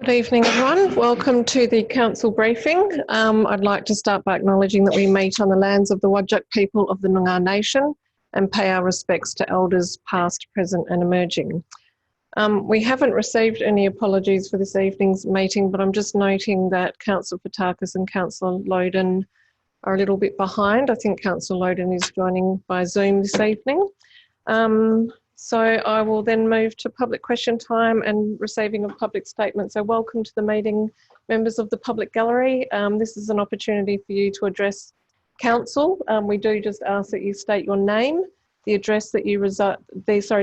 Good evening, everyone. Welcome to the council briefing. I'd like to start by acknowledging that we meet on the lands of the Whadjuk people of the Noongar Nation and pay our respects to elders past, present and emerging. We haven't received any apologies for this evening's meeting, but I'm just noting that Councillor Fotakis and Councillor Loden are a little bit behind. I think Councillor Loden is joining by Zoom this evening. So I will then move to public question time and receiving of public statements. So welcome to the meeting, members of the public gallery. This is an opportunity for you to address council. We do just ask that you state your name, the address that you reside,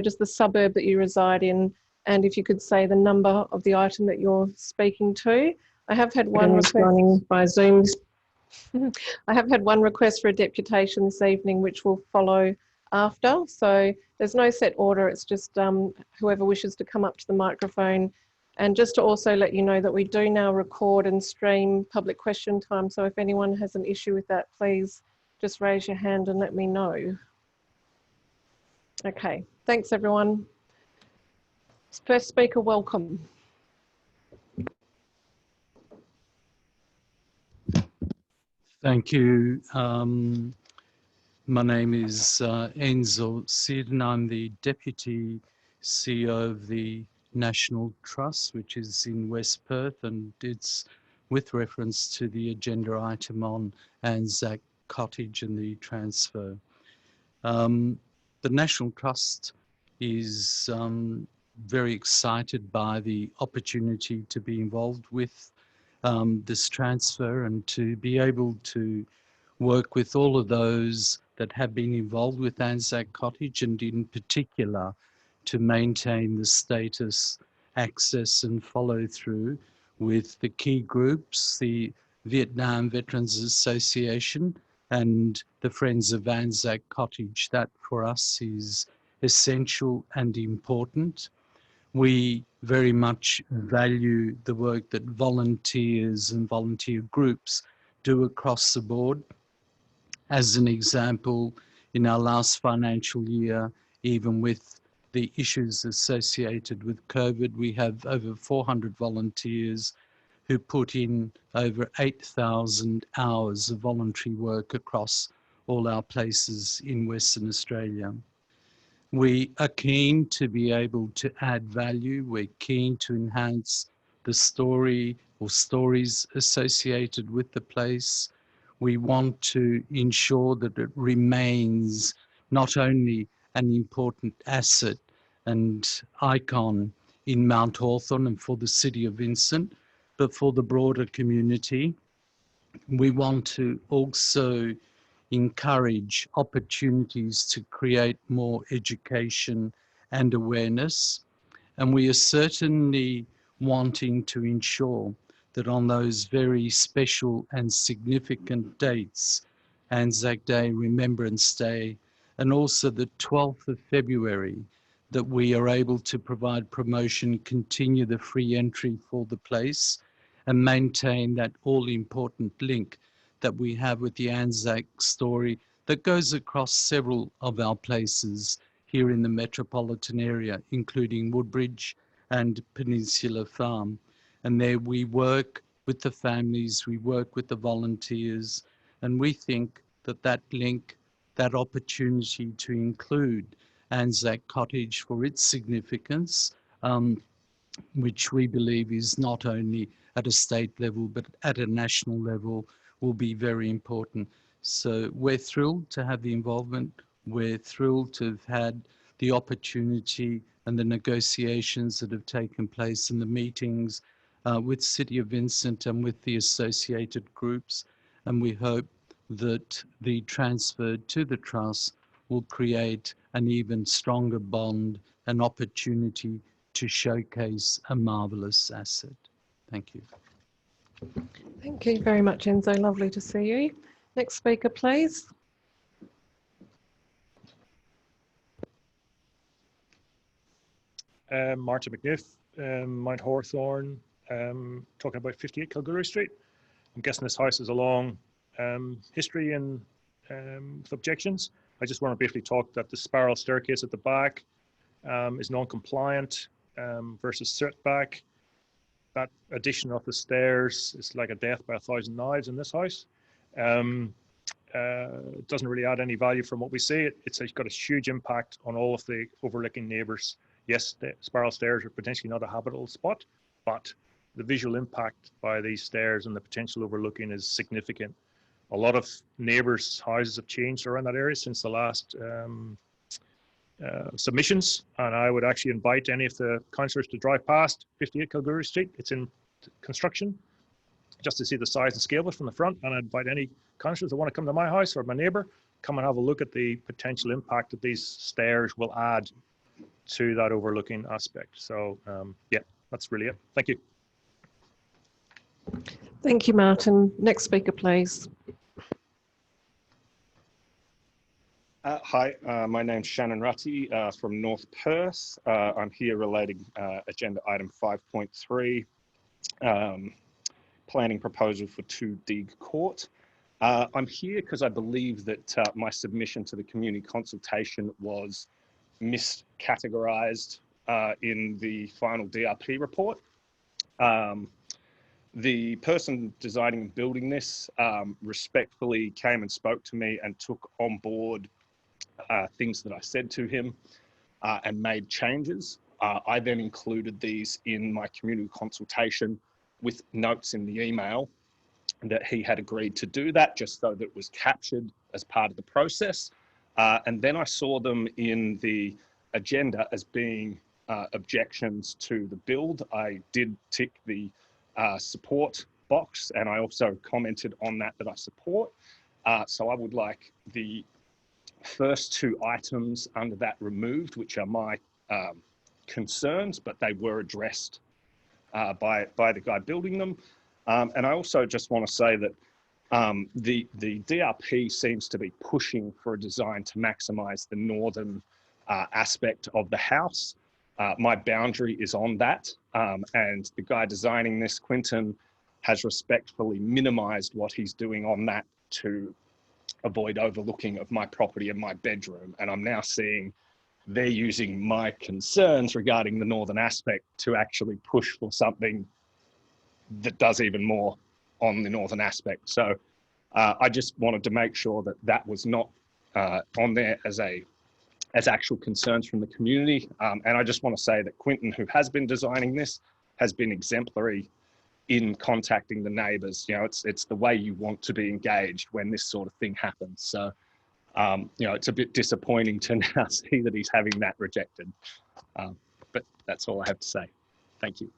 just the suburb that you reside in, and if you could say the number of the item that you're speaking to. I have had one request running by Zoom. I have had one request for a deputation this evening, which will follow after. So there's no set order, it's just whoever wishes to come up to the microphone. And just to also let you know that we do now record and stream public question time. So if anyone has an issue with that, please just raise your hand and let me know. Okay, thanks everyone. First speaker, welcome. Thank you. My name is Enzo Sid and I'm the Deputy CEO of the National Trust, which is in West Perth, and it's with reference to the agenda item on Anzac Cottage and the transfer. The National Trust is very excited by the opportunity to be involved with this transfer and to be able to work with all of those that have been involved with Anzac Cottage, and in particular to maintain the status, access and follow through with the key groups, the Vietnam Veterans Association and the Friends of Anzac Cottage. That for us is essential and important. We very much value the work that volunteers and volunteer groups do across the board. As an example, in our last financial year, even with the issues associated with COVID, we have over 400 volunteers who put in over 8,000 hours of voluntary work across all our places in Western Australia. We are keen to be able to add value. We're keen to enhance the story or stories associated with the place. We want to ensure that it remains not only an important asset and icon in Mount Hawthorn and for the city of Vincent, but for the broader community. We want to also encourage opportunities to create more education and awareness. And we are certainly wanting to ensure that on those very special and significant dates, Anzac Day, Remembrance Day, and also the 12th of February, that we are able to provide promotion, continue the free entry for the place, and maintain that all-important link that we have with the Anzac story that goes across several of our places here in the metropolitan area, including Woodbridge and Peninsula Farm. And there we work with the families, we work with the volunteers, and we think that that link, that opportunity to include Anzac Cottage for its significance, which we believe is not only at a state level, but at a national level, will be very important. So we're thrilled to have the involvement. We're thrilled to have had the opportunity and the negotiations that have taken place in the meetings with City of Vincent and with the associated groups. And we hope that the transfer to the Trust will create an even stronger bond and opportunity to showcase a marvellous asset. Thank you. Thank you very much, Enzo. Lovely to see you. Next speaker, please. Martin McNiff, Mount Hawthorn, talking about 58 Kilgore Street. I'm guessing this house has a long history and with objections. I just want to briefly talk that the spiral staircase at the back is non-compliant versus setback. that addition of the stairs is like a death by 1,000 knives in this house. It doesn't really add any value from what we see. It's got a huge impact on all of the overlooking neighbours. Yes, the spiral stairs are potentially not a habitable spot, but the visual impact by these stairs and the potential overlooking is significant. A lot of neighbours' houses have changed around that area since the last submissions, and I would actually invite any of the councillors to drive past 58 Kilgore Street. It's in construction, just to see the size and scale of it from the front, and I invite any councillors that want to come to my house or my neighbour, come and have a look at the potential impact that these stairs will add to that overlooking aspect. So yeah, that's really it. Thank you. Thank you, Martin. Next speaker, please. Hi, my name's Shannon Rutty from North Perth. I'm here relating agenda item 5.3, planning proposal for 2 Deeg Court. I'm here because I believe that my submission to the community consultation was miscategorized in the final DRP report. The person designing and building this respectfully came and spoke to me and took on board things that I said to him and made changes. I then included these in my community consultation with notes in the email that he had agreed to do that, just so that it was captured as part of the process. And then I saw them in the agenda as being objections to the build. I did tick the support box, and I also commented on that I support. So I would like the first 2 items under that removed, which are my concerns, but they were addressed by the guy building them. And I also just want to say that the DRP seems to be pushing for a design to maximise the northern aspect of the house. My boundary is on that, and the guy designing this, Quinton, has respectfully minimised what he's doing on that to avoid overlooking of my property and my bedroom. And I'm now seeing they're using my concerns regarding the northern aspect to actually push for something that does even more on the northern aspect. So I just wanted to make sure that that was not on there as actual concerns from the community. And I just want to say that Quinton, who has been designing this, has been exemplary in contacting the neighbours. You know, it's the way you want to be engaged when this sort of thing happens. So, you know, it's a bit disappointing to now see that he's having that rejected. But that's all I have to say. Thank you.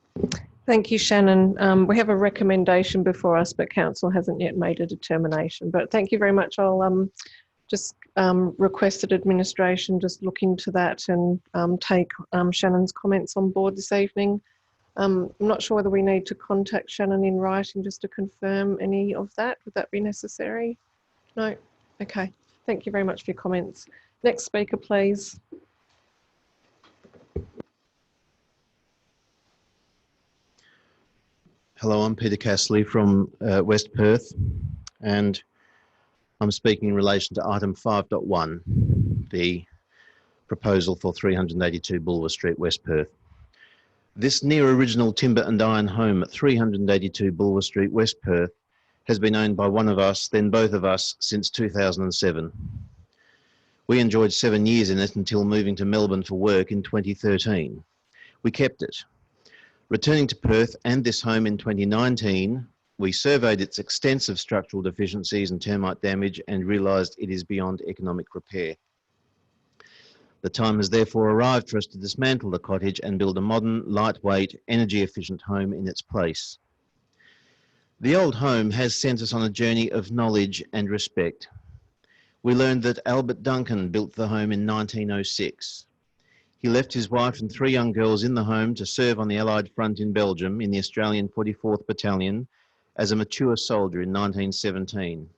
Thank you, Shannon. We have a recommendation before us, but council hasn't yet made a determination. But thank you very much. I'll just requested administration just look into that and take Shannon's comments on board this evening. I'm not sure whether we need to contact Shannon in writing just to confirm any of that. Would that be necessary? No? Okay. Thank you very much for your comments. Next speaker, please. Hello, I'm Peter Castley from West Perth, and I'm speaking in relation to item 5.1, the proposal for 382 Bulwer Street, West Perth. This near original timber and iron home at 382 Bulwer Street, West Perth, has been owned by one of us, then both of us, since 2007. We enjoyed 7 years in it until moving to Melbourne for work in 2013. We kept it. Returning to Perth and this home in 2019, we surveyed its extensive structural deficiencies and termite damage and realised it is beyond economic repair. The time has therefore arrived for us to dismantle the cottage and build a modern, lightweight, energy-efficient home in its place. The old home has sent us on a journey of knowledge and respect. We learned that Albert Duncan built the home in 1906. He left his wife and 3 young girls in the home to serve on the Allied front in Belgium in the Australian 44th Battalion as a mature soldier in 1917.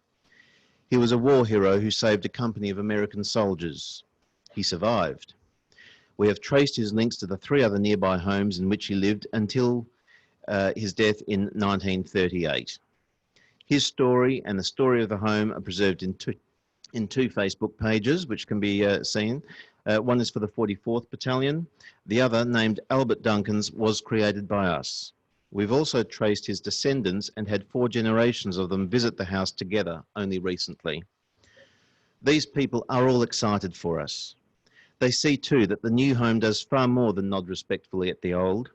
He was a war hero who saved a company of American soldiers. He survived. We have traced his links to the 3 other nearby homes in which he lived until his death in 1938. His story and the story of the home are preserved in two Facebook pages, which can be seen. One is for the 44th Battalion. The other, named Albert Duncan's, was created by us. We've also traced his descendants and had 4 generations of them visit the house together only recently. These people are all excited for us. They see too that the new home does far more than nod respectfully at the old.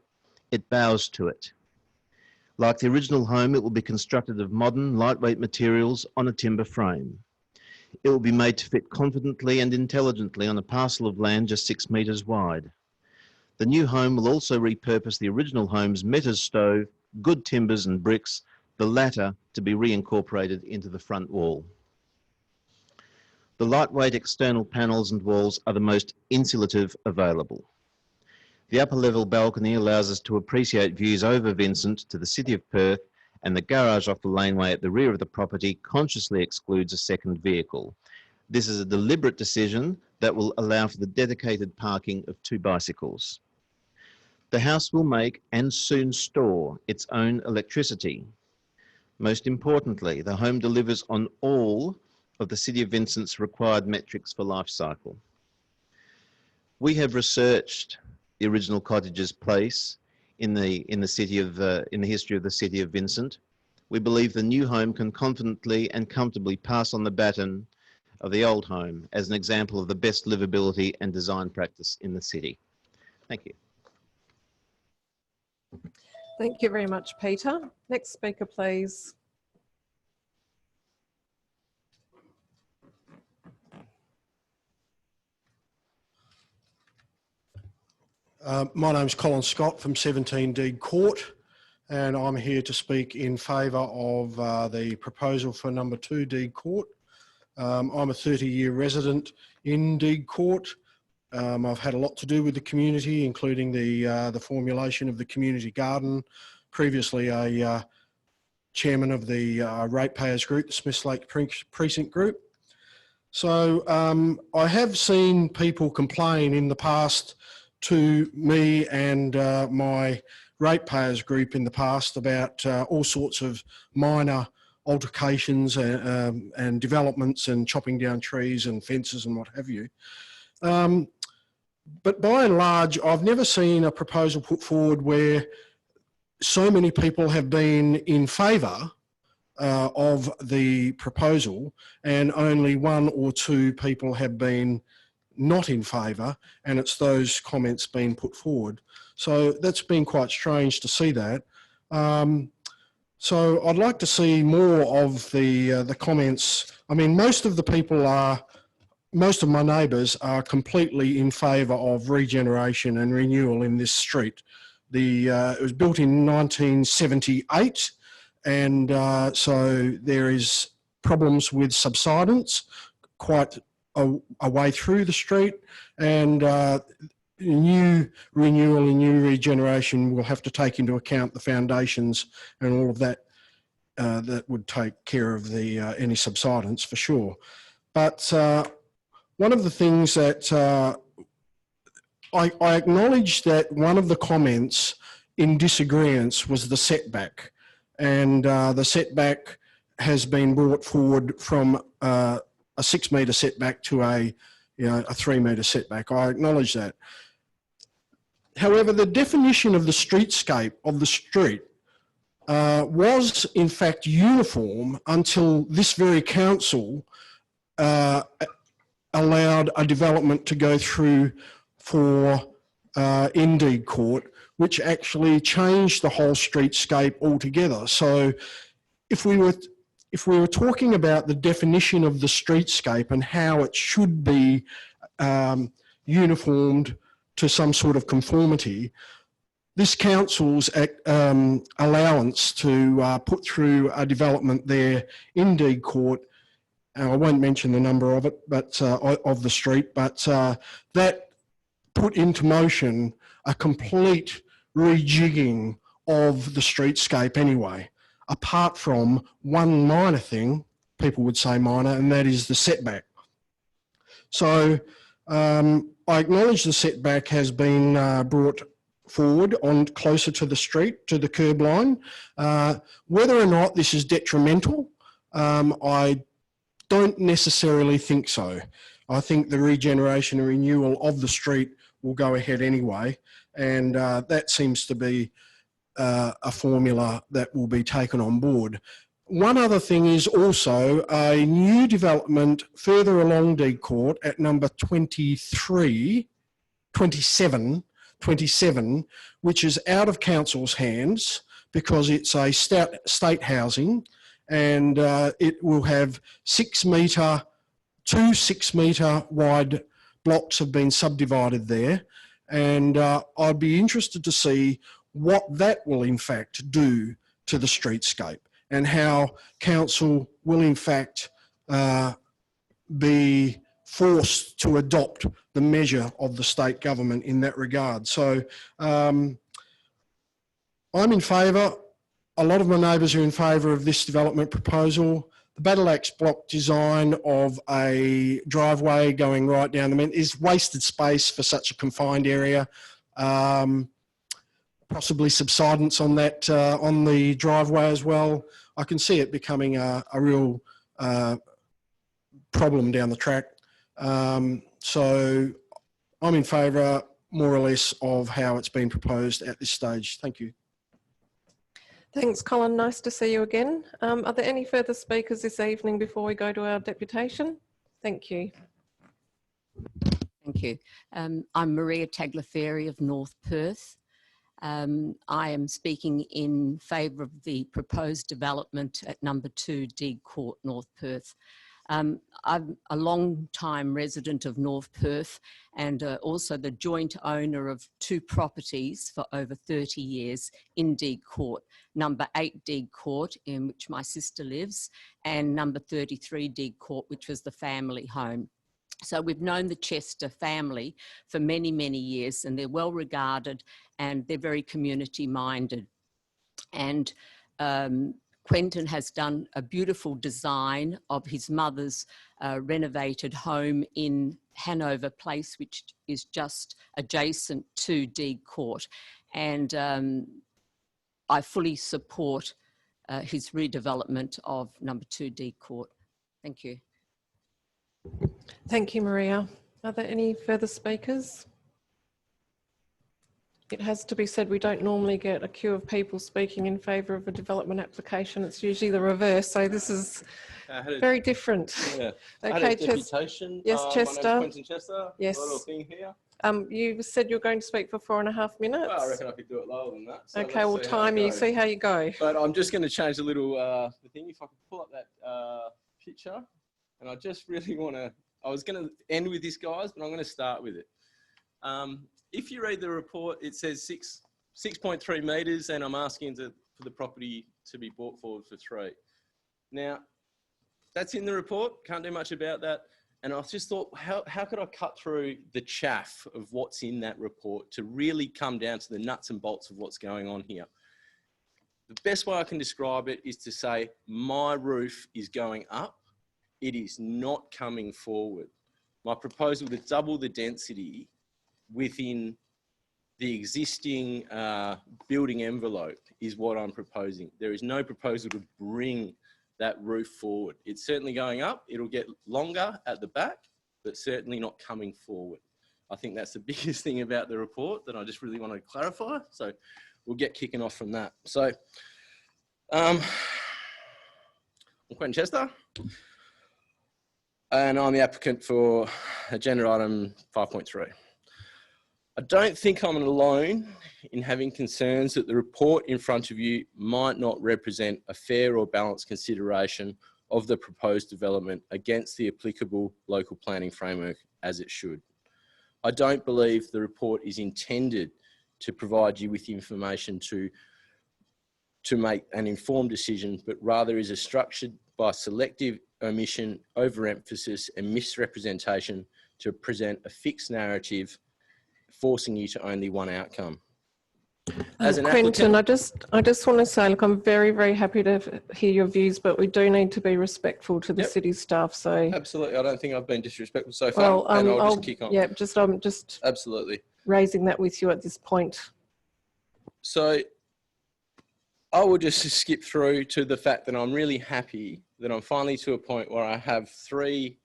It bows to it. Like the original home, it will be constructed of modern, lightweight materials on a timber frame. It will be made to fit confidently and intelligently on a parcel of land just 6 metres wide. The new home will also repurpose the original home's metal stove, good timbers and bricks, the latter to be reincorporated into the front wall. The lightweight external panels and walls are the most insulative available. The upper level balcony allows us to appreciate views over Vincent to the city of Perth, and the garage off the laneway at the rear of the property consciously excludes a second vehicle. This is a deliberate decision that will allow for the dedicated parking of 2 bicycles. The house will make and soon store its own electricity. Most importantly, the home delivers on all of the City of Vincent's required metrics for life cycle. We have researched the original cottage's place in the history of the City of Vincent. We believe the new home can confidently and comfortably pass on the baton of the old home as an example of the best livability and design practice in the city. Thank you. Thank you very much, Peter. Next speaker, please. My name's Colin Scott from 17 Deed Court, and I'm here to speak in favour of the proposal for number 2 Deed Court. I'm a 30-year resident in Deed Court. I've had a lot to do with the community, including the formulation of the community garden, previously a chairman of the ratepayers group, the Smiths Lake Precinct Group. So I have seen people complain in the past to me and my ratepayers group in the past about all sorts of minor altercations and developments and chopping down trees and fences and what have you. But by and large, I've never seen a proposal put forward where so many people have been in favour of the proposal and only 1 or 2 people have been not in favour, and it's those comments being put forward. So that's been quite strange to see that. So I'd like to see more of the comments. I mean, most of my neighbours are completely in favour of regeneration and renewal in this street. It was built in 1978, and so there is problems with subsidence quite a way through the street, and new renewal and new regeneration will have to take into account the foundations and all of that. That would take care of any subsidence for sure. But one of the things that I acknowledge that one of the comments in disagreement was the setback, and the setback has been brought forward from a 6 metre setback to a 3 metre setback. I acknowledge that. However, the definition of the streetscape of the street was in fact uniform until this very council allowed a development to go through for Deed Court, which actually changed the whole streetscape altogether. So if we were talking about the definition of the streetscape and how it should be uniformed to some sort of conformity, this council's allowance to put through a development there in Deed Court, and I won't mention the number of it, but of the street, but that put into motion a complete rejigging of the streetscape anyway, apart from one minor thing, people would say minor, and that is the setback. So I acknowledge the setback has been brought forward on closer to the street, to the curb line. Whether or not this is detrimental, I don't necessarily think so. I think the regeneration and renewal of the street will go ahead anyway, and that seems to be a formula that will be taken on board. One other thing is also a new development further along Deed Court at number 27, which is out of council's hands because it's a state housing, and it will have 6 metre, 2 6-metre wide blocks have been subdivided there. And I'd be interested to see what that will in fact do to the streetscape, and how council will in fact be forced to adopt the measure of the state government in that regard. So I'm in favour. A lot of my neighbours are in favour of this development proposal. The battle axe block design of a driveway going right down the middle is wasted space for such a confined area. Possibly subsidence on that, on the driveway as well. I can see it becoming a real problem down the track. So I'm in favour, more or less, of how it's been proposed at this stage. Thank you. Thanks, Colin. Nice to see you again. Are there any further speakers this evening before we go to our deputation? Thank you. Thank you. I'm Maria Tagliaferri of North Perth. I am speaking in favour of the proposed development at number 2 Deed Court, North Perth. I'm a long-time resident of North Perth and also the joint owner of 2 properties for over 30 years in Deed Court. Number 8 Deed Court, in which my sister lives, and number 33 Deed Court, which was the family home. So we've known the Chester family for many, many years, and they're well regarded and they're very community minded. And Quentin has done a beautiful design of his mother's renovated home in Hanover Place, which is just adjacent to Deed Court. And I fully support his redevelopment of number 2 Deed Court. Thank you. Thank you, Maria. Are there any further speakers? It has to be said, we don't normally get a queue of people speaking in favour of a development application. It's usually the reverse. So this is very different. Yeah. Okay, I had a deputation. Yes, Chester. My name's Quentin Chester. Yes. Little thing here. You said you were going to speak for 4.5 minutes. Well, I reckon I could do it lower than that. So okay, we'll time you. See how you go. But I'm just going to change a little the thing. If I could pull up that picture, and I just really want to. I was going to end with this, guys, but I'm going to start with it. If you read the report, it says 6.3 metres, and I'm asking for the property to be brought forward for 3. Now, that's in the report. Can't do much about that. And I just thought, how could I cut through the chaff of what's in that report to really come down to the nuts and bolts of what's going on here? The best way I can describe it is to say, my roof is going up. It is not coming forward. My proposal to double the density within the existing building envelope is what I'm proposing. There is no proposal to bring that roof forward. It's certainly going up. It'll get longer at the back, but certainly not coming forward. I think that's the biggest thing about the report that I just really want to clarify. So we'll get kicking off from that. So I'm Quentin Chester, and I'm the applicant for agenda item 5.3. I don't think I'm alone in having concerns that the report in front of you might not represent a fair or balanced consideration of the proposed development against the applicable local planning framework as it should. I don't believe the report is intended to provide you with information to make an informed decision, but rather is structured by selective omission, overemphasis and misrepresentation to present a fixed narrative forcing you to only one outcome. As an Quentin, I just want to say, look, I'm very, very happy to hear your views, but we do need to be respectful to the city staff. So absolutely, I don't think I've been disrespectful so far, and I'll just kick on. Yeah, I'm just absolutely raising that with you at this point. So I will just skip through to the fact that I'm really happy that I'm finally to a point where I have 3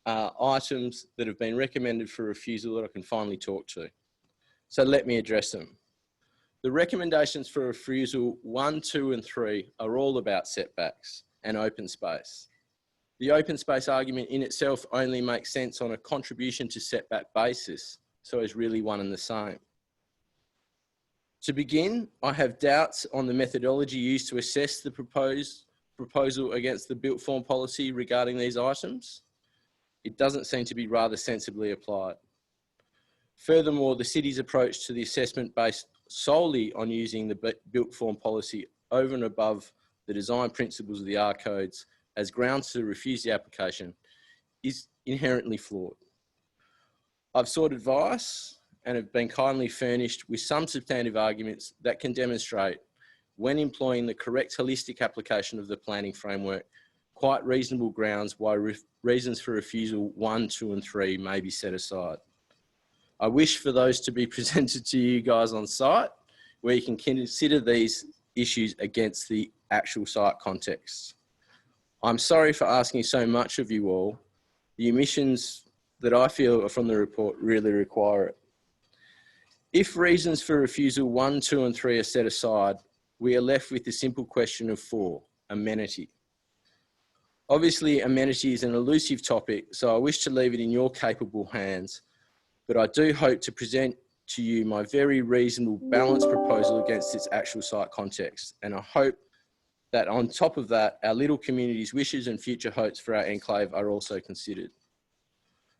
items that have been recommended for refusal that I can finally talk to. So let me address them. The recommendations for refusal 1, 2 and 3 are all about setbacks and open space. The open space argument in itself only makes sense on a contribution to setback basis, so it's really one and the same. To begin, I have doubts on the methodology used to assess the proposal against the built form policy regarding these items. It doesn't seem to be rather sensibly applied. Furthermore, the city's approach to the assessment based solely on using the built form policy over and above the design principles of the R codes as grounds to refuse the application is inherently flawed. I've sought advice and have been kindly furnished with some substantive arguments that can demonstrate, when employing the correct holistic application of the planning framework, quite reasonable grounds why reasons for refusal 1, 2 and 3 may be set aside. I wish for those to be presented to you guys on site, where you can consider these issues against the actual site context. I'm sorry for asking so much of you all. The omissions that I feel are from the report really require it. If reasons for refusal 1, 2 and 3 are set aside, we are left with the simple question of 4, amenity. Obviously, amenity is an elusive topic, so I wish to leave it in your capable hands, but I do hope to present to you my very reasonable balanced proposal against its actual site context. And I hope that on top of that, our little community's wishes and future hopes for our enclave are also considered.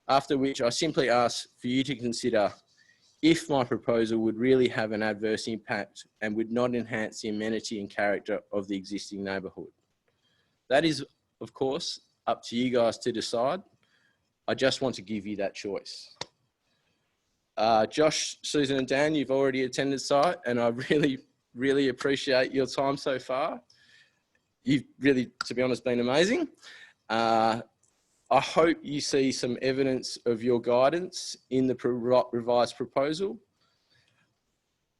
After which I simply ask for you to consider if my proposal would really have an adverse impact and would not enhance the amenity and character of the existing neighbourhood. That is, of course, up to you guys to decide. I just want to give you that choice. Josh, Susan and Dan, you've already attended site and I really appreciate your time so far. You've really, to be honest, been amazing. I hope you see some evidence of your guidance in the revised proposal.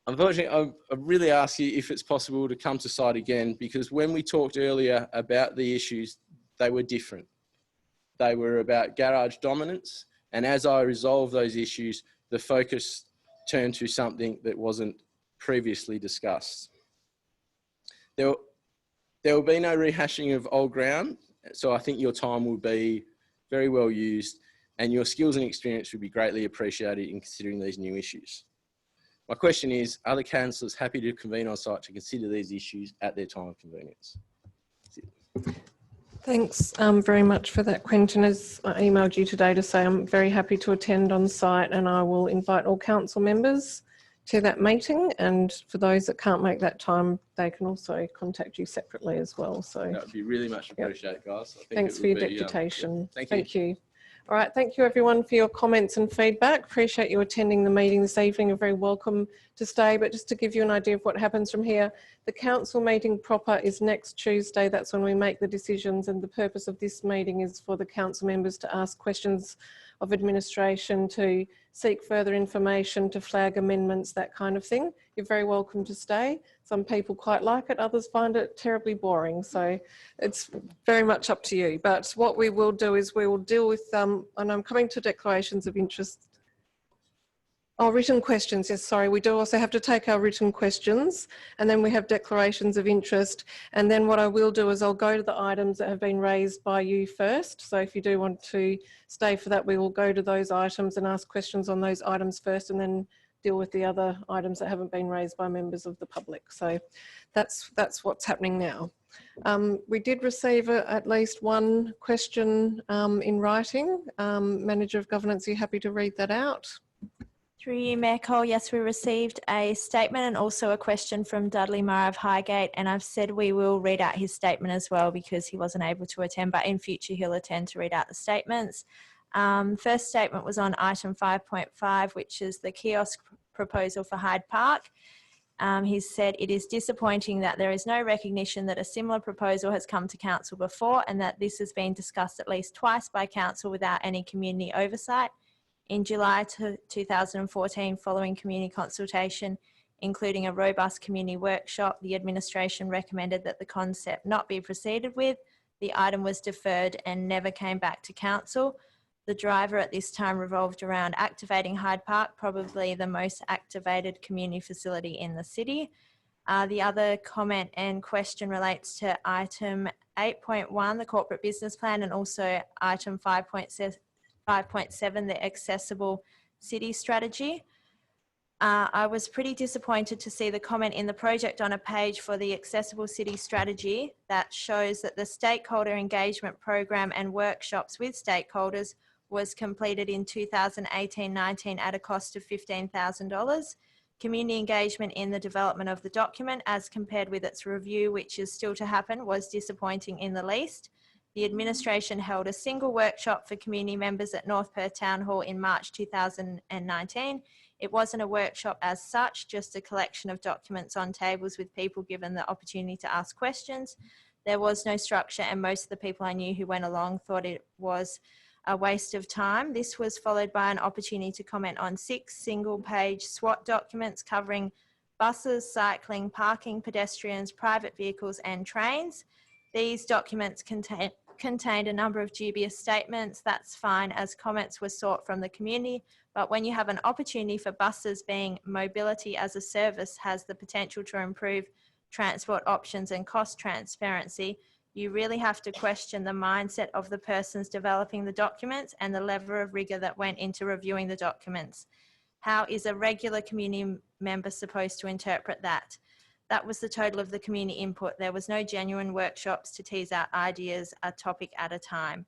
Unfortunately, I really ask you if it's possible to come to site again, because when we talked earlier about the issues, they were different. They were about garage dominance, and as I resolved those issues, the focus turned to something that wasn't previously discussed. There will be no rehashing of old ground, so I think your time will be very well used and your skills and experience would be greatly appreciated in considering these new issues. My question is, are the councillors happy to convene on site to consider these issues at their time of convenience? Thanks very much for that, Quentin. As I emailed you today to say I'm very happy to attend on site, and I will invite all council members to that meeting, and for those that can't make that time, they can also contact you separately as well. So that would be really much appreciated, guys. I think thanks for your deputation. Thank you. All right, thank you everyone for your comments and feedback. Appreciate you attending the meeting this evening. You're very welcome to stay, but just to give you an idea of what happens from here, the council meeting proper is next Tuesday. That's when we make the decisions, and the purpose of this meeting is for the council members to ask questions of administration, to seek further information, to flag amendments, that kind of thing. You're very welcome to stay. Some people quite like it, others find it terribly boring. So it's very much up to you. But what we will do is we will deal with, and I'm coming to declarations of interest. Oh, written questions. Yes, sorry. We do also have to take our written questions, and then we have declarations of interest. And then what I will do is I'll go to the items that have been raised by you first. So if you do want to stay for that, we will go to those items and ask questions on those items first, and then deal with the other items that haven't been raised by members of the public. So that's what's happening now. We did receive at least one question in writing. Manager of Governance, are you happy to read that out? Through you, Mayor Cole, yes, we received a statement and also a question from Dudley Marr of Highgate, and I've said we will read out his statement as well because he wasn't able to attend, but in future he'll attend to read out the statements. First statement was on item 5.5, which is the kiosk proposal for Hyde Park. He said it is disappointing that there is no recognition that a similar proposal has come to council before and that this has been discussed at least twice by council without any community oversight. In July 2014, following community consultation, including a robust community workshop, the administration recommended that the concept not be proceeded with. The item was deferred and never came back to council. The driver at this time revolved around activating Hyde Park, probably the most activated community facility in the city. The other comment and question relates to item 8.1, the corporate business plan, and also item 5.7, the accessible city strategy. I was pretty disappointed to see the comment in the project on a page for the accessible city strategy that shows that the stakeholder engagement program and workshops with stakeholders was completed in 2018-19 at a cost of $15,000. Community engagement in the development of the document as compared with its review, which is still to happen, was disappointing in the least. The administration held a single workshop for community members at North Perth Town Hall in March 2019. It wasn't a workshop as such, just a collection of documents on tables with people given the opportunity to ask questions. There was no structure, and most of the people I knew who went along thought it was a waste of time. This was followed by an opportunity to comment on 6 single-page SWOT documents covering buses, cycling, parking, pedestrians, private vehicles, and trains. These documents contained a number of dubious statements. That's fine, as comments were sought from the community, but when you have an opportunity for buses being mobility as a service has the potential to improve transport options and cost transparency, you really have to question the mindset of the persons developing the documents and the level of rigor that went into reviewing the documents. How is a regular community member supposed to interpret that? That was the total of the community input. There was no genuine workshops to tease out ideas, a topic at a time.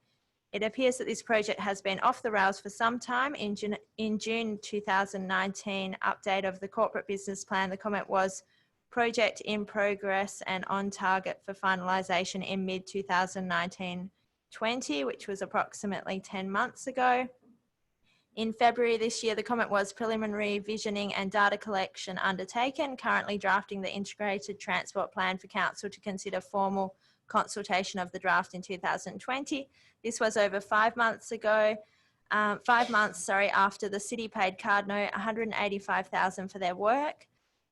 It appears that this project has been off the rails for some time. In June 2019 update of the corporate business plan, the comment was project in progress and on target for finalisation in mid-2019-20, which was approximately 10 months ago. In February this year, the comment was preliminary visioning and data collection undertaken, currently drafting the integrated transport plan for council to consider formal consultation of the draft in 2020. This was over 5 months ago, 5 months, after the city paid Cardno $185,000 for their work.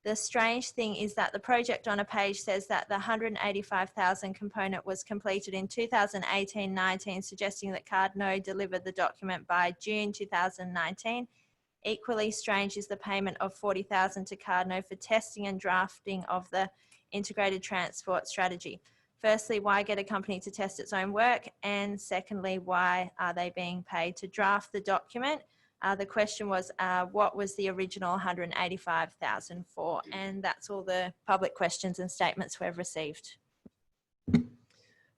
The strange thing is that the project on a page says that the $185,000 component was completed in 2018-19, suggesting that Cardno delivered the document by June 2019. Equally strange is the payment of $40,000 to Cardno for testing and drafting of the integrated transport strategy. Firstly, why get a company to test its own work? And secondly, why are they being paid to draft the document? The question was, what was the original $185,000 for? And that's all the public questions and statements we've received.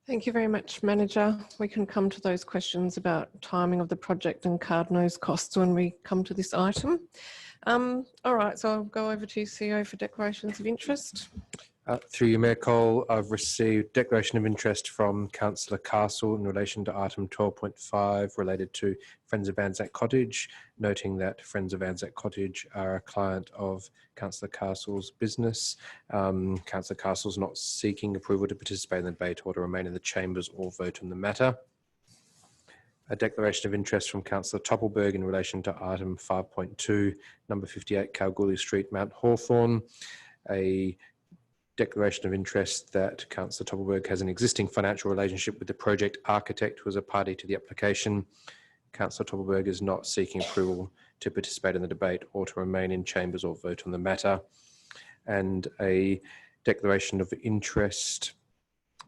Thank you very much, Manager. We can come to those questions about timing of the project and Cardno's costs when we come to this item. All right, so I'll go over to you, CEO, for declarations of interest. Through you, Mayor Cole, I've received declaration of interest from Councillor Castle in relation to item 12.5 related to Friends of Anzac Cottage, noting that Friends of Anzac Cottage are a client of Councillor Castle's business. Councillor Castle's not seeking approval to participate in the debate or to remain in the chambers or vote on the matter. A declaration of interest from Councillor Toppelberg in relation to item 5.2, number 58 Kalgoorlie Street, Mount Hawthorn. A declaration of interest that Councillor Toppelberg has an existing financial relationship with the project architect who is a party to the application. Councillor Toppelberg is not seeking approval to participate in the debate or to remain in chambers or vote on the matter. And a declaration of interest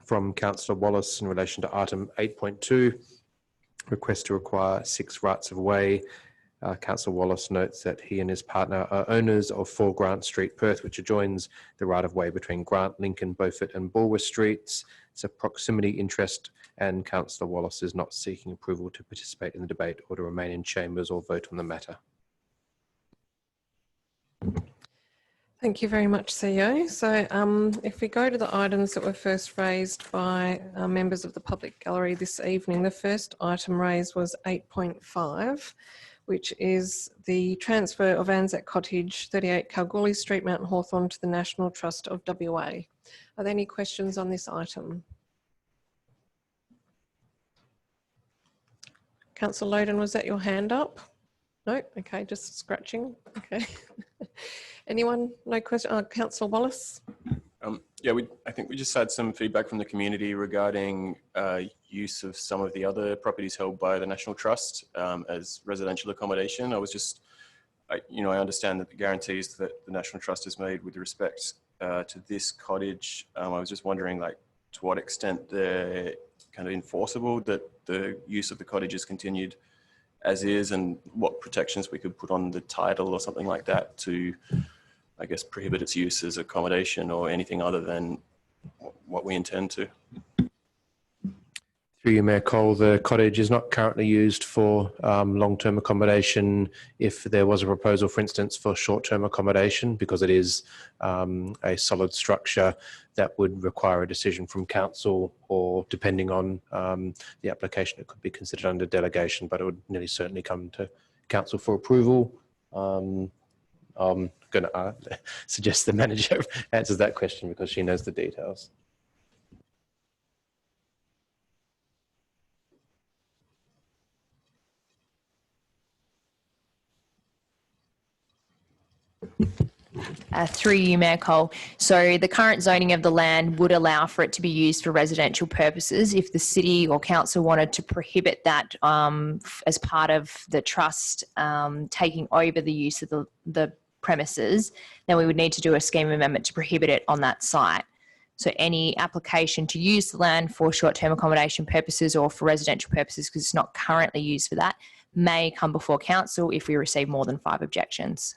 from Councillor Wallace in relation to item 8.2, request to acquire 6 rights of way. Councillor Wallace notes that he and his partner are owners of 4 Grant Street, Perth, which adjoins the right-of-way between Grant, Lincoln, Beaufort and Bulwer Streets. It's a proximity interest, and Councillor Wallace is not seeking approval to participate in the debate or to remain in chambers or vote on the matter. Thank you very much, CEO. So if we go to the items that were first raised by members of the public gallery this evening, the first item raised was 8.5. which is the transfer of Anzac Cottage, 38 Kalgoorlie Street, Mount Hawthorn to the National Trust of WA. Are there any questions on this item? Councillor Loden, was that your hand up? No? Okay, just scratching. Okay. Anyone? No question? Councillor Wallace? Yeah, I think we just had some feedback from the community regarding use of some of the other properties held by the National Trust as residential accommodation. I understand that the guarantees that the National Trust has made with respect to this cottage, I was just wondering, like, to what extent they're kind of enforceable, that the use of the cottage is continued as is, and what protections we could put on the title or something like that to, I guess, prohibit its use as accommodation or anything other than what we intend to. Through you, Mayor Cole, the cottage is not currently used for long-term accommodation. If there was a proposal, for instance, for short-term accommodation, because it is a solid structure, that would require a decision from council, or depending on the application, it could be considered under delegation, but it would nearly certainly come to council for approval. I'm going to suggest the manager answers that question because she knows the details. Through you, Mayor Cole. So the current zoning of the land would allow for it to be used for residential purposes. If the city or council wanted to prohibit that as part of the trust taking over the use of the premises, then we would need to do a scheme amendment to prohibit it on that site. So any application to use the land for short-term accommodation purposes or for residential purposes, because it's not currently used for that, may come before council if we receive more than 5 objections.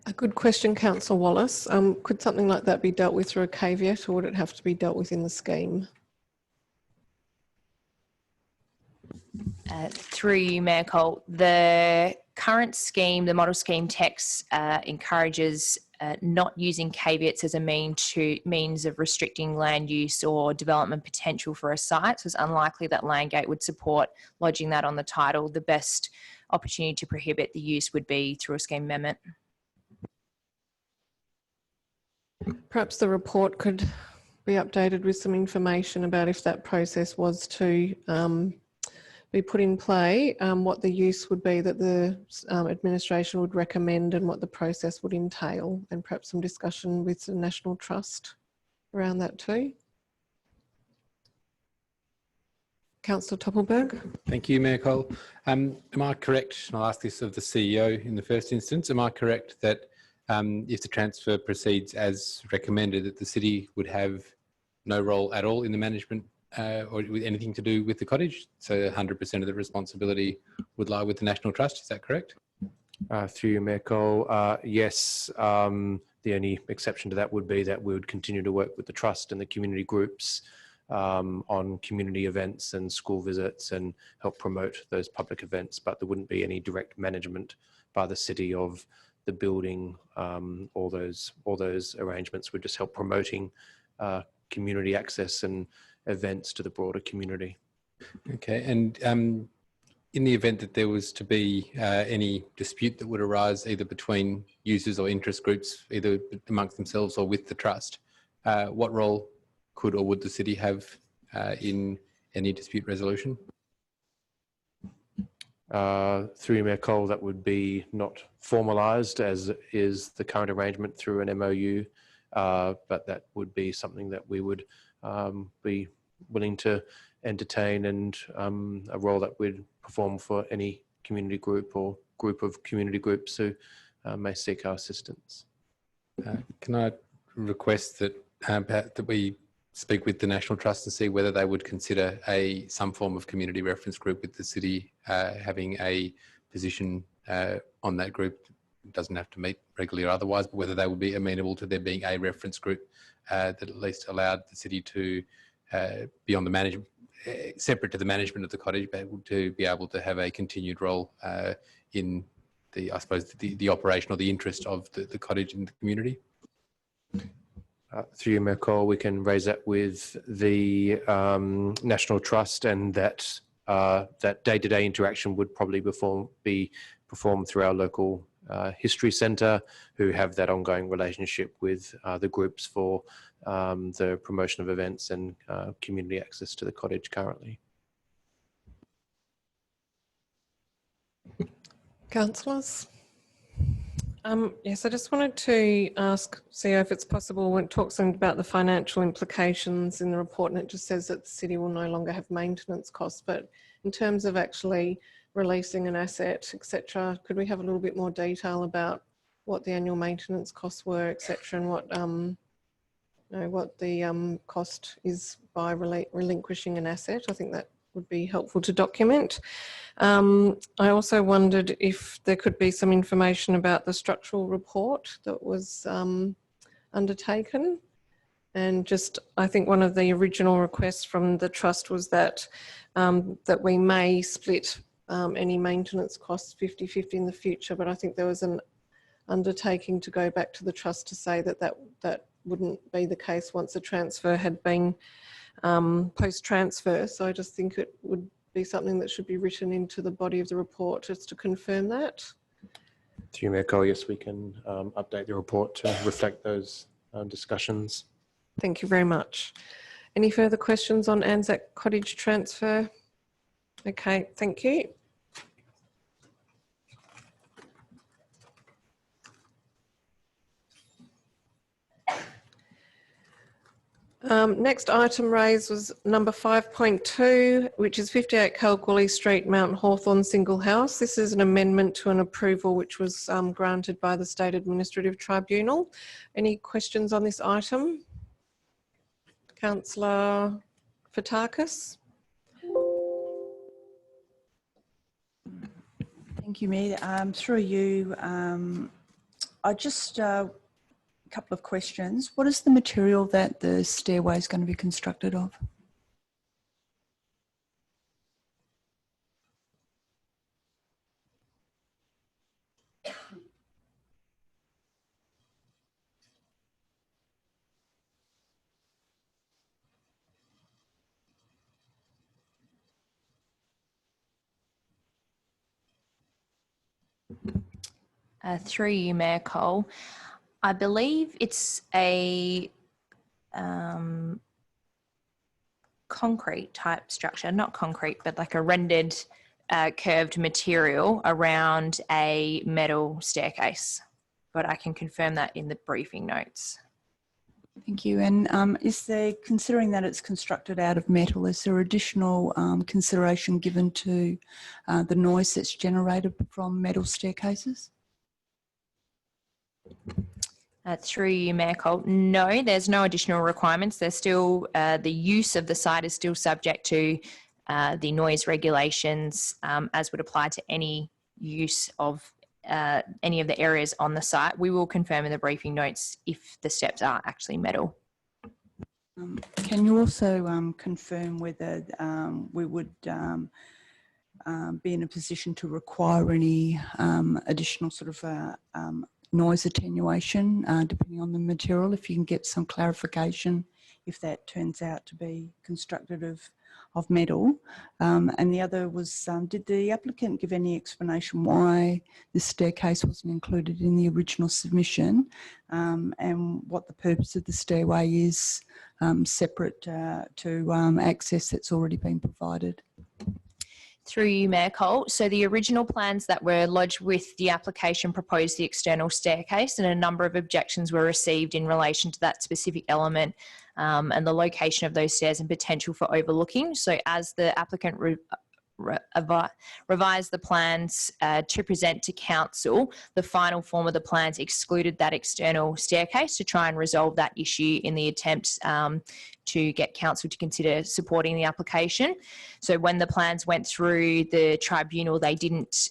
A good question, Councillor Wallace. Could something like that be dealt with through a caveat, or would it have to be dealt with in the scheme? Through you, Mayor Cole, the current scheme, the model scheme text encourages not using caveats as a means of restricting land use or development potential for a site. So it's unlikely that Landgate would support lodging that on the title. The best opportunity to prohibit the use would be through a scheme amendment. Perhaps the report could be updated with some information about if that process was to be put in play, what the use would be that the administration would recommend and what the process would entail, and perhaps some discussion with the National Trust around that too. Councillor Toppelberg. Thank you, Mayor Cole. Am I correct, and I'll ask this of the CEO in the first instance, am I correct that if the transfer proceeds as recommended, that the city would have no role at all in the management or with anything to do with the cottage? So 100% of the responsibility would lie with the National Trust, is that correct? Through you, Mayor Cole, yes. The only exception to that would be that we would continue to work with the Trust and the community groups on community events and school visits and help promote those public events, but there wouldn't be any direct management by the city of the building. All those arrangements would just help promoting community access and events to the broader community. Okay, and in the event that there was to be any dispute that would arise either between users or interest groups, either amongst themselves or with the trust, what role could or would the city have in any dispute resolution? Through Mayor Cole, that would be not formalised as is the current arrangement through an MOU, but that would be something that we would be willing to entertain, and a role that we'd perform for any community group or group of community groups who may seek our assistance. Can I request that that we speak with the National Trust and see whether they would consider some form of community reference group with the city having a position on that group? It doesn't have to meet regularly or otherwise, but whether they would be amenable to there being a reference group that at least allowed the city to be on the management, separate to the management of the cottage, but to be able to have a continued role in the, I suppose, the operation or the interest of the cottage in the community. Through you, Mayor Cole, we can raise that with the National Trust, and that that day-to-day interaction would probably be performed through our local history centre, who have that ongoing relationship with the groups for the promotion of events and community access to the cottage currently. Councillors? Yes, I just wanted to ask CEO if it's possible when it talks about the financial implications in the report, and it just says that the city will no longer have maintenance costs, but in terms of actually releasing an asset, etc., could we have a little bit more detail about what the annual maintenance costs were, etc., and what the cost is by relinquishing an asset? I think that would be helpful to document. I also wondered if there could be some information about the structural report that was undertaken. And just, I think one of the original requests from the trust was that that we may split any maintenance costs 50-50 in the future, but I think there was an undertaking to go back to the trust to say that that wouldn't be the case once a transfer had been post-transfer. So I just think it would be something that should be written into the body of the report just to confirm that. Through Mayor Cole, yes, we can update the report to reflect those discussions. Thank you very much. Any further questions on Anzac Cottage transfer? Okay, thank you. Next item raised was number 5.2, which is 58 Kalgoorlie Street, Mount Hawthorn single house. This is an amendment to an approval which was granted by the State Administrative Tribunal. Any questions on this item? Councillor Fotakis. Thank you, Mayor. Through you, I just a couple of questions. What is the material that the stairway is going to be constructed of? 3 you, Mayor Cole. I believe it's a concrete type structure, not concrete, but like a rendered curved material around a metal staircase. But I can confirm that in the briefing notes. Thank you. And is there, considering that it's constructed out of metal, is there additional consideration given to the noise that's generated from metal staircases? Through you, Mayor Cole. No, there's no additional requirements. There's still, the use of the site is still subject to the noise regulations as would apply to any use of any of the areas on the site. We will confirm in the briefing notes if the steps are actually metal. Can you also confirm whether we would be in a position to require any additional sort of noise attenuation depending on the material, if you can get some clarification if that turns out to be constructed of metal? And the other was, did the applicant give any explanation why this staircase wasn't included in the original submission, and what the purpose of the stairway is separate to access that's already been provided? Through you, Mayor Cole. So the original plans that were lodged with the application proposed the external staircase, and a number of objections were received in relation to that specific element and the location of those stairs and potential for overlooking. So as the applicant revised the plans to present to council, the final form of the plans excluded that external staircase to try and resolve that issue in the attempt to get council to consider supporting the application. So when the plans went through the tribunal, they didn't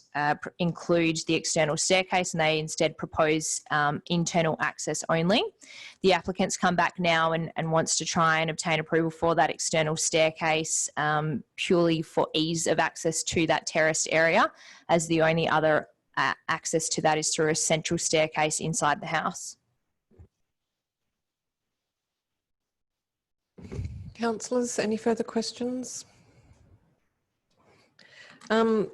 include the external staircase, and they instead proposed internal access only. The applicant's come back now and wants to try and obtain approval for that external staircase purely for ease of access to that terraced area, as the only other access to that is through a central staircase inside the house. Councillors, any further questions? I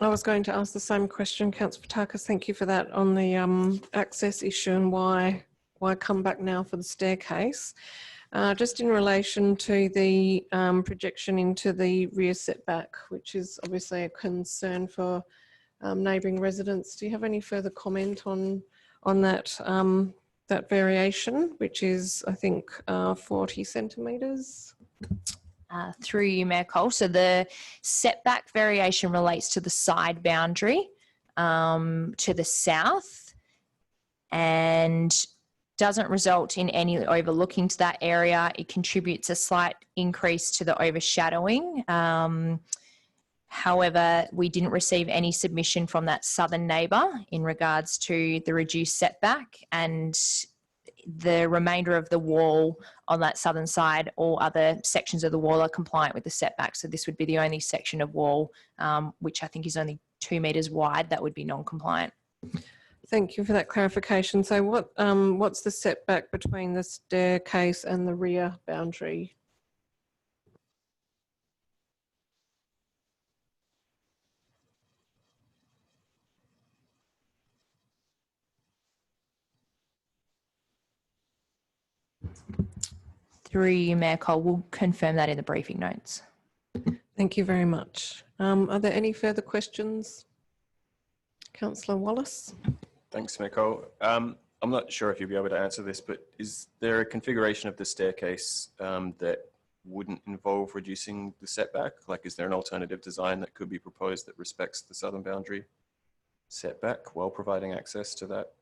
was going to ask the same question, Councillor Fotakis, thank you for that, on the access issue and why come back now for the staircase. Just in relation to the projection into the rear setback, which is obviously a concern for neighbouring residents. Do you have any further comment on that that variation, which is, I think, 40 centimetres? Through you, Mayor Cole. So the setback variation relates to the side boundary to the south and doesn't result in any overlooking to that area. It contributes a slight increase to the overshadowing. However, we didn't receive any submission from that southern neighbour in regards to the reduced setback, and the remainder of the wall on that southern side, all other sections of the wall are compliant with the setback. So this would be the only section of wall, which I think is only 2 metres wide, that would be non-compliant. Thank you for that clarification. So what's the setback between the staircase and the rear boundary? Through you, Mayor Cole, we'll confirm that in the briefing notes. Thank you very much. Are there any further questions? Councillor Wallace. Thanks, Mayor Cole. I'm not sure if you'll be able to answer this, but is there a configuration of the staircase that wouldn't involve reducing the setback? Like, is there an alternative design that could be proposed that respects the southern boundary setback while providing access to that?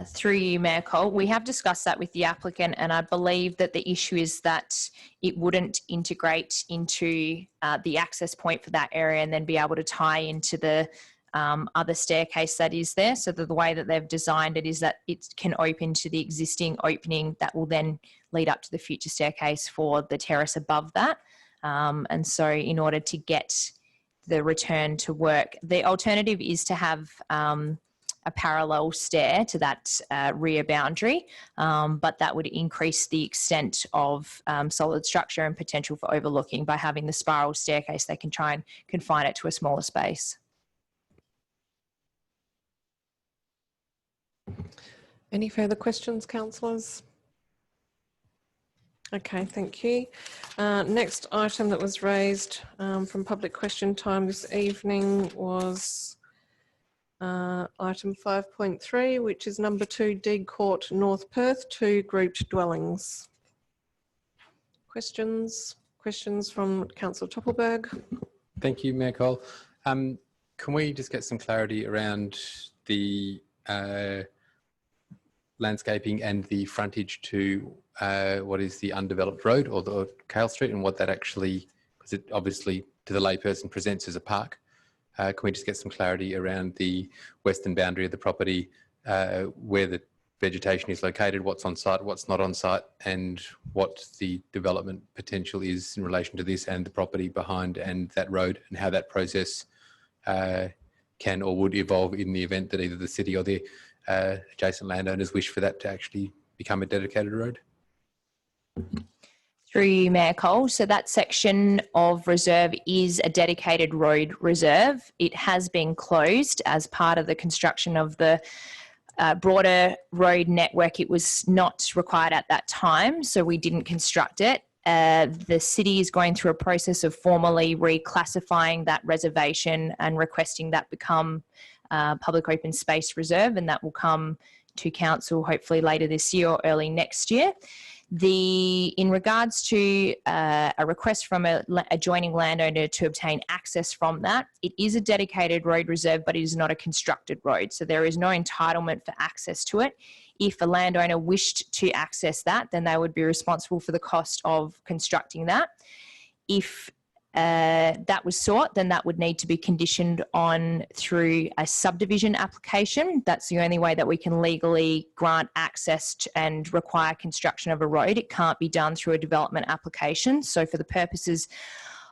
Through you, Mayor Cole, we have discussed that with the applicant, and I believe that the issue is that it wouldn't integrate into the access point for that area and then be able to tie into the other staircase that is there. So the way that they've designed it is that it can open to the existing opening that will then lead up to the future staircase for the terrace above that. And so in order to get the return to work, the alternative is to have a parallel stair to that rear boundary, but that would increase the extent of solid structure and potential for overlooking. By having the spiral staircase, they can try and confine it to a smaller space. Any further questions, councillors? Okay, thank you. Next item that was raised from public question time this evening was item 5.3, which is number 2, Deeg Court, North Perth, 2 grouped dwellings. Questions from Councillor Toppelberg? Thank you, Mayor Cole. Can we just get some clarity around the landscaping and the frontage to what is the undeveloped road or the Cale Street, and what that actually, because it obviously to the layperson presents as a park. Can we just get some clarity around the western boundary of the property, where the vegetation is located, what's on site, what's not on site, and what the development potential is in relation to this and the property behind and that road, and how that process can or would evolve in the event that either the city or the adjacent landowners wish for that to actually become a dedicated road? Through you, Mayor Cole. So that section of reserve is a dedicated road reserve. It has been closed as part of the construction of the broader road network. It was not required at that time, so we didn't construct it. The city is going through a process of formally reclassifying that reservation and requesting that become public open space reserve, and that will come to council hopefully later this year or early next year. In regards to a request from a adjoining landowner to obtain access from that, it is a dedicated road reserve, but it is not a constructed road. So there is no entitlement for access to it. If a landowner wished to access that, then they would be responsible for the cost of constructing that. If that was sought, then that would need to be conditioned on through a subdivision application. That's the only way that we can legally grant access to and require construction of a road. It can't be done through a development application. So for the purposes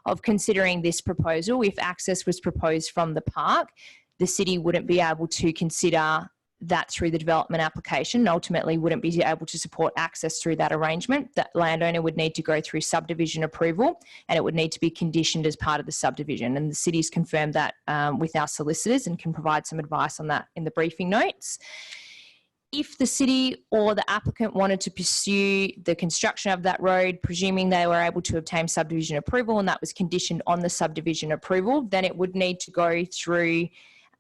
of considering this proposal, if access was proposed from the park, the city wouldn't be able to consider that through the development application, and ultimately wouldn't be able to support access through that arrangement. That landowner would need to go through subdivision approval, and it would need to be conditioned as part of the subdivision. And the city's confirmed that with our solicitors and can provide some advice on that in the briefing notes. if the city or the applicant wanted to pursue the construction of that road, presuming they were able to obtain subdivision approval and that was conditioned on the subdivision approval, then it would need to go through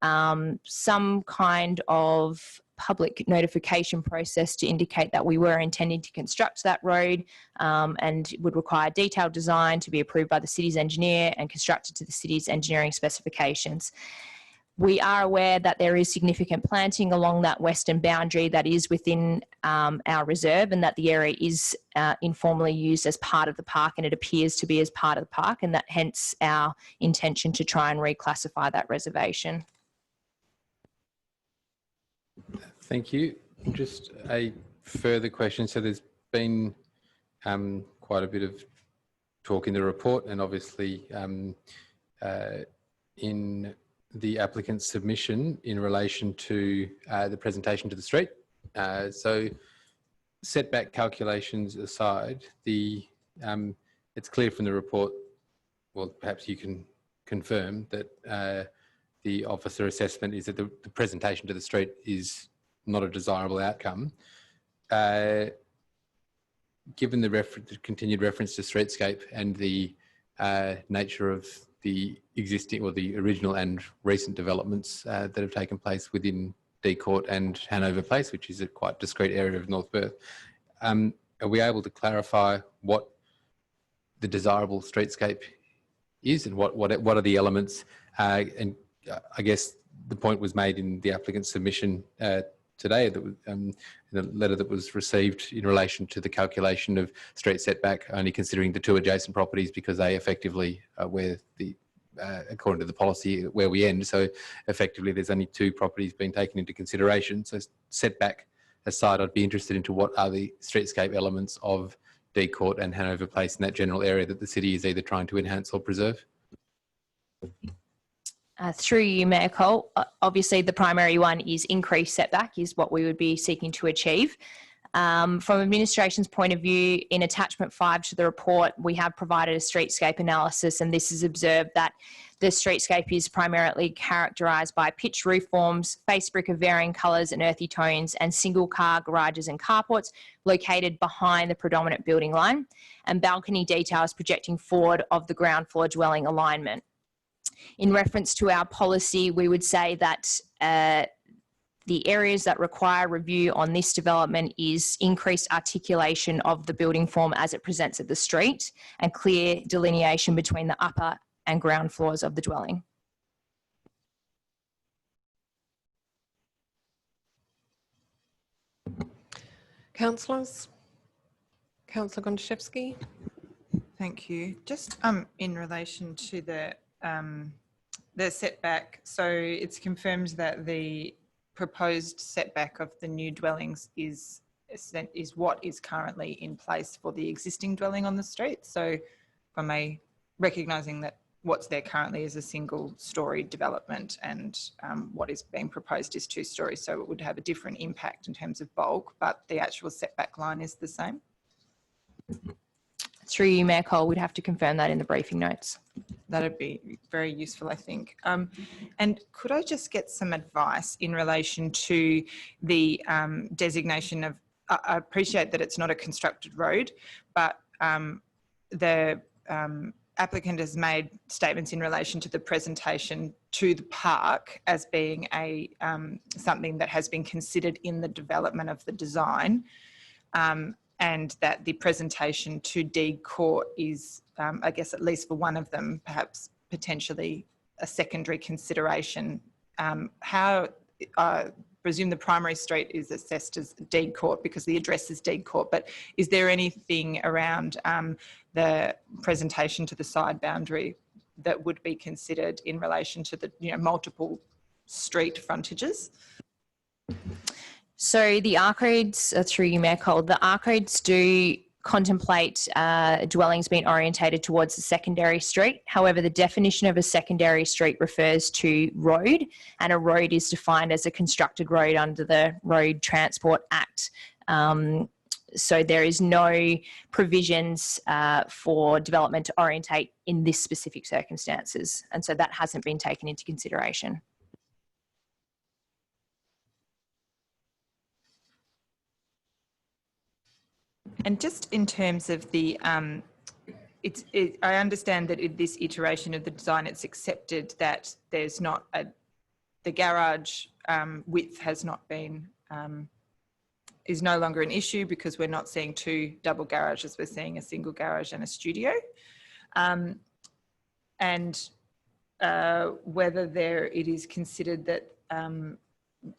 some kind of public notification process to indicate that we were intending to construct that road, and would require detailed design to be approved by the city's engineer and constructed to the city's engineering specifications. We are aware that there is significant planting along that western boundary that is within our reserve, and that the area is informally used as part of the park, and it appears to be as part of the park, and that hence our intention to try and reclassify that reservation. Thank you. Just a further question. So there's been quite a bit of talk in the report, and obviously in the applicant's submission in relation to the presentation to the street. So setback calculations aside, it's clear from the report, well, perhaps you can confirm that the officer assessment is that the presentation to the street is not a desirable outcome. Given the continued reference to streetscape and the nature of the existing or the original and recent developments that have taken place within D Court and Hanover Place, which is a quite discrete area of North Perth, are we able to clarify what the desirable streetscape is and what are the elements? And I guess the point was made in the applicant's submission today, that in the letter that was received in relation to the calculation of street setback, only considering the two adjacent properties because they effectively are where the, according to the policy, where we end. So effectively there's only two properties being taken into consideration. So setback aside, I'd be interested into what are the streetscape elements of D Court and Hanover Place in that general area that the city is either trying to enhance or preserve. Through you, Mayor Cole, obviously the primary one is increased setback is what we would be seeking to achieve. From administration's point of view, in attachment 5 to the report, we have provided a streetscape analysis, and this has observed that the streetscape is primarily characterised by pitched roof forms, face brick of varying colours and earthy tones, and single car garages and carports located behind the predominant building line, and balcony details projecting forward of the ground floor dwelling alignment. In reference to our policy, we would say that the areas that require review on this development is increased articulation of the building form as it presents at the street and clear delineation between the upper and ground floors of the dwelling. Councillors? Councillor Gontaszewski? Thank you. Just in relation to the setback, so it's confirmed that the proposed setback of the new dwellings is what is currently in place for the existing dwelling on the street. So from recognising that what's there currently is a single story development, and what is being proposed is 2 stories, so it would have a different impact in terms of bulk, but the actual setback line is the same. Through you, Mayor Cole, we'd have to confirm that in the briefing notes. That'd be very useful, I think. And could I just get some advice in relation to the designation of, I appreciate that it's not a constructed road, but the applicant has made statements in relation to the presentation to the park as being something that has been considered in the development of the design. And that the presentation to D Court is, I guess at least for one of them, perhaps potentially a secondary consideration. How, I presume the primary street is assessed as D Court because the address is D Court, but is there anything around the presentation to the side boundary that would be considered in relation to the multiple street frontages? So the arcades, through you, Mayor Cole, the arcades do contemplate dwellings being orientated towards the secondary street. However, the definition of a secondary street refers to road, and a road is defined as a constructed road under the Road Transport Act. So there is no provisions for development to orientate in this specific circumstances, and so that hasn't been taken into consideration. And just in terms of the, I understand that in this iteration of the design, it's accepted that there's not the garage width has not been, is no longer an issue because we're not seeing two double garages, we're seeing a single garage and a studio. And whether it is considered that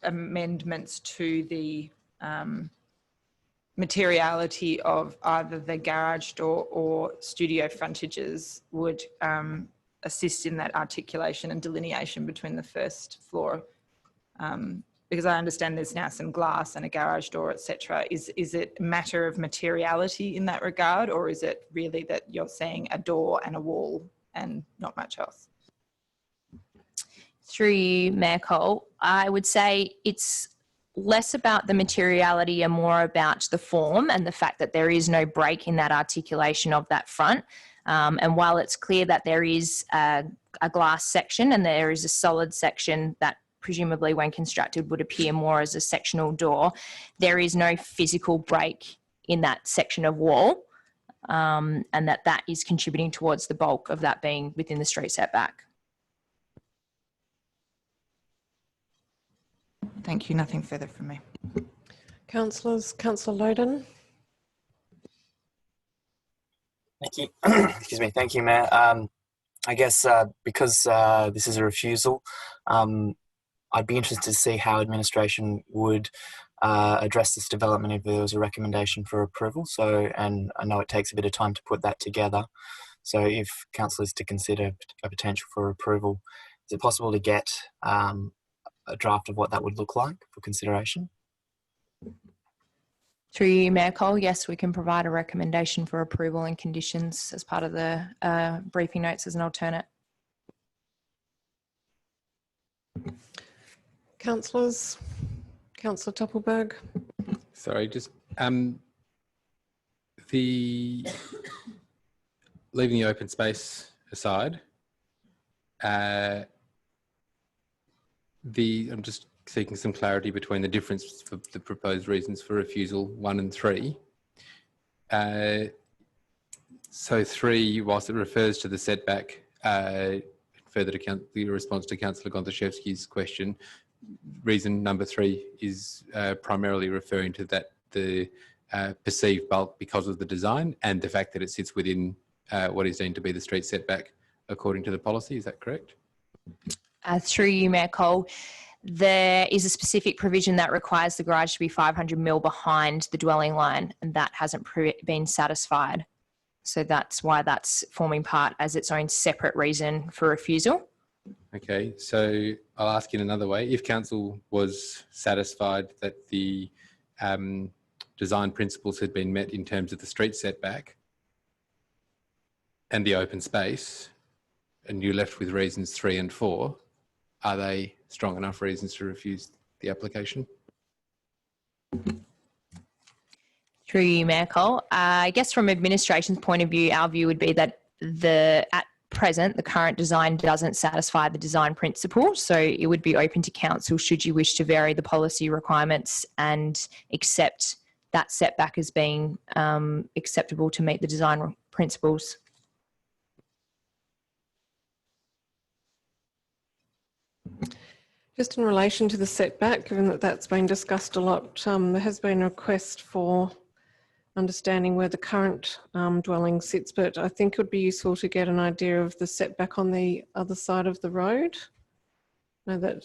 amendments to the materiality of either the garage door or studio frontages would assist in that articulation and delineation between the first floor. Because I understand there's now some glass and a garage door, etc. Is it a matter of materiality in that regard, or is it really that you're seeing a door and a wall and not much else? Through you, Mayor Cole, I would say it's less about the materiality and more about the form and the fact that there is no break in that articulation of that front. And while it's clear that there is a glass section and there is a solid section that presumably when constructed would appear more as a sectional door, there is no physical break in that section of wall, and that is contributing towards the bulk of that being within the street setback. Thank you. Nothing further from me. Councillors, Councillor Loden. Thank you. Excuse me. Thank you, Mayor. I guess because this is a refusal, I'd be interested to see how administration would address this development if there was a recommendation for approval. So, and I know it takes a bit of time to put that together. So if council is to consider a potential for approval, is it possible to get a draft of what that would look like for consideration? Through you, Mayor Cole, yes, we can provide a recommendation for approval and conditions as part of the briefing notes as an alternate. Councillors, Councillor Toppelberg. Sorry, just leaving the open space aside, I'm just seeking some clarity between the difference for the proposed reasons for refusal 1 and 3. So 3, whilst it refers to the setback, further to the response to Councillor Gontaszewski's question, reason number 3 is primarily referring to that the perceived bulk because of the design and the fact that it sits within what is deemed to be the street setback according to the policy. Is that correct? Through you, Mayor Cole, there is a specific provision that requires the garage to be 500 mil behind the dwelling line, and that hasn't been satisfied. So that's why that's forming part as its own separate reason for refusal. Okay, so I'll ask in another way. If council was satisfied that the design principles had been met in terms of the street setback and the open space, and you're left with reasons 3 and 4, are they strong enough reasons to refuse the application? Through you, Mayor Cole. I guess from administration's point of view, our view would be that at present, the current design doesn't satisfy the design principle. So it would be open to council should you wish to vary the policy requirements and accept that setback as being acceptable to meet the design principles. Just in relation to the setback, given that that's been discussed a lot, there has been a request for understanding where the current dwelling sits, but I think it would be useful to get an idea of the setback on the other side of the road. I know that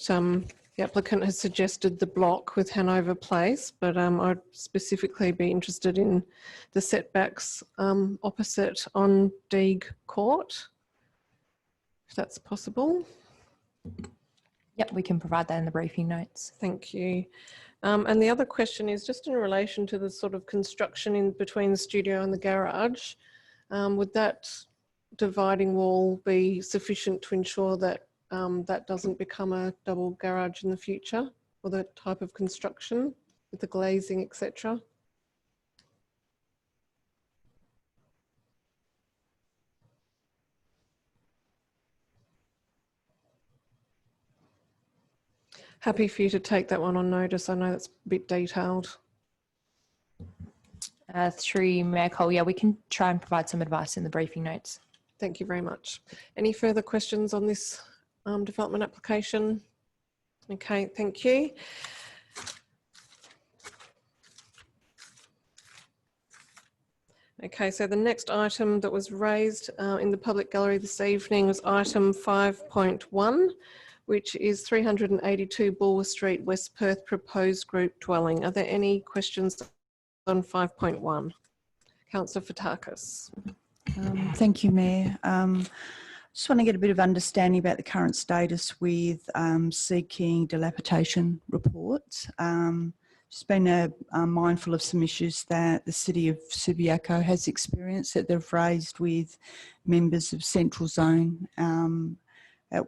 the applicant has suggested the block with Hanover Place, but I'd specifically be interested in the setbacks opposite on Deeg Court, if that's possible. Yep, we can provide that in the briefing notes. Thank you. And the other question is just in relation to the sort of construction in between the studio and the garage. Would that dividing wall be sufficient to ensure that that doesn't become a double garage in the future, or the type of construction with the glazing, etc.? Happy for you to take that one on notice. I know that's a bit detailed. Through you, Mayor Cole, yeah, we can try and provide some advice in the briefing notes. Thank you very much. Any further questions on this development application? Okay, thank you. Okay, so the next item that was raised in the public gallery this evening was item 5.1, which is 382 Bulwer Street, West Perth, proposed group dwelling. Are there any questions on 5.1? Councillor Fotakis. Thank you, Mayor. Just want to get a bit of understanding about the current status with seeking dilapidation reports. Just been mindful of some issues that the City of Subiaco has experienced that they've raised with members of Central Zone at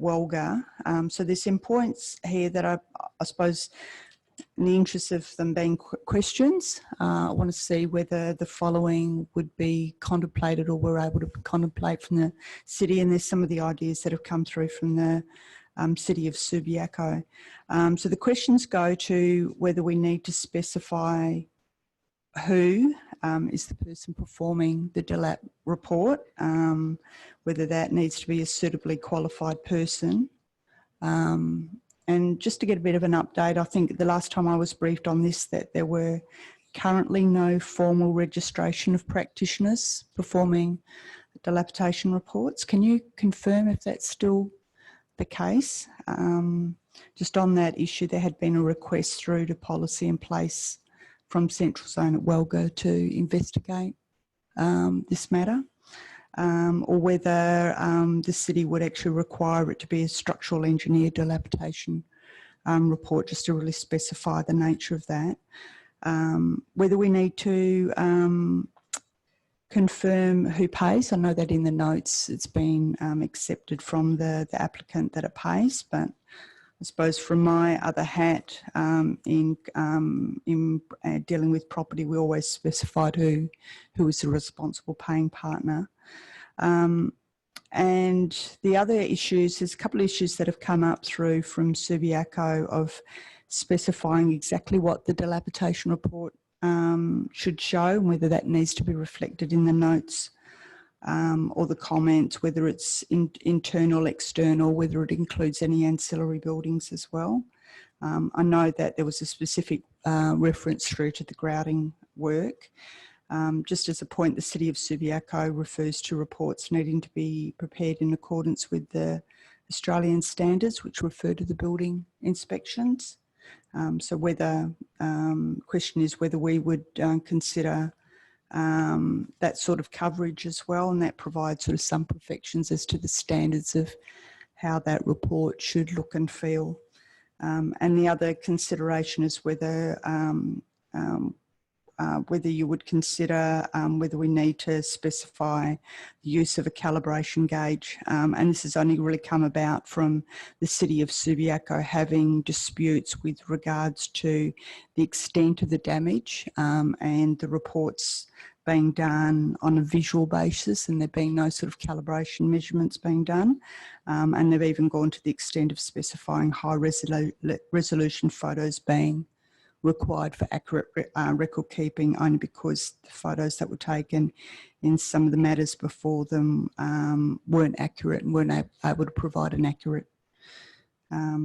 Walga. So there's some points here that I suppose, in the interest of them being questions, I want to see whether the following would be contemplated or we're able to contemplate from the city, and there's some of the ideas that have come through from the City of Subiaco. So the questions go to whether we need to specify who is the person performing the DLAP report, whether that needs to be a suitably qualified person. And just to get a bit of an update, I think the last time I was briefed on this that there were currently no formal registration of practitioners performing dilapidation reports. Can you confirm if that's still the case? Just on that issue, there had been a request through to policy in place from Central Zone at Walga to investigate this matter, or whether the city would actually require it to be a structural engineer dilapidation report, just to really specify the nature of that. Whether we need to confirm who pays. I know that in the notes it's been accepted from the applicant that it pays, but I suppose from my other hat in dealing with property, we always specified who is the responsible paying partner. And the other issues, there's a couple of issues that have come up through from Subiaco of specifying exactly what the dilapidation report should show, and whether that needs to be reflected in the notes or the comments, whether it's internal, external, whether it includes any ancillary buildings as well. I know that there was a specific reference through to the grouting work. Just as a point, the City of Subiaco refers to reports needing to be prepared in accordance with the Australian standards, which refer to the building inspections. So whether, question is whether we would consider that sort of coverage as well, and that provides sort of some perfections as to the standards of how that report should look and feel. And the other consideration is whether whether you would consider whether we need to specify the use of a calibration gauge. And this has only really come about from the City of Subiaco having disputes with regards to the extent of the damage and the reports being done on a visual basis, and there being no sort of calibration measurements being done. And they've even gone to the extent of specifying high resolution photos being required for accurate record keeping, only because the photos that were taken in some of the matters before them weren't accurate and weren't able to provide an accurate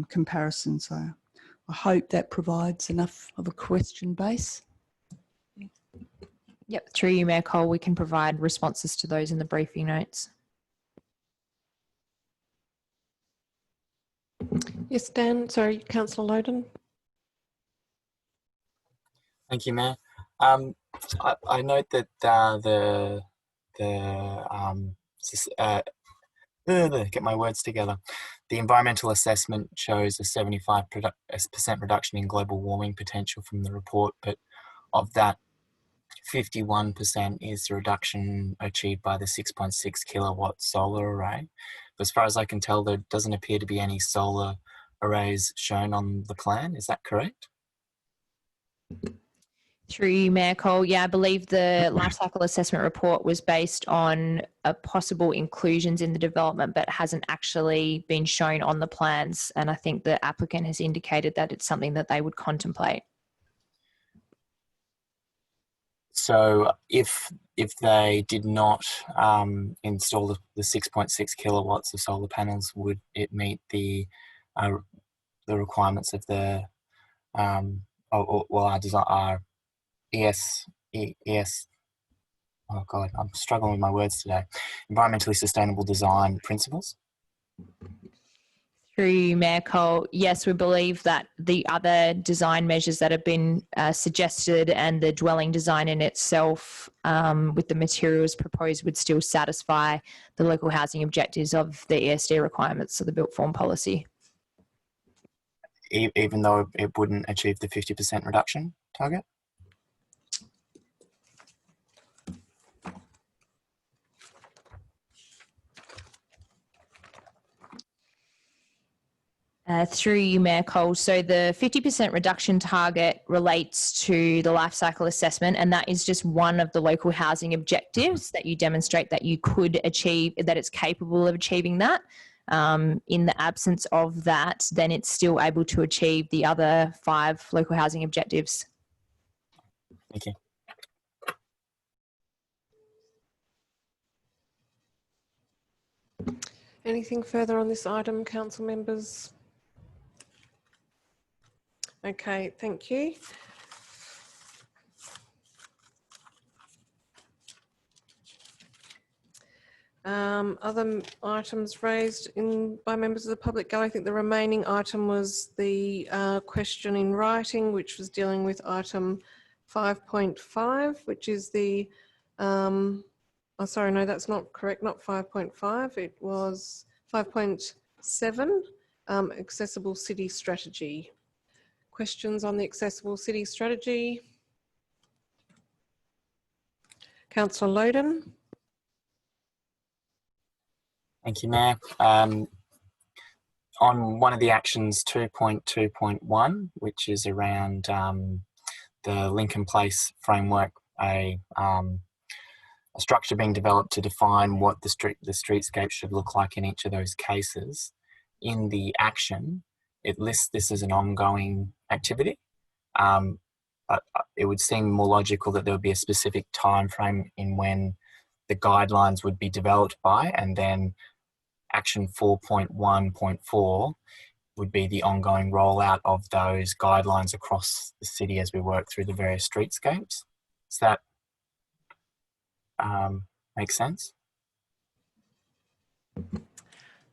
comparison. So I hope that provides enough of a question base. Yep, through you, Mayor Cole, we can provide responses to those in the briefing notes. Yes, Dan. Sorry, Councillor Loden. Thank you, Mayor. I note that get my words together. The environmental assessment shows a 75% reduction in global warming potential from the report, but of that, 51% is the reduction achieved by the 6.6 kilowatt solar array. But as far as I can tell, there doesn't appear to be any solar arrays shown on the plan. Is that correct? Through you, Mayor Cole, yeah, I believe the life cycle assessment report was based on possible inclusions in the development, but hasn't actually been shown on the plans. And I think the applicant has indicated that it's something that they would contemplate. So if they did not install the 6.6 kilowatts of solar panels, would it meet the requirements of the our design, our ES. Oh God, I'm struggling with my words today. Environmentally sustainable design principles. Through Mayor Cole, yes, we believe that the other design measures that have been suggested and the dwelling design in itself with the materials proposed would still satisfy the local housing objectives of the ESD requirements of the built form policy. Even though it wouldn't achieve the 50% reduction target? Through you, Mayor Cole. So the 50% reduction target relates to the life cycle assessment, and that is just one of the local housing objectives that you demonstrate that you could achieve, that it's capable of achieving that. In the absence of that, then it's still able to achieve the other 5 local housing objectives. Thank you. Anything further on this item, council members? Okay, thank you. Other items raised by members of the public go. I think the remaining item was the question in writing, which was dealing with item 5.5, which is the, oh sorry, no, that's not correct, not 5.5. It was 5.7, accessible city strategy. Questions on the accessible city strategy? Councillor Loden. Thank you, Mayor. On one of the actions 2.2.1, which is around the Lincoln Place framework, a structure being developed to define what the streetscape should look like in each of those cases. In the action, it lists this as an ongoing activity. It would seem more logical that there would be a specific time frame in when the guidelines would be developed by, and then action 4.1.4 would be the ongoing rollout of those guidelines across the city as we work through the various streetscapes. Does that make sense?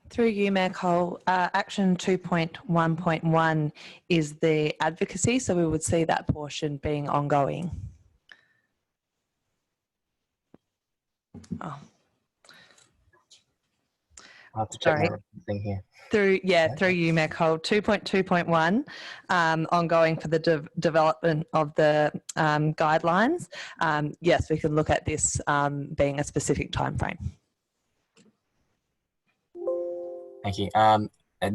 Through you, Mayor Cole, action 2.1.1 is the advocacy, so we would see that portion being ongoing. Oh. I'll have to check my thing here. Through you, Mayor Cole, 2.2.1, ongoing for the development of the guidelines. Yes, we can look at this being a specific time frame. Thank you. And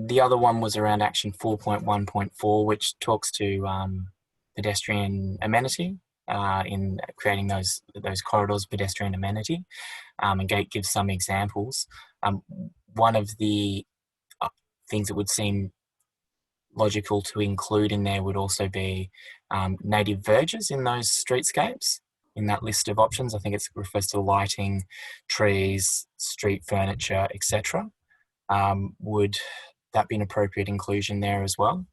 the other one was around action 4.1.4, which talks to pedestrian amenity in creating those corridors, pedestrian amenity, and gives some examples. One of the things that would seem logical to include in there would also be native verges in those streetscapes. In that list of options, I think it refers to lighting, trees, street furniture, etc. Would that be an appropriate inclusion there as well?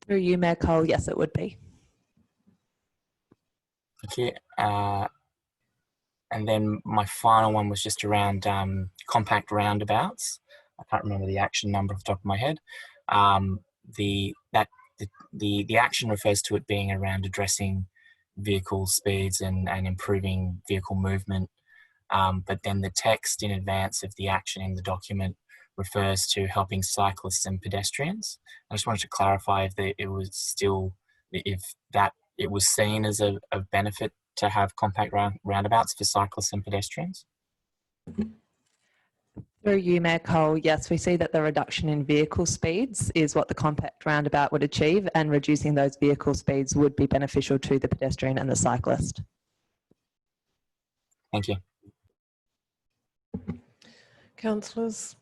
Through you, Mayor Cole, yes, it would be. Thank you. And then my final one was just around compact roundabouts. I can't remember the action number off the top of my head. The action refers to it being around addressing vehicle speeds and improving vehicle movement. But then the text in advance of the action in the document refers to helping cyclists and pedestrians. I just wanted to clarify if it was seen as a benefit to have compact roundabouts for cyclists and pedestrians. Through you, Mayor Cole, yes, we see that the reduction in vehicle speeds is what the compact roundabout would achieve, and reducing those vehicle speeds would be beneficial to the pedestrian and the cyclist. Thank you. Councillors,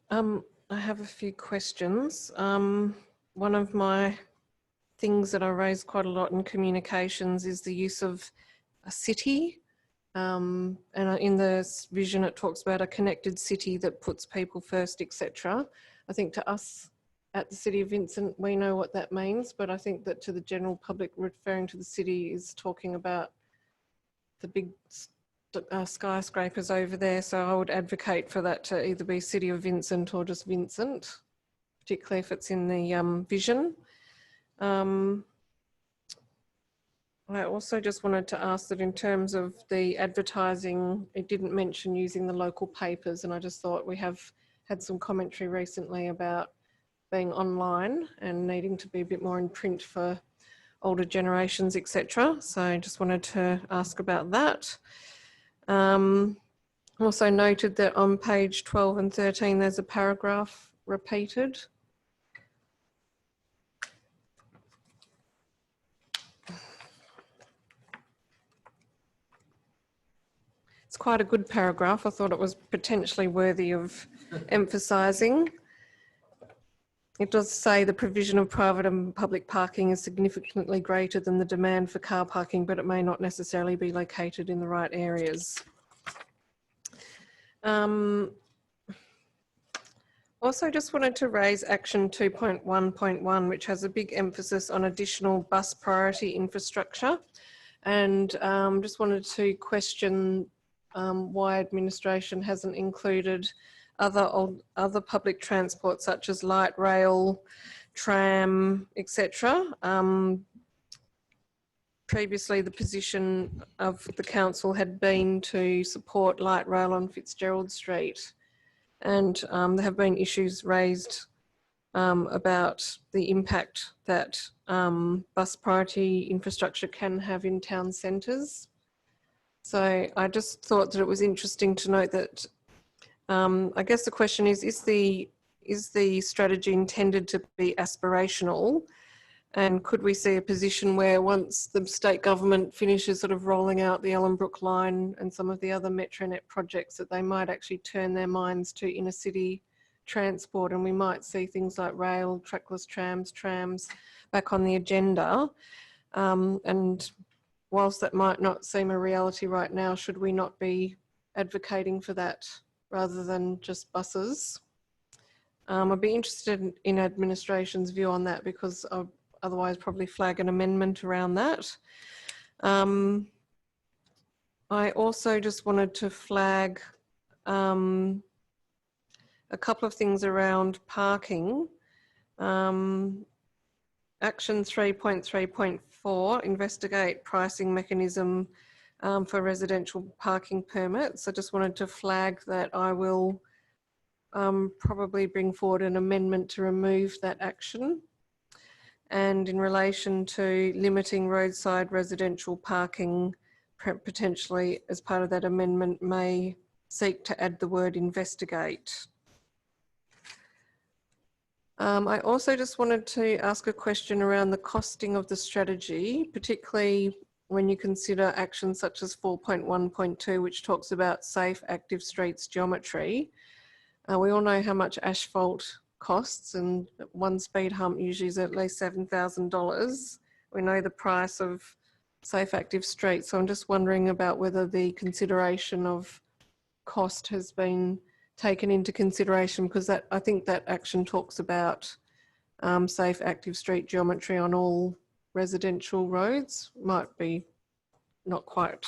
I have a few questions. One of my things that are raised quite a lot in communications is the use of a city. And in the vision, it talks about a connected city that puts people first, etc. I think to us at the City of Vincent, we know what that means, but I think that to the general public, referring to the city is talking about the big skyscrapers over there. So I would advocate for that to either be City of Vincent or just Vincent, particularly if it's in the vision. I also just wanted to ask that in terms of the advertising, it didn't mention using the local papers, and I just thought we have had some commentary recently about being online and needing to be a bit more in print for older generations, etc. So I just wanted to ask about that. Also noted that on page 12 and 13, there's a paragraph repeated. It's quite a good paragraph. I thought it was potentially worthy of emphasising. It does say the provision of private and public parking is significantly greater than the demand for car parking, but it may not necessarily be located in the right areas. Also just wanted to raise action 2.1.1, which has a big emphasis on additional bus priority infrastructure. And just wanted to question why administration hasn't included other public transport such as light rail, tram, etc. Previously, the position of the council had been to support light rail on Fitzgerald Street, and there have been issues raised about the impact that bus priority infrastructure can have in town centres. So I just thought that it was interesting to note that I guess the question is the strategy intended to be aspirational? And could we see a position where once the state government finishes sort of rolling out the Ellenbrook line and some of the other Metronet projects, that they might actually turn their minds to inner city transport, and we might see things like rail, trackless trams back on the agenda? And whilst that might not seem a reality right now, should we not be advocating for that rather than just buses? I'd be interested in administration's view on that, because I'll otherwise probably flag an amendment around that. I also just wanted to flag a couple of things around parking. Action 3.3.4, investigate pricing mechanism for residential parking permits. I just wanted to flag that I will probably bring forward an amendment to remove that action. And in relation to limiting roadside residential parking, potentially as part of that amendment may seek to add the word investigate. I also just wanted to ask a question around the costing of the strategy, particularly when you consider actions such as 4.1.2, which talks about safe, active streets geometry. We all know how much asphalt costs, and one speed hump usually is at least $7,000. We know the price of safe, active streets. So I'm just wondering about whether the consideration of cost has been taken into consideration, because that, I think that action talks about safe, active street geometry on all residential roads. Might be not quite,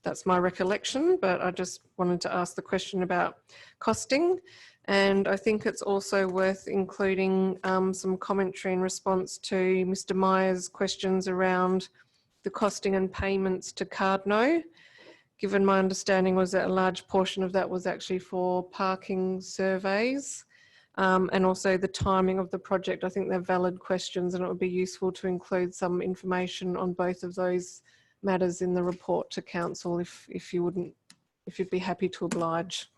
that's my recollection, but I just wanted to ask the question about costing. And I think it's also worth including some commentary in response to Mr. Meyer's questions around the costing and payments to Cardno, given my understanding was that a large portion of that was actually for parking surveys, and also the timing of the project. I think they're valid questions, and it would be useful to include some information on both of those matters in the report to council if you'd be happy to oblige.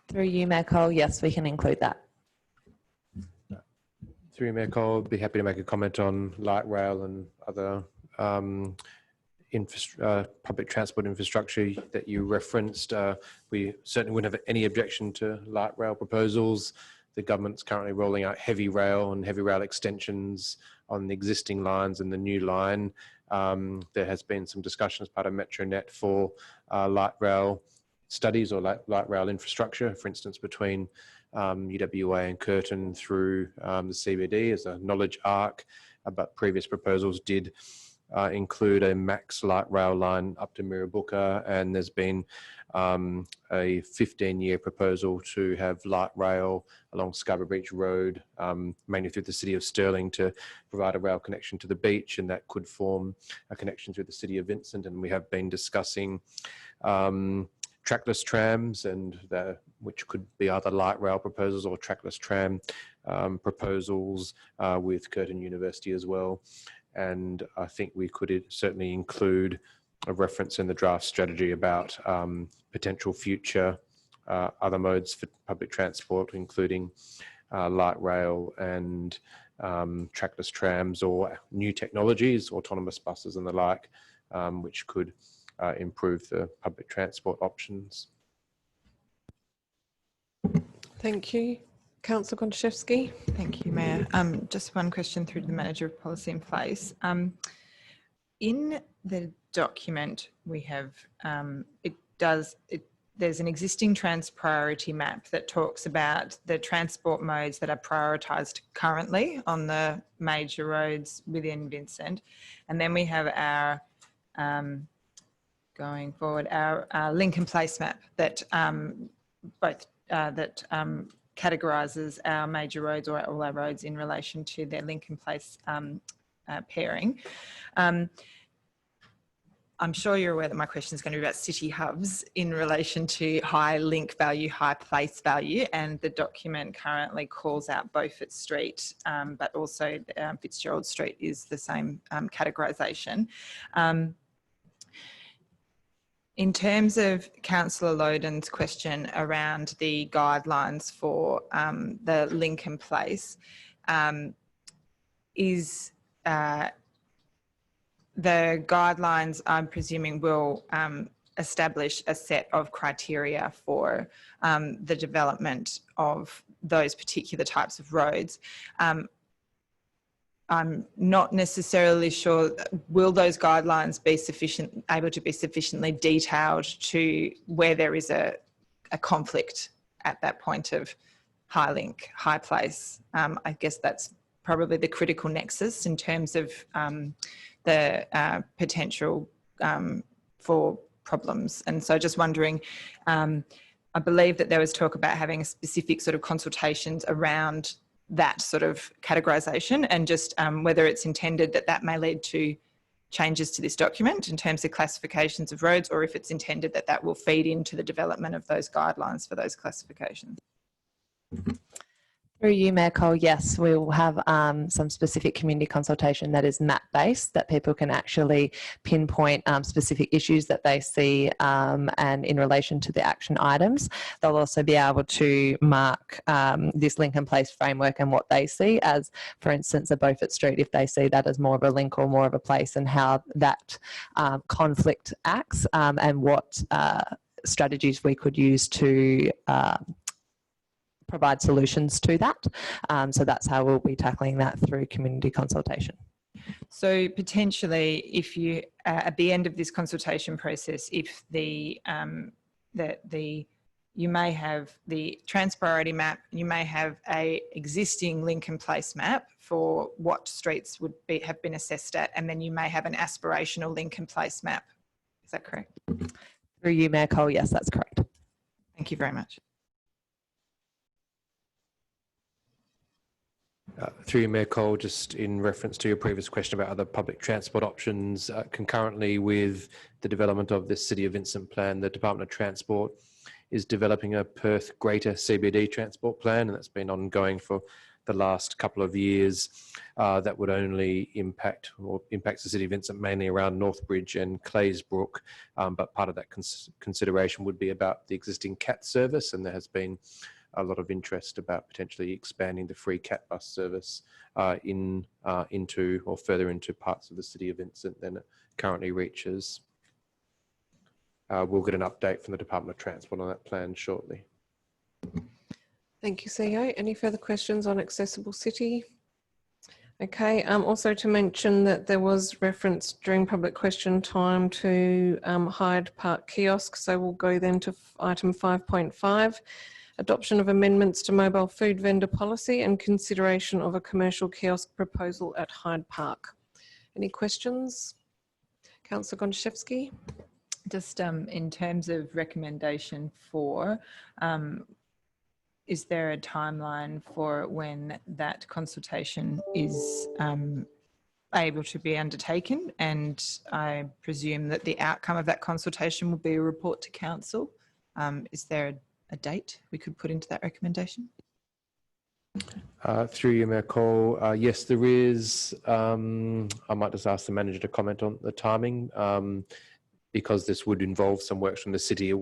Through you, Mayor Cole, yes, we can include that. Through you, Mayor Cole, be happy to make a comment on light rail and other public transport infrastructure that you referenced. We certainly wouldn't have any objection to light rail proposals. The government's currently rolling out heavy rail and heavy rail extensions on the existing lines and the new line. There has been some discussion as part of MetroNet for light rail studies or light rail infrastructure, for instance, between UWA and Curtin through the CBD as a knowledge arc, but previous proposals did include a max light rail line up to Mirrabooka, and there's been a 15-year proposal to have light rail along Scarborough Beach Road, mainly through the city of Stirling, to provide a rail connection to the beach, and that could form a connection through the city of Vincent. And we have been discussing trackless trams, and which could be either light rail proposals or trackless tram proposals with Curtin University as well. And I think we could certainly include a reference in the draft strategy about potential future other modes for public transport, including light rail and trackless trams, or new technologies, autonomous buses and the like, which could improve the public transport options. Thank you. Councillor Kondrashevsky. Thank you, Mayor. Just one question through to the Manager of Policy in Place. In the document we have, there's an existing trans priority map that talks about the transport modes that are prioritised currently on the major roads within Vincent. And then we have our, going forward, our Lincoln Place map that categorises our major roads, or all our roads, in relation to their Lincoln Place pairing. I'm sure you're aware that my question is going to be about city hubs in relation to high link value, high place value, and the document currently calls out Beaufort Street, but also Fitzgerald Street is the same categorisation. In terms of Councillor Loden's question around the guidelines for the Lincoln Place, the guidelines, I'm presuming, will establish a set of criteria for the development of those particular types of roads. I'm not necessarily sure, will those guidelines be able to be sufficiently detailed to where there is a conflict at that point of high link, high place? I guess that's probably the critical nexus in terms of the potential for problems. And so just wondering, I believe that there was talk about having a specific sort of consultations around that sort of categorisation, and just whether it's intended that that may lead to changes to this document in terms of classifications of roads, or if it's intended that that will feed into the development of those guidelines for those classifications. Through you, Mayor Cole, yes, we will have some specific community consultation that is map-based, that people can actually pinpoint specific issues that they see, and in relation to the action items. They'll also be able to mark this Lincoln Place framework and what they see as, for instance, a Beaufort Street, if they see that as more of a link or more of a place, and how that conflict acts, and what strategies we could use to provide solutions to that. So that's how we'll be tackling that through community consultation. So potentially, if you, at the end of this consultation process, if you may have the trans priority map, you may have a existing Lincoln Place map for what streets would have been assessed at, and then you may have an aspirational Lincoln Place map. Is that correct? Through you, Mayor Cole, yes, that's correct. Thank you very much. Through you, Mayor Cole, just in reference to your previous question about other public transport options, concurrently with the development of the City of Vincent plan, the Department of Transport is developing a Perth Greater CBD transport plan, and that's been ongoing for the last couple of years. That would only impacts the City of Vincent mainly around Northbridge and Claysbrook, but part of that consideration would be about the existing CAT service, and there has been a lot of interest about potentially expanding the free cat bus service into or further into parts of the city of Vincent than it currently reaches. We'll get an update from the Department of Transport on that plan shortly. Thank you, CEO. Any further questions on Accessible City? Okay, also to mention that there was reference during public question time to Hyde Park Kiosk, so we'll go then to item 5.5, adoption of amendments to mobile food vendor policy and consideration of a commercial kiosk proposal at Hyde Park. Any questions? Councillor Gontaszewski. Just in terms of recommendation 4, is there a timeline for when that consultation is able to be undertaken? And I presume that the outcome of that consultation will be a report to council. Is there a date we could put into that recommendation? Through you, Mayor Cole, yes, there is. I might just ask the manager to comment on the timing. Because this would involve some works from the city, it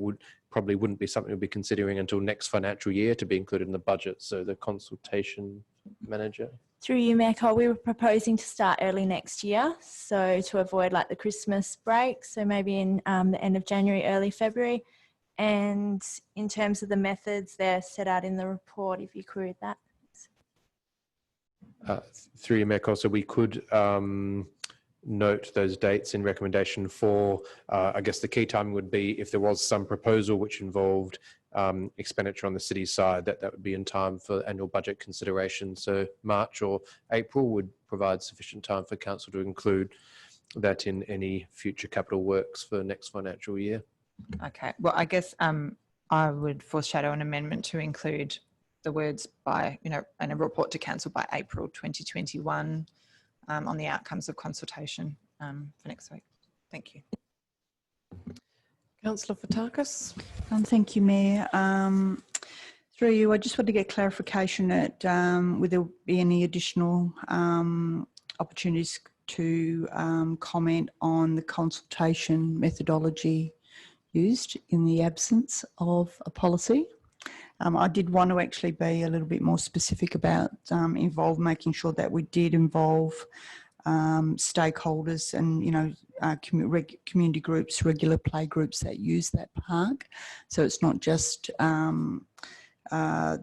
probably wouldn't be something we'll be considering until next financial year to be included in the budget. So the consultation manager. Through you, Mayor Cole, we were proposing to start early next year, so to avoid like the Christmas break, so maybe in the end of January, early February. And in terms of the methods, they're set out in the report, if you could read that. Through you, Mayor Cole, so we could note those dates in recommendation 4. I guess the key timing would be if there was some proposal which involved expenditure on the city side, that would be in time for annual budget consideration. So March or April would provide sufficient time for council to include that in any future capital works for next financial year. Okay, well, I guess I would foreshadow an amendment to include the words by, and a report to council by April 2021 on the outcomes of consultation for next week. Thank you. Councillor Fotakis. Thank you, Mayor. Through you, I just want to get clarification at whether there will be any additional opportunities to comment on the consultation methodology used in the absence of a policy. I did want to actually be a little bit more specific about making sure that we did involve stakeholders and, community groups, regular play groups that use that park. So it's not just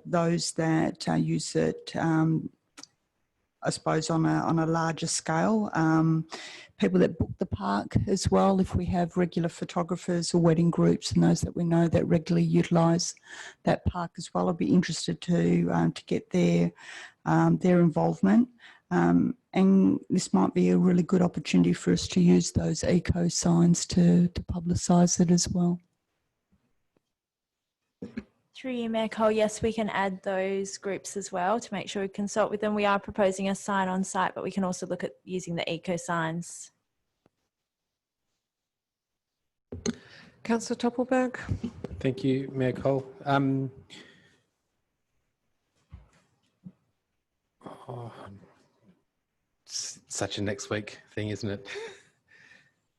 those that use it, I suppose, on a larger scale. People that book the park as well, if we have regular photographers or wedding groups and those that we know that regularly utilise that park as well, I'd be interested to get their involvement. And this might be a really good opportunity for us to use those eco signs to publicise it as well. Through you, Mayor Cole, yes, we can add those groups as well to make sure we consult with them. We are proposing a sign on site, but we can also look at using the eco signs. Councillor Toppelberg. Thank you, Mayor Cole. It's such a next week thing, isn't it?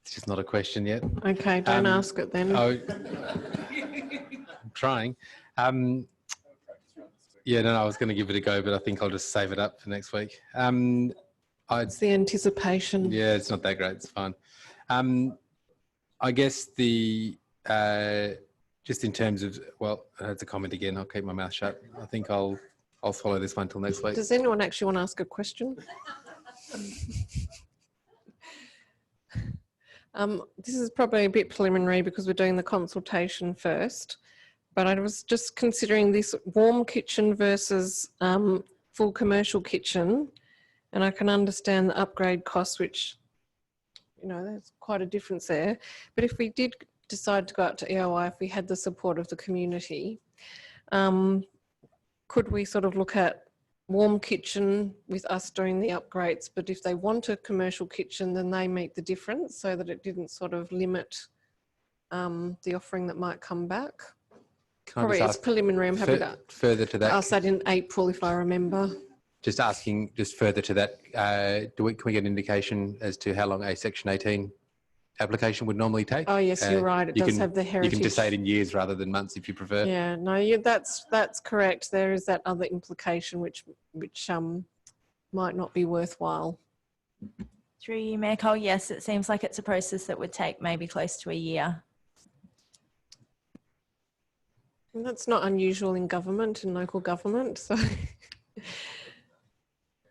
It's just not a question yet. Okay, don't ask it then. I'm trying. Yeah, no, I was going to give it a go, but I think I'll just save it up for next week. It's the anticipation. Yeah, it's not that great. It's fine. I guess just in terms of, well, that's a comment again. I'll keep my mouth shut. I think I'll follow this one till next week. Does anyone actually want to ask a question? This is probably a bit preliminary because we're doing the consultation first, but I was just considering this warm kitchen versus full commercial kitchen, and I can understand the upgrade costs, which, there's quite a difference there. But if we did decide to go out to EOI, if we had the support of the community, could we sort of look at warm kitchen with us doing the upgrades, but if they want a commercial kitchen, then they make the difference so that it didn't sort of limit the offering that might come back? Probably it's preliminary. I'm happy to further to that. I'll say in April if I remember. Just asking, just further to that, can we get an indication as to how long a Section 18 application would normally take. Oh yes, you're right. It does have the heritage. You can just say it in years rather than months if you prefer. Yeah, no, that's correct. There is that other implication which might not be worthwhile. Through you, Mayor Cole, yes, it seems like it's a process that would take maybe close to a year. And that's not unusual in government and local government. So,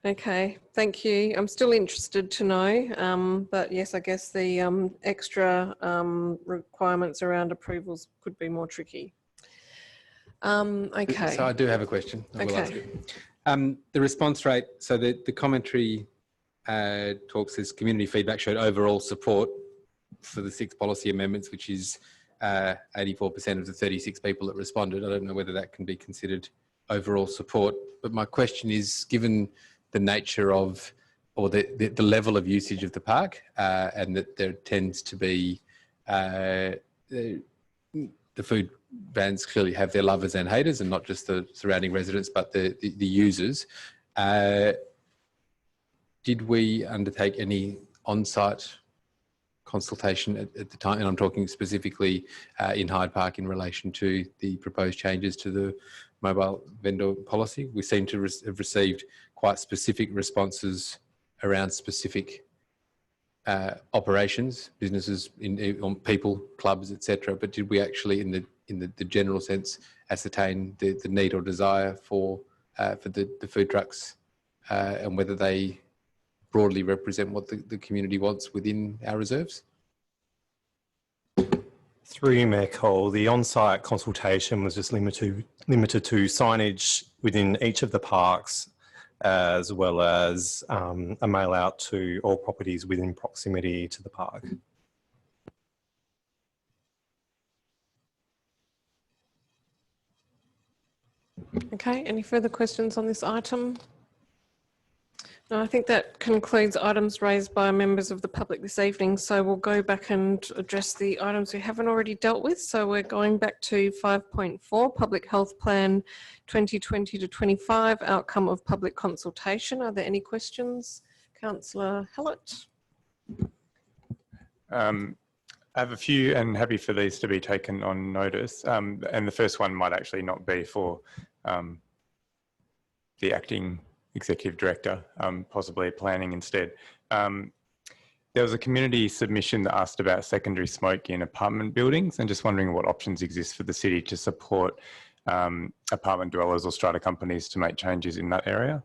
okay, thank you. I'm still interested to know, but yes, I guess the extra requirements around approvals could be more tricky. Okay. So I do have a question. I will ask Okay. it. The response rate, so the commentary talks as community feedback showed overall support for the 6 policy amendments, which is 84% of the 36 people that responded. I don't know whether that can be considered overall support, but my question is, given the nature of, or the level of usage of the park, and that there tends to be, the food vans clearly have their lovers and haters, and not just the surrounding residents, but the users. Did we undertake any on-site consultation at the time? And I'm talking specifically in Hyde Park in relation to the proposed changes to the mobile vendor policy. We seem to have received quite specific responses around specific operations, businesses, on people, clubs, etc. But did we actually, in the general sense, ascertain the need or desire for the food trucks, and whether they broadly represent what the community wants within our reserves? Through you, Mayor Cole, the on-site consultation was just limited to signage within each of the parks, as well as a mail out to all properties within proximity to the park. Okay, any further questions on this item? No, I think that concludes items raised by members of the public this evening. So we'll go back and address the items we haven't already dealt with. So we're going back to 5.4, Public Health Plan 2020 to 25, outcome of public consultation. Are there any questions? Councillor Hallett. I have a few, and happy for these to be taken on notice. And the first one might actually not be for the acting Executive Director, possibly planning instead. There was a community submission that asked about secondary smoke in apartment buildings, and just wondering what options exist for the city to support apartment dwellers or strata companies to make changes in that area.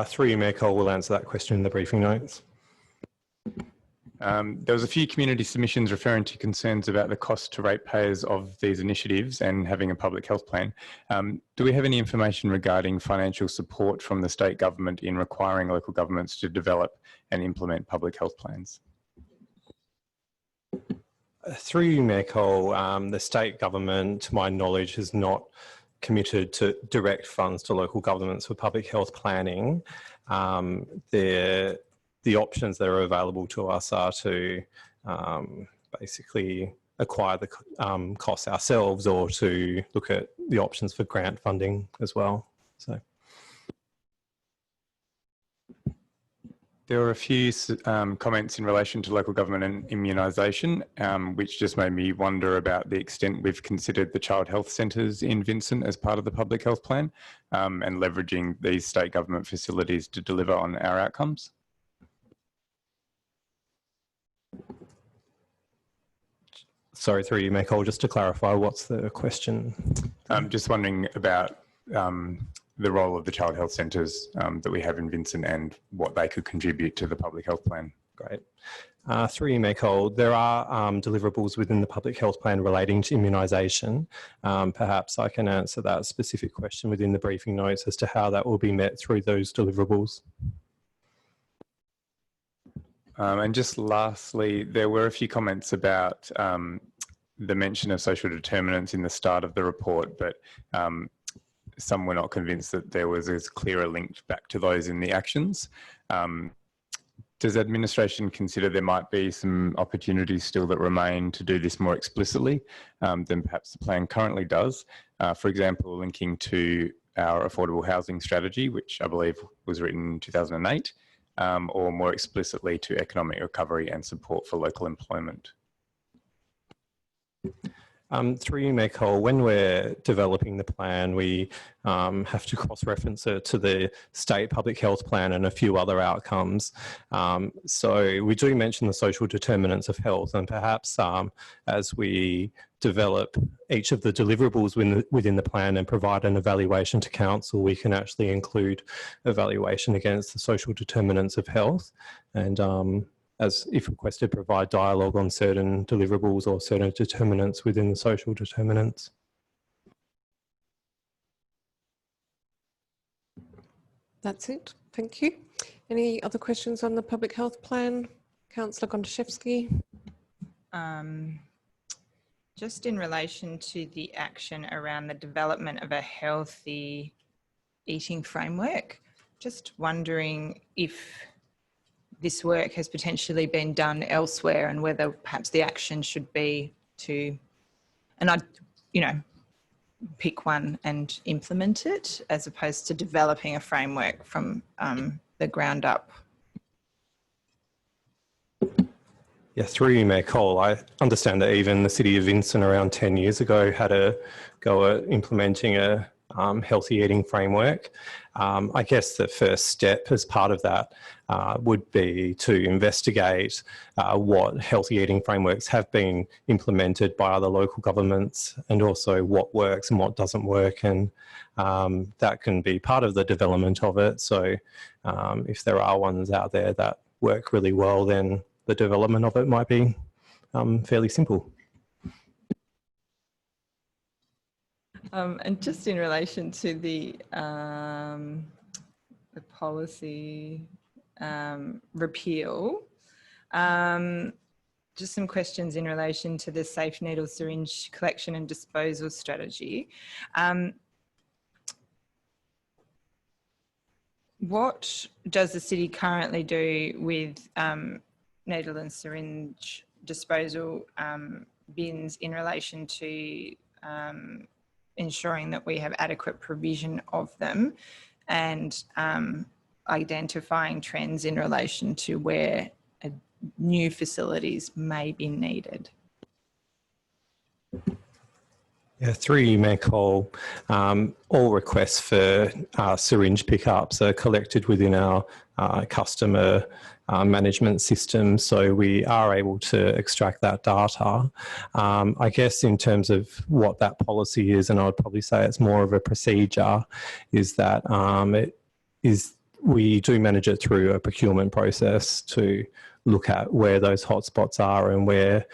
Through you, Mayor Cole, we'll answer that question in the briefing notes. There was a few community submissions referring to concerns about the cost to ratepayers of these initiatives and having a public health plan. Do we have any information regarding financial support from the state government in requiring local governments to develop and implement public health plans? Through you, Mayor Cole, the state government, to my knowledge, has not committed to direct funds to local governments for public health planning. The options that are available to us are to basically acquire the costs ourselves, or to look at the options for grant funding as well. So there were a few comments in relation to local government and immunisation, which just made me wonder about the extent we've considered the child health centres in Vincent as part of the public health plan, and leveraging these state government facilities to deliver on our outcomes. Sorry, through you, Mayor Cole, just to clarify, what's the question? I'm just wondering about the role of the child health centres that we have in Vincent and what they could contribute to the public health plan. Great. Through you, Mayor Cole, there are deliverables within the public health plan relating to immunisation. Perhaps I can answer that specific question within the briefing notes as to how that will be met through those deliverables. And just lastly, there were a few comments about the mention of social determinants in the start of the report, but some were not convinced that there was as clear a link back to those in the actions. Does administration consider there might be some opportunities still that remain to do this more explicitly than perhaps the plan currently does? For example, linking to our affordable housing strategy, which I believe was written in 2008, or more explicitly to economic recovery and support for local employment? Through you, Mayor Cole, when we're developing the plan, we have to cross-reference it to the state public health plan and a few other outcomes. So we do mention the social determinants of health, and perhaps as we develop each of the deliverables within the plan and provide an evaluation to council, we can actually include evaluation against the social determinants of health, and as if requested, provide dialogue on certain deliverables or certain determinants within the social determinants. That's it. Thank you. Any other questions on the public health plan? Councillor Gontaszewski. Just in relation to the action around the development of a healthy eating framework, just wondering if this work has potentially been done elsewhere and whether perhaps the action should be to, and I'd, pick one and implement it as opposed to developing a framework from the ground up. Yeah, through you, Mayor Cole, I understand that even the City of Vincent around 10 years ago had a go at implementing a healthy eating framework. I guess the first step as part of that would be to investigate what healthy eating frameworks have been implemented by other local governments, and also what works and what doesn't work, and that can be part of the development of it. So if there are ones out there that work really well, then the development of it might be fairly simple. And just in relation to the policy repeal, just some questions in relation to the safe needle syringe collection and disposal strategy. What does the city currently do with needle and syringe disposal bins in relation to ensuring that we have adequate provision of them, and identifying trends in relation to where new facilities may be needed? Yeah, through you, Mayor Cole, all requests for syringe pickups are collected within our customer management system, so we are able to extract that data. I guess in terms of what that policy is, and I would probably say it's more of a procedure, is that we do manage it through a procurement process to look at where those hotspots are and where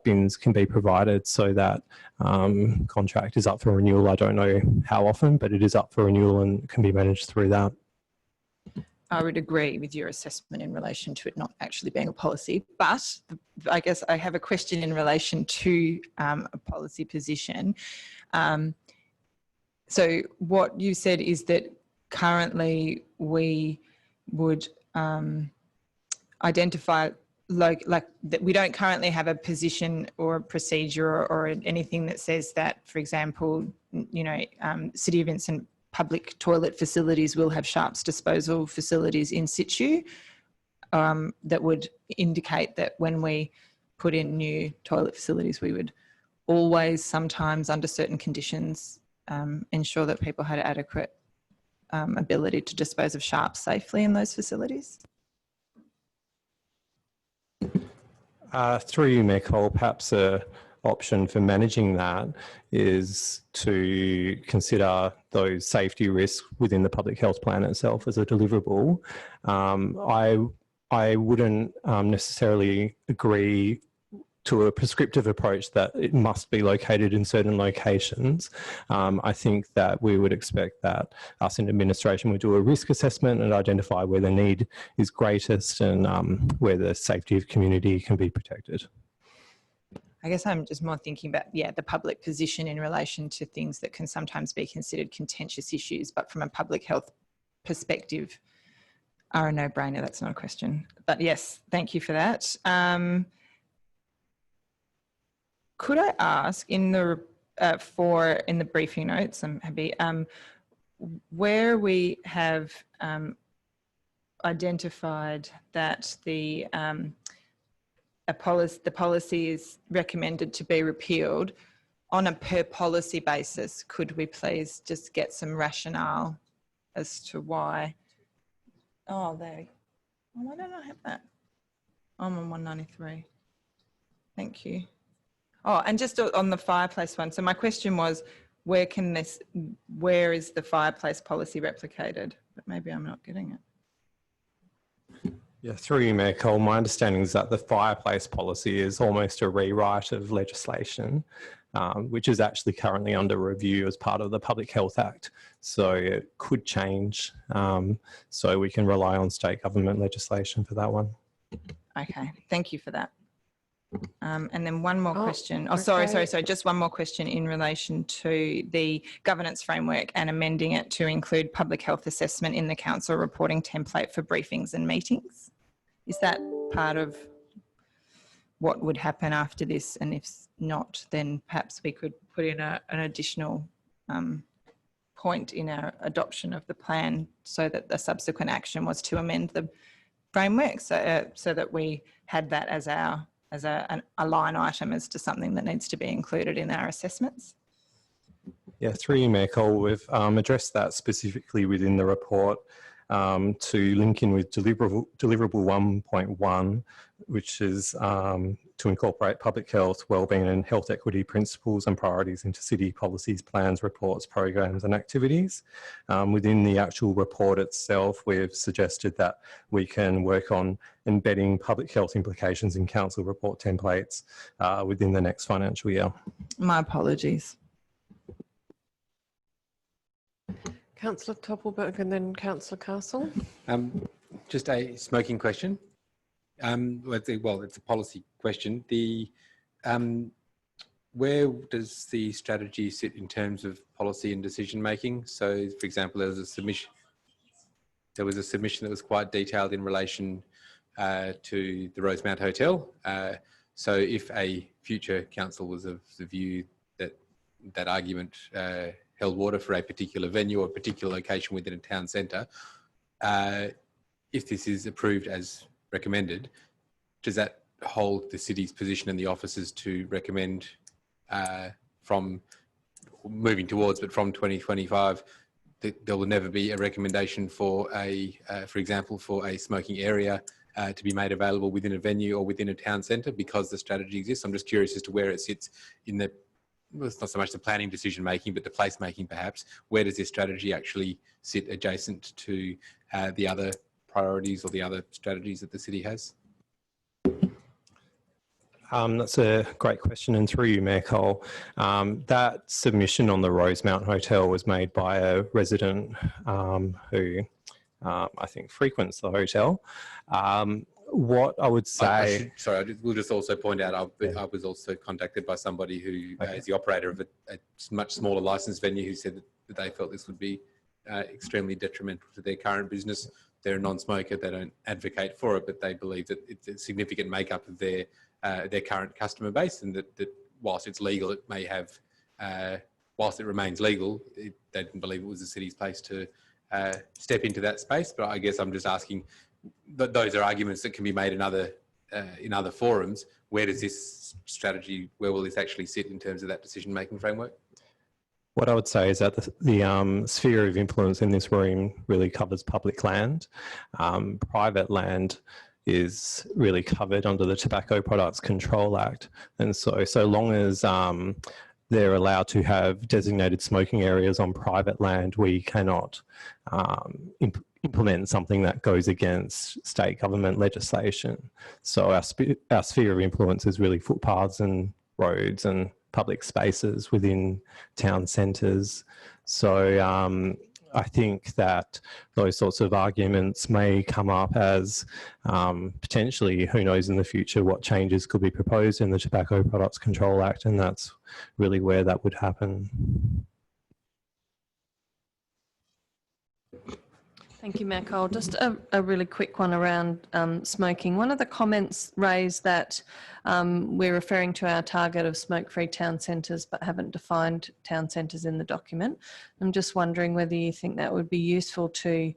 bins can be provided, so that contract is up for renewal. I don't know how often, but it is up for renewal and can be managed through that. I would agree with your assessment in relation to it not actually being a policy, but I guess I have a question in relation to a policy position. So what you said is that currently we would identify like that we don't currently have a position or a procedure or anything that says that, for example, City of Vincent public toilet facilities will have sharps disposal facilities in situ, that would indicate that when we put in new toilet facilities, we would always, sometimes under certain conditions, ensure that people had adequate ability to dispose of sharps safely in those facilities? Through you, Mayor Cole, perhaps a option for managing that is to consider those safety risks within the public health plan itself as a deliverable. I wouldn't necessarily agree to a prescriptive approach that it must be located in certain locations. I think that we would expect that us in administration would do a risk assessment and identify where the need is greatest and where the safety of community can be protected. I guess I'm just more thinking about, the public position in relation to things that can sometimes be considered contentious issues, but from a public health perspective are a no-brainer. That's not a question. But yes, thank you for that. Could I ask in the briefing notes, I'm happy, where we have identified that the policy is recommended to be repealed, on a per policy basis, could we please just get some rationale as to why? Oh, there. Oh, why don't I have that? I'm on 193. Thank you. Oh, and just on the fireplace one. So my question was, where is the fireplace policy replicated? But maybe I'm not getting it. Yeah, through you, Mayor Cole, my understanding is that the fireplace policy is almost a rewrite of legislation, which is actually currently under review as part of the Public Health Act. So it could change. So we can rely on state government legislation for that one. Okay, thank you for that. And then one more question. Oh, okay. sorry. Just one more question in relation to the governance framework and amending it to include public health assessment in the council reporting template for briefings and meetings. Is that part of what would happen after this? And if not, then perhaps we could put in an additional point in our adoption of the plan so that the subsequent action was to amend the framework so that we had that as a line item as to something that needs to be included in our assessments. Yeah, through you, Mayor Cole, we've addressed that specifically within the report to link in with deliverable 1.1, which is to incorporate public health, wellbeing and health equity principles and priorities into city policies, plans, reports, programs and activities. Within the actual report itself, we've suggested that we can work on embedding public health implications in council report templates within the next financial year. My apologies. Councillor Toppelberg and then Councillor Castle. Just a smoking question. Well, it's a policy question. Where does the strategy sit in terms of policy and decision making? So, for example, there was a submission that was quite detailed in relation to the Rosemount Hotel. So, if a future council was of the view that that argument held water for a particular venue or a particular location within a town centre, if this is approved as recommended, does that hold the city's position and the officers to recommend from moving towards, but from 2025, that there will never be a recommendation for for example, for a smoking area to be made available within a venue or within a town centre because the strategy exists? I'm just curious as to where it sits in the, well, it's not so much the planning decision making, but the place making perhaps. Where does this strategy actually sit adjacent to the other priorities or the other strategies that the city has? That's a great question, and through you, Mayor Cole, that submission on the Rosemount Hotel was made by a resident who I think frequents the hotel. What I would say... we'll just also point out, I was also contacted by somebody who is the operator of a much smaller licensed venue who said that they felt this would be extremely detrimental to their current business. They're a non-smoker, they don't advocate for it, but they believe that it's a significant makeup of their current customer base, and that whilst it's legal, it may have, whilst it remains legal, they didn't believe it was the city's place to step into that space. But I guess I'm just asking, those are arguments that can be made in other forums. Where does this strategy, where will this actually sit in terms of that decision-making framework? What I would say is that the sphere of influence in this room really covers public land. Private land is really covered under the Tobacco Products Control Act. And so long as they're allowed to have designated smoking areas on private land, we cannot implement something that goes against state government legislation. So our sphere of influence is really footpaths and roads and public spaces within town centres. So I think that those sorts of arguments may come up as potentially, who knows in the future, what changes could be proposed in the Tobacco Products Control Act, and that's really where that would happen. Thank you, Mayor Cole. Just a really quick one around smoking. One of the comments raised that we're referring to our target of smoke-free town centres but haven't defined town centres in the document. I'm just wondering whether you think that would be useful to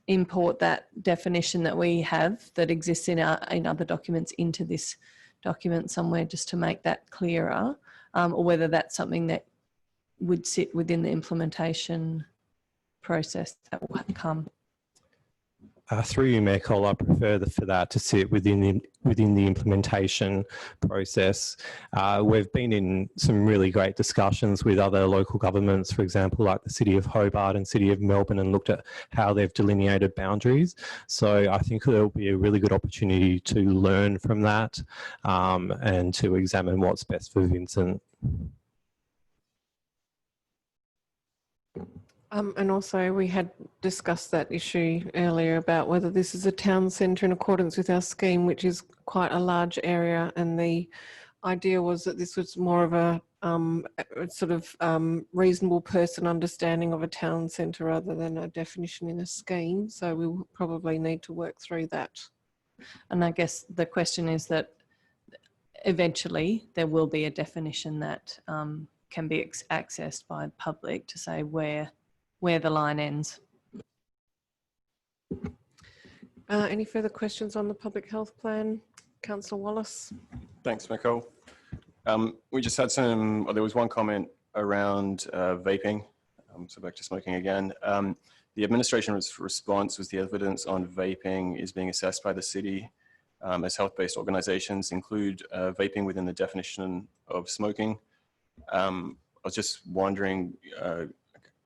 import that definition that we have that exists in other documents into this document somewhere just to make that clearer, or whether that's something that would sit within the implementation process that will come. Through you, Mayor Cole, I prefer for that to sit within the implementation process. We've been in some really great discussions with other local governments, for example, like the City of Hobart and City of Melbourne, and looked at how they've delineated boundaries. So I think there'll be a really good opportunity to learn from that and to examine what's best for Vincent. And also we had discussed that issue earlier about whether this is a town centre in accordance with our scheme, which is quite a large area, and the idea was that this was more of a reasonable person understanding of a town centre rather than a definition in a scheme. So we will probably need to work through that. And I guess the question is that eventually there will be a definition that can be accessed by the public to say where the line ends. Any further questions on the public health plan? Councillor Wallace. Thanks, Nicole. We just had there was one comment around vaping. So back to smoking again. The administration's response was the evidence on vaping is being assessed by the city as health-based organisations include vaping within the definition of smoking. I was just wondering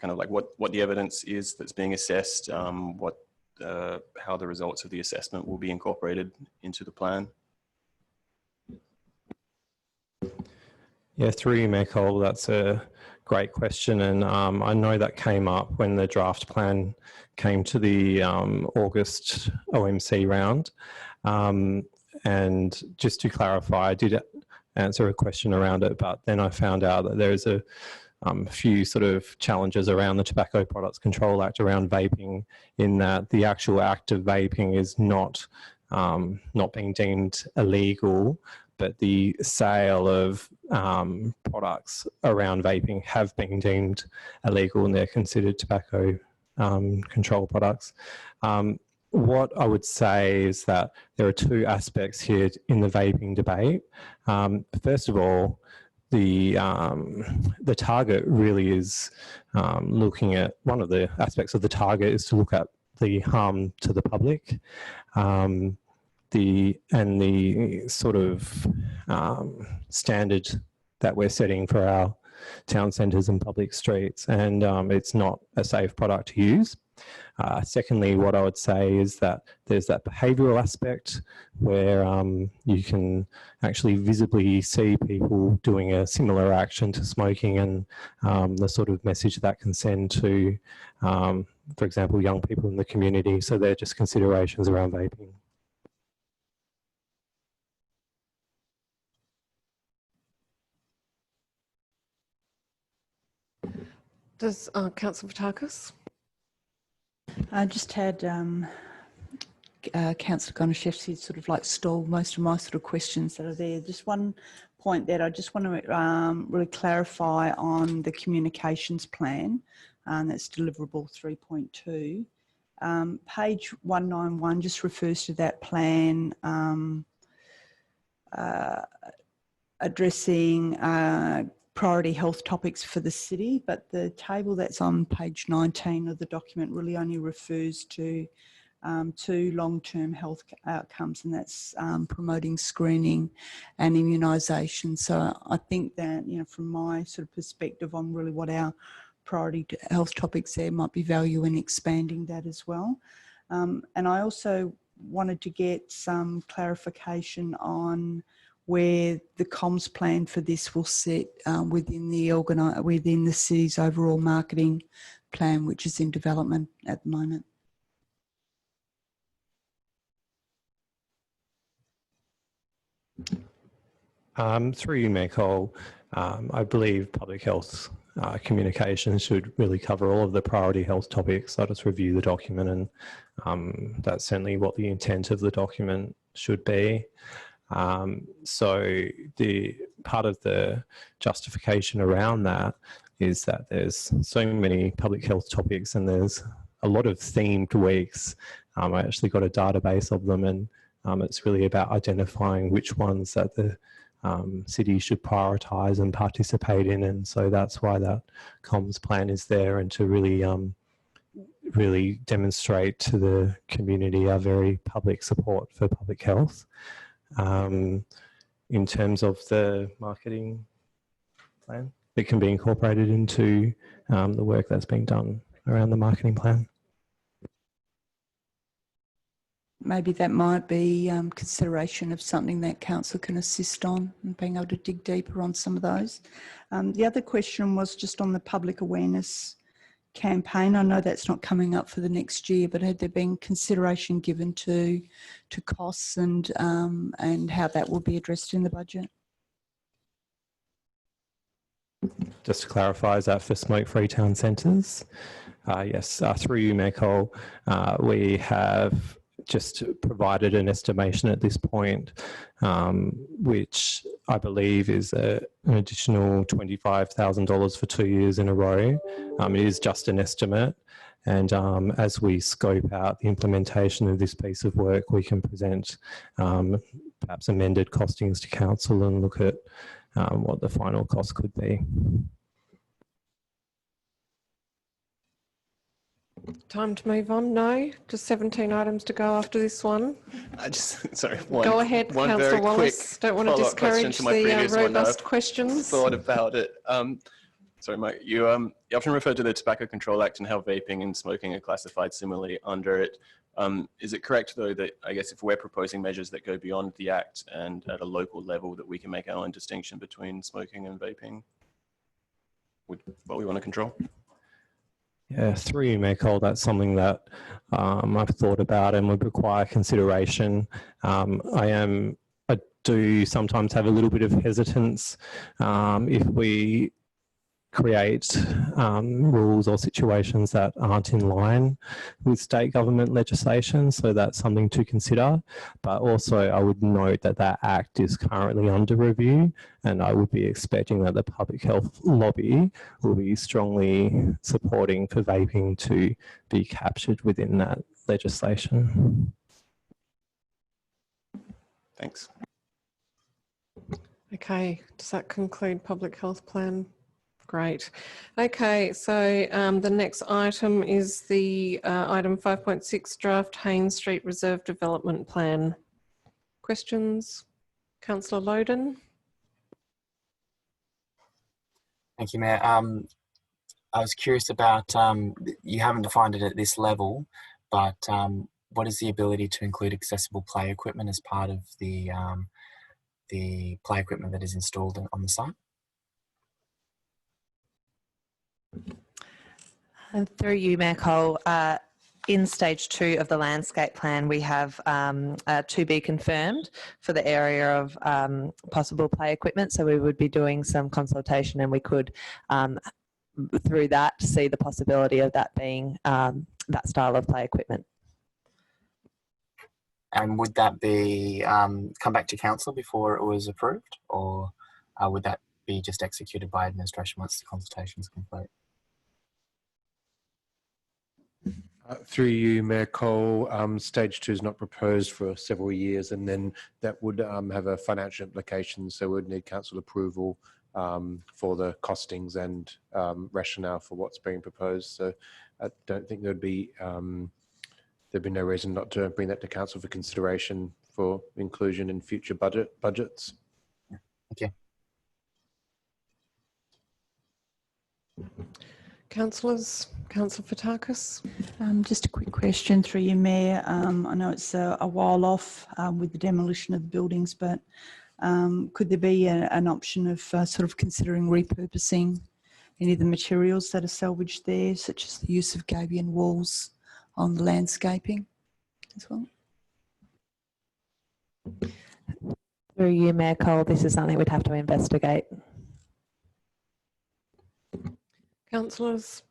kind of like what the evidence is that's being assessed, how the results of the assessment will be incorporated into the plan. Yeah, through you, Mayor Cole, that's a great question. And I know that came up when the draft plan came to the August OMC round. And just to clarify, I did answer a question around it, but then I found out that there's a few sort of challenges around the Tobacco Products Control Act around vaping, in that the actual act of vaping is not being deemed illegal, but the sale of products around vaping have been deemed illegal and they're considered tobacco control products. What I would say is that there are two aspects here in the vaping debate. First of all, the target really is looking at, one of the aspects of the target is to look at the harm to the public, the sort of standard that we're setting for our town centres and public streets, and it's not a safe product to use. Secondly, what I would say is that there's that behavioural aspect where you can actually visibly see people doing a similar action to smoking, and the sort of message that can send to, for example, young people in the community. So they're just considerations around vaping. Does Councillor Fotakis? I just had Councillor Gonashevsky sort of like stole most of my sort of questions that are there. Just one point that I just want to really clarify on the communications plan, that's deliverable 3.2. Page 191 just refers to that plan addressing priority health topics for the city, but the table that's on page 19 of the document really only refers to two long-term health outcomes, and that's promoting screening and immunisation. So I think that, you know, from my sort of perspective on really what our priority health topics there, might be value in expanding that as well. And I also wanted to get some clarification on where the comms plan for this will sit within the city's overall marketing plan, which is in development at the moment. Through you, Mayor Cole, I believe public health communications should really cover all of the priority health topics. I'll just review the document, and that's certainly what the intent of the document should be. So the part of the justification around that is that there's so many public health topics, and there's a lot of themed weeks. I actually got a database of them, and it's really about identifying which ones that the city should prioritise and participate in, and so that's why that comms plan is there, and to really really demonstrate to the community our very public support for public health. In terms of the marketing plan, it can be incorporated into the work that's being done around the marketing plan. Maybe that might be consideration of something that council can assist on and being able to dig deeper on some of those. The other question was just on the public awareness campaign. I know that's not coming up for the next year, but had there been consideration given to costs and how that will be addressed in the budget? Just to clarify, is that for smoke-free town centres? Yes, through you, Mayor Cole, we have just provided an estimation at this point, which I believe is an additional $25,000 for 2 years in a row. It is just an estimate, and as we scope out the implementation of this piece of work, we can present perhaps amended costings to council and look at what the final cost could be. Time to move on? No? Just 17 items to go after this one. Sorry. Go ahead, Councillor Wallace. Don't want to discourage the robust questions. Thought about it. Sorry, Mike. You often refer to the Tobacco Control Act and how vaping and smoking are classified similarly under it. Is it correct, though, that I guess if we're proposing measures that go beyond the Act and at a local level, that we can make our own distinction between smoking and vaping with what we want to control? Yeah, through you, Mayor Cole, that's something that I've thought about and would require consideration. I do sometimes have a little bit of hesitance if we create rules or situations that aren't in line with state government legislation, so that's something to consider. But also I would note that that act is currently under review, and I would be expecting that the public health lobby will be strongly supporting for vaping to be captured within that legislation. Thanks. Okay, does that conclude public health plan? Great. Okay, so the next item is the item 5.6 draft Haynes Street Reserve Development Plan. Questions? Councillor Loden. Thank you, Mayor. I was curious about, you haven't defined it at this level, but what is the ability to include accessible play equipment as part of the play equipment that is installed on the site? And through you, Mayor Cole, in stage 2 of the landscape plan, we have to be confirmed for the area of possible play equipment. So we would be doing some consultation, and we could, through that, see the possibility of that being that style of play equipment. And would that be come back to council before it was approved, or would that be just executed by administration once the consultation is complete? Through you, Mayor Cole, stage 2 is not proposed for several years, and then that would have a financial implication, so we would need council approval for the costings and rationale for what's being proposed. So I don't think there'd be no reason not to bring that to council for consideration for inclusion in future budgets. Thank you. Councillors, Councillor Fotakis. Just a quick question through you, Mayor. I know it's a while off with the demolition of the buildings, but could there be an option of sort of considering repurposing any of the materials that are salvaged there, such as the use of gabion walls on the landscaping as well? Through you, Mayor Cole, this is something we'd have to investigate. Councillors,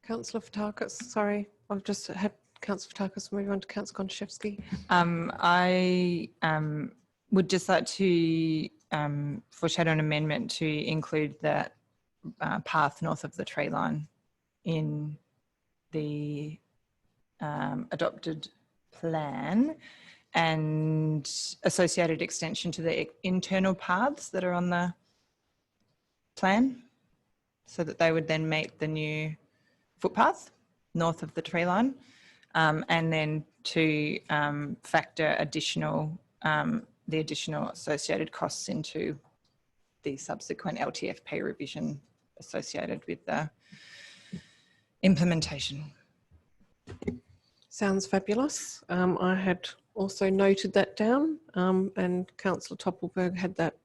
Councillor Fotakis, sorry, I've just had Councillor Fotakis move on to Councillor Konchevsky. I would just like to foreshadow an amendment to include that path north of the tree line in the adopted plan and associated extension to the internal paths that are on the plan, so that they would then meet the new footpath north of the tree line, and then to factor the additional associated costs into the subsequent LTFP revision associated with the implementation. Sounds fabulous. I had also noted that down, and Councillor Toppelberg had that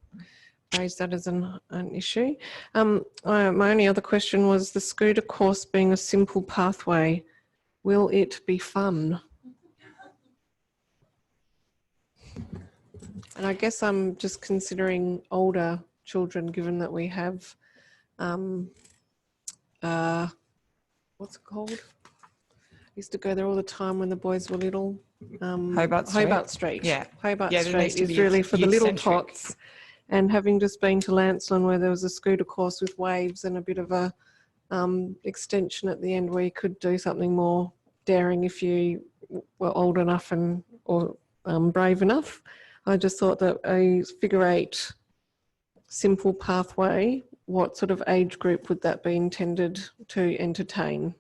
raised that as an issue. My only other question was the scooter course being a simple pathway. Will it be fun? And I guess I'm just considering older children, given that we have, what's it called? I used to go there all the time when the boys were little. Hobart Street. Hobart Street. Yeah. Hobart Yeah, there needs Street to is be really for the little youth-centric. tots. And having just been to Lancelin where there was a scooter course with waves and a bit of a extension at the end where you could do something more daring if you were old enough or brave enough. I just thought that a figure 8 simple pathway, what sort of age group would that be intended to entertain?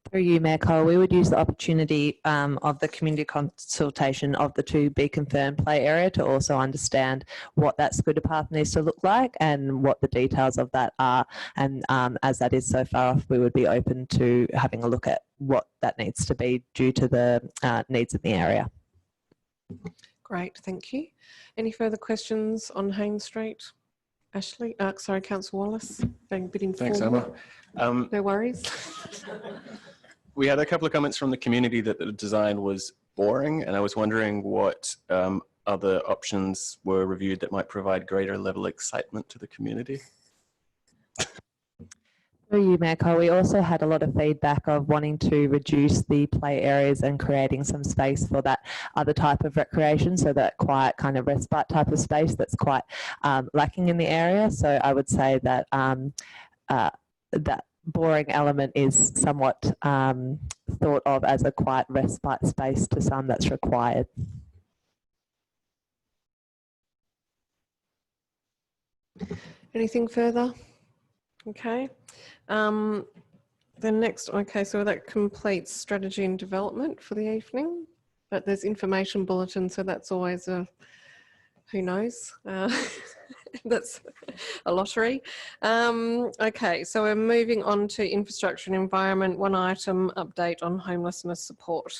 Through you, Mayor Cole, we would use the opportunity of the community consultation of the to be confirmed play area to also understand what that scooter path needs to look like and what the details of that are. And as that is so far off, we would be open to having a look at what that needs to be due to the needs in the area. Great, thank you. Any further questions on Haynes Street? Ashley, sorry, Councillor Wallace, being a bit informal. Thanks, Emma. No worries. We had a couple of comments from the community that the design was boring, and I was wondering what other options were reviewed that might provide greater level of excitement to the community. Through you, Mayor Cole, we also had a lot of feedback of wanting to reduce the play areas and creating some space for that other type of recreation, so that quiet kind of respite type of space that's quite lacking in the area. So I would say that that boring element is somewhat thought of as a quiet respite space to some that's required. Anything further? Okay. The next, okay, so that completes strategy and development for the evening, but there's information bulletin, so that's always a, who knows, that's a lottery. Okay, so we're moving on to infrastructure and environment, one item, update on homelessness support.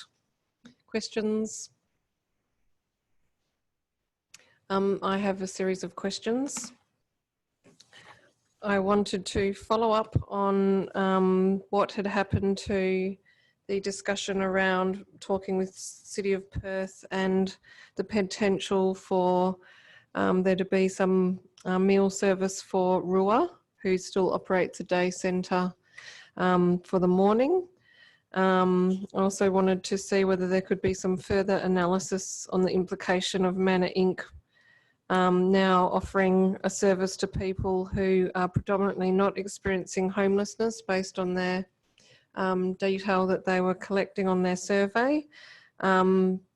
Questions? I have a series of questions. I wanted to follow up on what had happened to the discussion around talking with City of Perth and the potential for there to be some meal service for Rua, who still operates a day centre for the morning. I also wanted to see whether there could be some further analysis on the implication of Manor Inc. Now offering a service to people who are predominantly not experiencing homelessness based on their detail that they were collecting on their survey,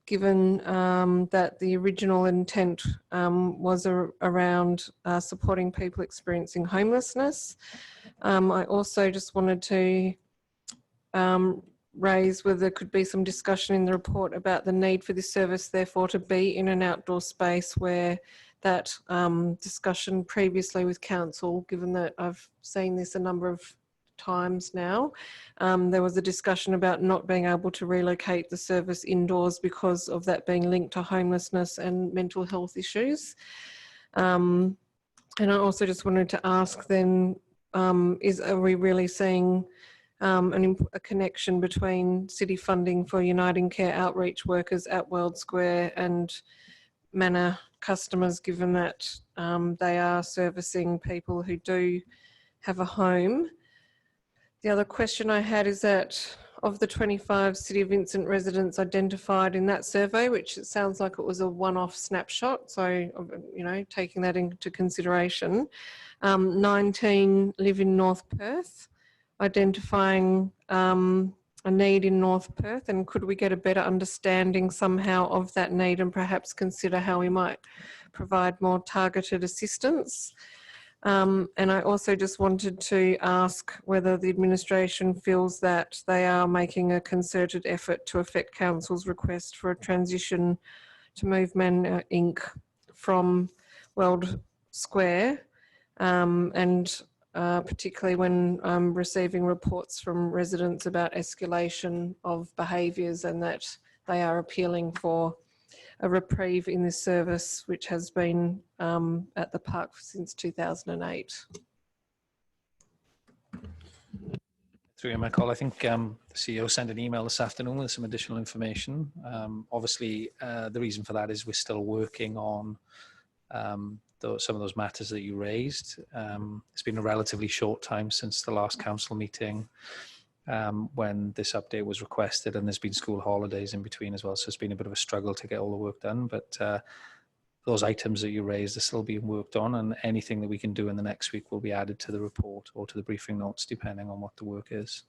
given that the original intent was around supporting people experiencing homelessness. I also just wanted to raise whether there could be some discussion in the report about the need for this service therefore to be in an outdoor space, where that discussion previously with council, given that I've seen this a number of times now, there was a discussion about not being able to relocate the service indoors because of that being linked to homelessness and mental health issues. And I also just wanted to ask then, are we really seeing a connection between city funding for Uniting Care outreach workers at World Square and Manor customers, given that they are servicing people who do have a home? The other question I had is that of the 25 City of Vincent residents identified in that survey, which it sounds like it was a one-off snapshot, so, you know, taking that into consideration, 19 live in North Perth, identifying a need in North Perth, and could we get a better understanding somehow of that need and perhaps consider how we might provide more targeted assistance? And I also just wanted to ask whether the administration feels that they are making a concerted effort to effect Council's request for a transition to move Manor Inc. from World Square, and particularly when receiving reports from residents about escalation of behaviours, and that they are appealing for a reprieve in this service, which has been at the park since 2008. Through my call, I think the CEO sent an email this afternoon with some additional information. Obviously, the reason for that is we're still working on some of those matters that you raised. It's been a relatively short time since the last council meeting when this update was requested, and there's been school holidays in between as well, so it's been a bit of a struggle to get all the work done, but those items that you raised are still being worked on, and anything that we can do in the next week will be added to the report or to the briefing notes depending on what the work is.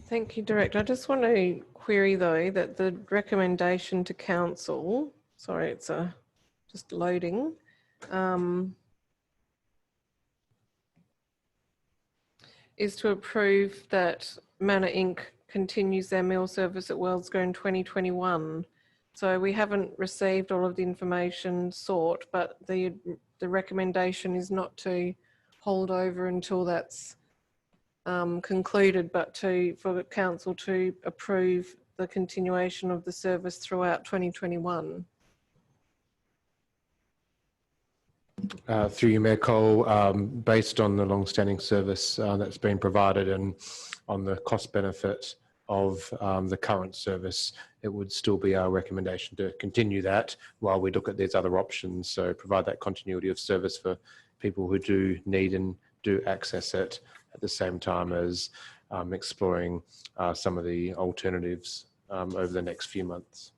Thank you, Director. I just want to query though that the recommendation to council, sorry, it's just loading, is to approve that Manor Inc. continues their meal service at World Square in 2021. So we haven't received all of the information sought, but the recommendation is not to hold over until that's concluded, but for council to approve the continuation of the service throughout 2021. Through you, Mayor Cole, based on the long-standing service that's been provided and on the cost benefit of the current service, it would still be our recommendation to continue that while we look at these other options. So provide that continuity of service for people who do need and do access it, at the same time as exploring some of the alternatives over the next few months.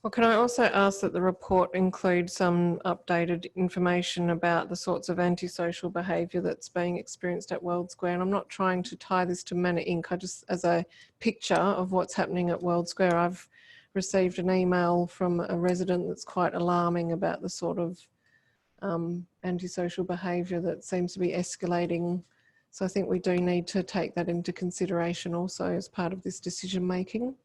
Well, can I also ask that the report include some updated information about the sorts of antisocial behaviour that's being experienced at World Square? And I'm not trying to tie this to Manor Inc. I just, as a picture of what's happening at World Square, I've received an email from a resident that's quite alarming about the sort of antisocial behaviour that seems to be escalating. So I think we do need to take that into consideration also as part of this decision making.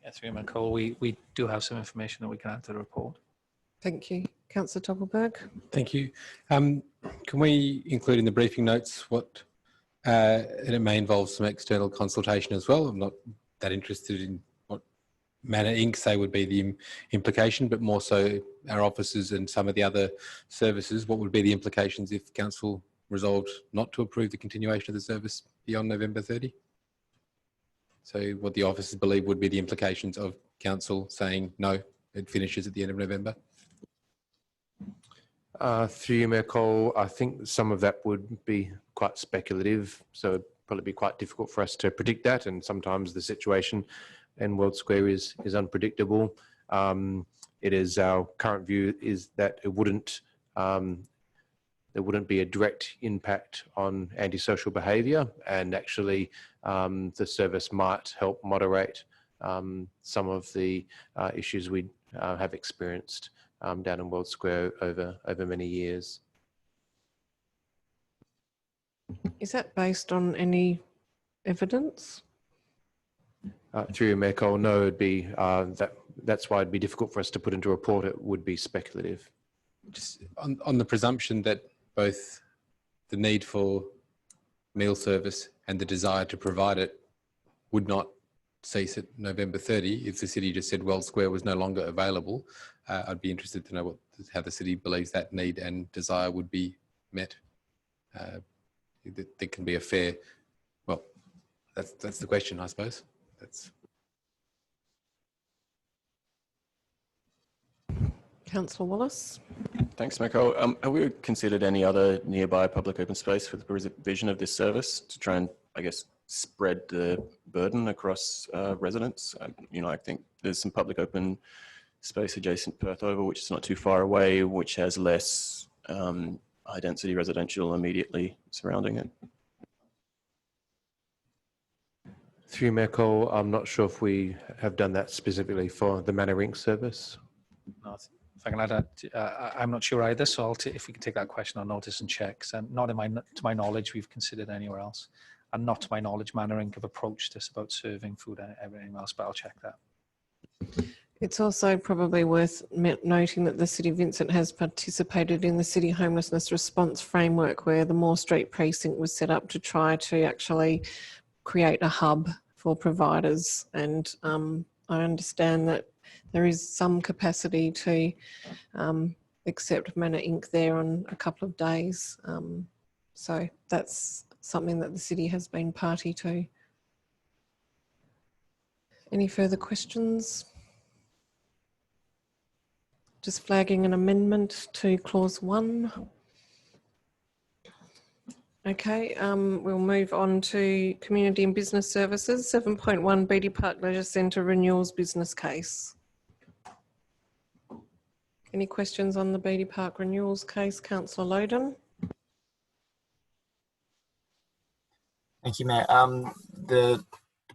Yeah, through my call, we do have some information that we can add to the report. Thank you. Councillor Toppelberg. Thank you. Can we include in the briefing notes what, and it may involve some external consultation as well. I'm not that interested in what Manor Inc. say would be the implication, but more so our officers and some of the other services. What would be the implications if council resolved not to approve the continuation of the service beyond November 30? So what the officers believe would be the implications of council saying, no, it finishes at the end of November? Through you, Mayor Cole, I think some of that would be quite speculative, so it'd probably be quite difficult for us to predict that, and sometimes the situation in World Square is unpredictable. It is our current view is that it wouldn't there wouldn't be a direct impact on antisocial behaviour, and actually the service might help moderate some of the issues we have experienced down in World Square over many years. Is that based on any evidence? Through your Mayor Cole, no, it'd be that's why it'd be difficult for us to put into a report. It would be speculative. Just on the presumption that both the need for meal service and the desire to provide it would not cease at November 30, if the city just said World Square was no longer available, I'd be interested to know how the city believes that need and desire would be met. There can be a fair, well, that's the question, I suppose. Councillor Wallace. Thanks, Michael. Have we considered any other nearby public open space for the provision of this service to try and, I guess, spread the burden across residents? I think there's some public open space adjacent Perth Oval, which is not too far away, which has less high density residential immediately surrounding it. Through Mayor Cole, I'm not sure if we have done that specifically for the Manor Inc. service. No, if I can add that, I'm not sure either. So if we can take that question on notice and checks, and not to my knowledge, we've considered anywhere else, and not to my knowledge, Manor Inc. have approached us about serving food and everything else. But I'll check that. It's also probably worth noting that the City of Vincent has participated in the City Homelessness Response Framework, where the Moore Street Precinct was set up to try to actually create a hub for providers. And I understand that there is some capacity to accept Manor Inc. there on a couple of days. So that's something that the city has been party to. Any further questions? Just flagging an amendment to clause 1. Okay, we'll move on to Community and Business Services, 7.1 Beatty Park Leisure Centre renewals business case. Any questions on the Beatty Park renewals case, Councillor Loden? Thank you, Mayor. The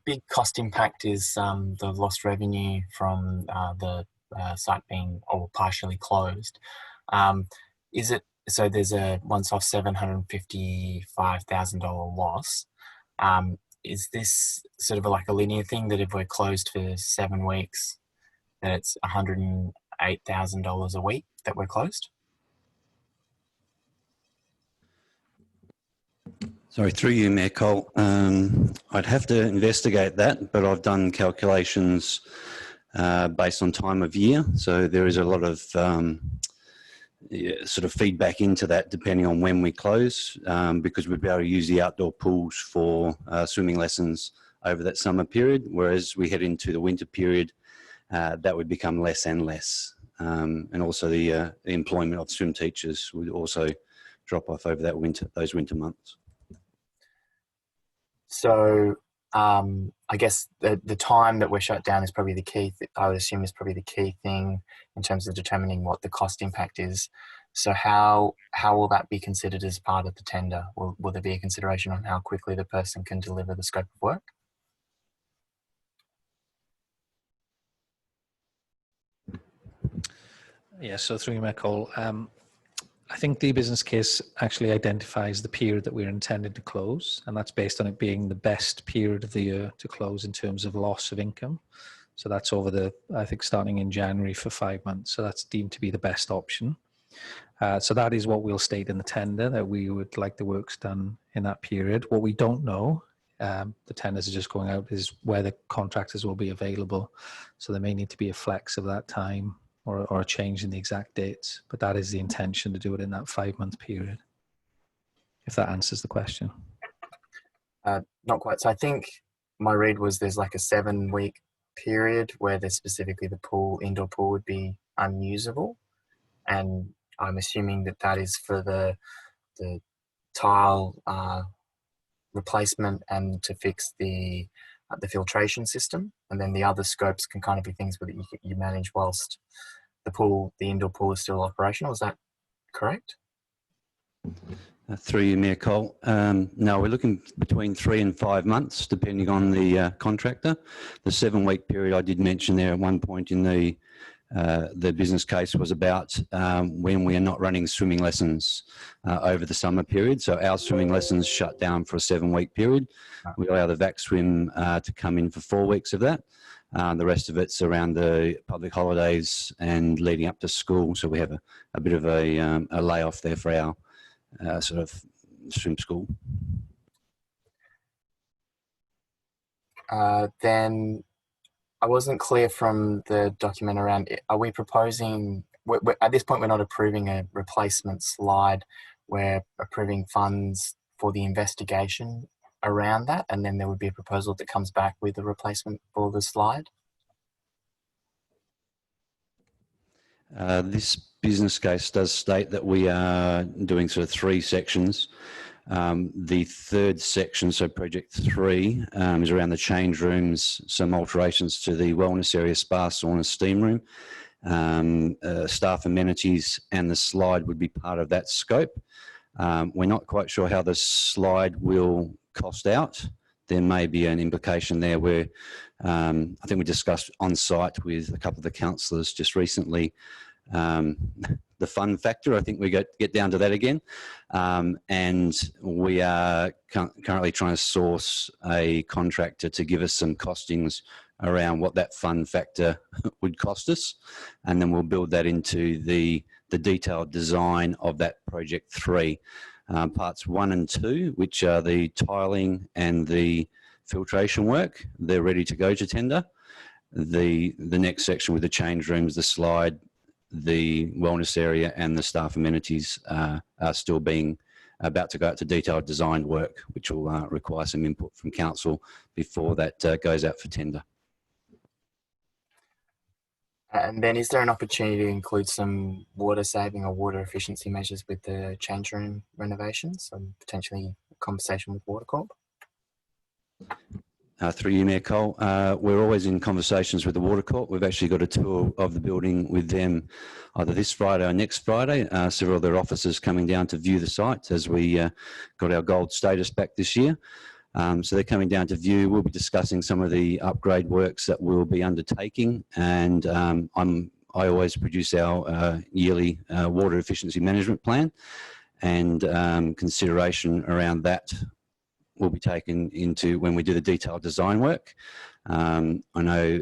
big cost impact is the lost revenue from the site being or partially closed. Is it so? There's a once-off $755,000 loss. Is this sort of like a linear thing that if we're closed for 7 weeks, that it's $108,000 a week that we're closed? Sorry, through you, Mayor Cole. I'd have to investigate that, but I've done calculations based on time of year. So there is a lot of sort of feedback into that depending on when we close, because we'd be able to use the outdoor pools for swimming lessons over that summer period, whereas we head into the winter period, that would become less and less. And also the employment of swim teachers would also drop off over that those winter months. So I guess the time that we're shut down is probably the key. I would assume is probably the key thing in terms of determining what the cost impact is. So how will that be considered as part of the tender? Will there be a consideration on how quickly the person can deliver the scope of work? Yeah, so through you, Mayor Cole, I think the business case actually identifies the period that we're intended to close, and that's based on it being the best period of the year to close in terms of loss of income. So that's over I think starting in January for 5 months. So that's deemed to be the best option. So that is what we'll state in the tender, that we would like the works done in that period. What we don't know, the tenders are just going out, is where the contractors will be available. So there may need to be a flex of that time, or a change in the exact dates, but that is the intention, to do it in that 5-month period, if that answers the question. Not quite. So I think my read was there's like a 7-week period where there's specifically the indoor pool would be unusable. And I'm assuming that is for the tile replacement and to fix the filtration system. And then the other scopes can kind of be things that you manage whilst the indoor pool is still operational. Is that correct? Through you, Mayor Cole. No, we're looking between 3 and 5 months, depending on the contractor. The 7-week period I did mention there at one point in the business case was about when we are not running swimming lessons over the summer period. So our swimming lessons shut down for a 7-week period. We allow the VAC swim to come in for 4 weeks of that. The rest of it's around the public holidays and leading up to school. So we have a bit of a layoff there for our sort of swim school. Then I wasn't clear from the document around it. Are we proposing, at this point we're not approving a replacement slide, we're approving funds for the investigation around that, and then there would be a proposal that comes back with a replacement for the slide? This business case does state that we are doing sort of 3 sections. The third section, so project 3, is around the change rooms, some alterations to the wellness area, spa, sauna, steam room, staff amenities, and the slide would be part of that scope. We're not quite sure how the slide will cost out. there may be an implication there where I think we discussed on site with a couple of the councillors just recently the fun factor. I think we get down to that again, and we are currently trying to source a contractor to give us some costings around what that fun factor would cost us, and then we'll build that into the detailed design of that project 3. Parts 1 and 2, which are the tiling and the filtration work, they're ready to go to tender. The next section with the change rooms, the slide, the wellness area and the staff amenities are still about to go out to detailed design work, which will require some input from council before that goes out for tender. And then is there an opportunity to include some water saving or water efficiency measures with the change room renovations and potentially a conversation with Water Corp? Through you, Mayor Cole, we're always in conversations with the Water Corp. We've actually got a tour of the building with them either this Friday or next Friday. Several of their officers coming down to view the site as we got our gold status back this year. So they're coming down to view. We'll be discussing some of the upgrade works that we'll be undertaking, and I always produce our yearly water efficiency management plan, and consideration around that will be taken into when we do the detailed design work. I know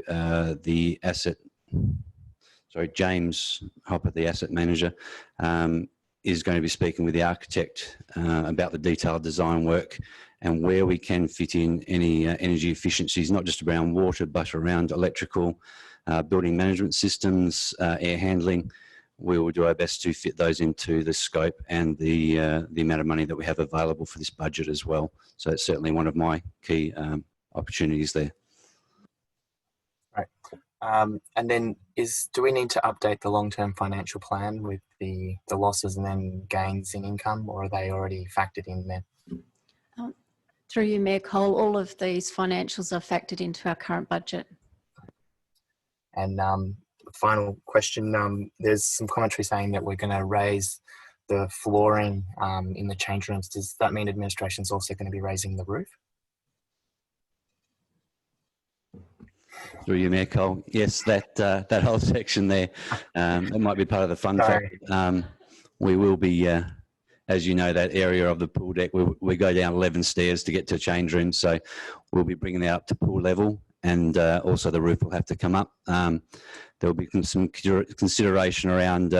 James Hopper, the asset manager, is going to be speaking with the architect about the detailed design work and where we can fit in any energy efficiencies, not just around water, but around electrical, building management systems, air handling. We will do our best to fit those into the scope and the amount of money that we have available for this budget as well. So it's certainly one of my key opportunities there. Right. And then do we need to update the long-term financial plan with the losses and then gains in income, or are they already factored in there? Through you, Mayor Cole, all of these financials are factored into our current budget. And final question, there's some commentary saying that we're going to raise the flooring in the change rooms. Does that mean administration is also going to be raising the roof? Through you, Mayor Cole. Yes, that whole section there, it might be part of the fun fact. We will be, as you know, that area of the pool deck, we go down 11 stairs to get to change rooms. So we'll be bringing that up to pool level, and also the roof will have to come up. There will be some consideration around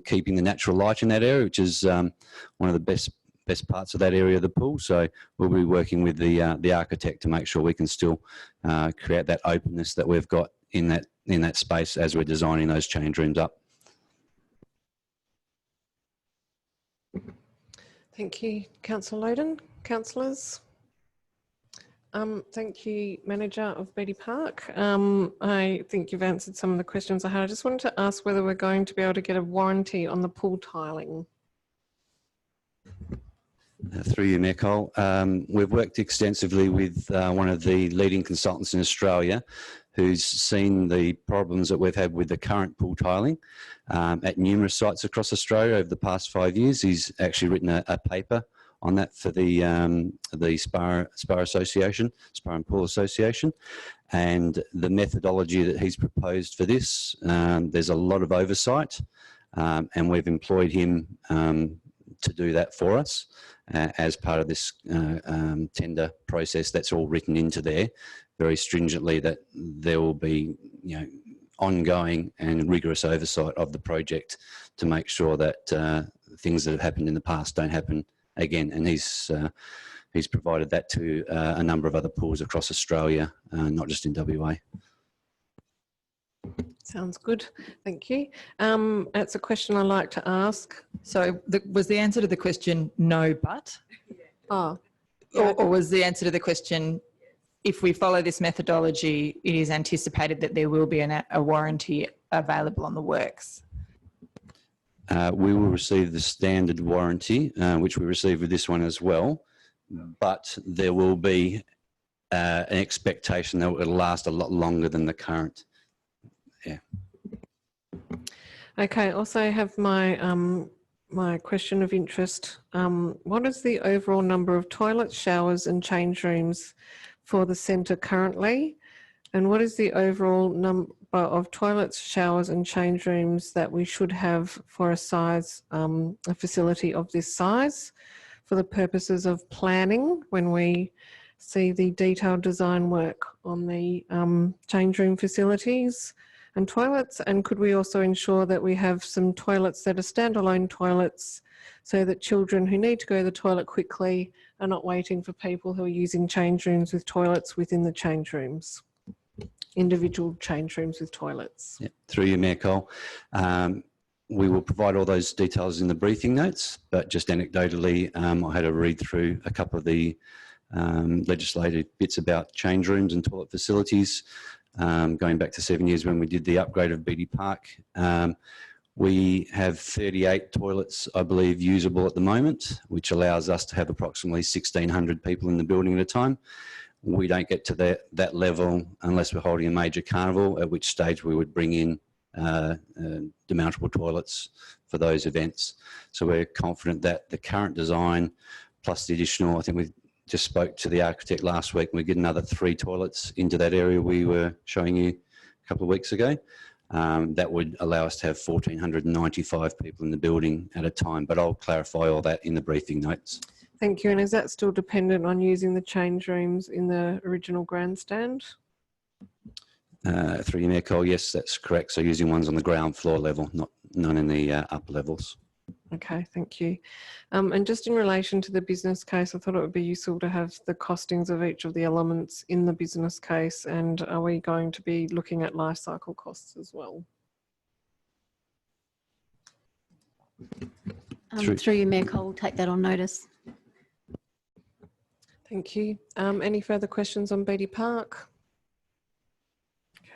keeping the natural light in that area, which is one of the best parts of that area of the pool. So we'll be working with the architect to make sure we can still create that openness that we've got in that space as we're designing those change rooms up. Thank you, Councillor Loden. Councillors? Thank you, Manager of Beatty Park. I think you've answered some of the questions I had. I just wanted to ask whether we're going to be able to get a warranty on the pool tiling. Through you, Mayor Cole. We've worked extensively with one of the leading consultants in Australia who's seen the problems that we've had with the current pool tiling at numerous sites across Australia over the past 5 years. He's actually written a paper on that for the Spa Association, Spa and Pool Association, and the methodology that he's proposed for this. There's a lot of oversight, and we've employed him to do that for us as part of this tender process. That's all written into there very stringently, that there will be, ongoing and rigorous oversight of the project to make sure that things that have happened in the past don't happen again. And he's provided that to a number of other pools across Australia, not just in WA. Sounds good. Thank you. That's a question I like to ask. So was the answer to the question no, but? Oh. Or was the answer to the question, if we follow this methodology, it is anticipated that there will be a warranty available on the works? We will receive the standard warranty, which we receive with this one as well, but there will be an expectation that it will last a lot longer than the current. Yeah. Okay, also have my my question of interest. What is the overall number of toilets, showers and change rooms for the centre currently? And what is the overall number of toilets, showers and change rooms that we should have for a facility of this size for the purposes of planning when we see the detailed design work on the change room facilities and toilets? And could we also ensure that we have some toilets that are standalone toilets so that children who need to go to the toilet quickly are not waiting for people who are using change rooms with toilets within the change rooms? Individual change rooms with toilets. Yeah, through you, Mayor Cole. We will provide all those details in the briefing notes, but just anecdotally, I had a read through a couple of the legislative bits about change rooms and toilet facilities, going back to 7 years when we did the upgrade of Beatty Park. We have 38 toilets, I believe, usable at the moment, which allows us to have approximately 1,600 people in the building at a time. We don't get to that level unless we're holding a major carnival, at which stage we would bring in demountable toilets for those events. So we're confident that the current design plus the additional, I think we just spoke to the architect last week, and we get another 3 toilets into that area we were showing you a couple of weeks ago. That would allow us to have 1,495 people in the building at a time, but I'll clarify all that in the briefing notes. Thank you. And is that still dependent on using the change rooms in the original grandstand? Through you, Mayor Cole, yes, that's correct. So using ones on the ground floor level, none in the upper levels. Okay, thank you. And just in relation to the business case, I thought it would be useful to have the costings of each of the elements in the business case. And are we going to be looking at life cycle costs as well? Through you, Mayor Cole, we'll take that on notice. Thank you. Any further questions on Beatty Park?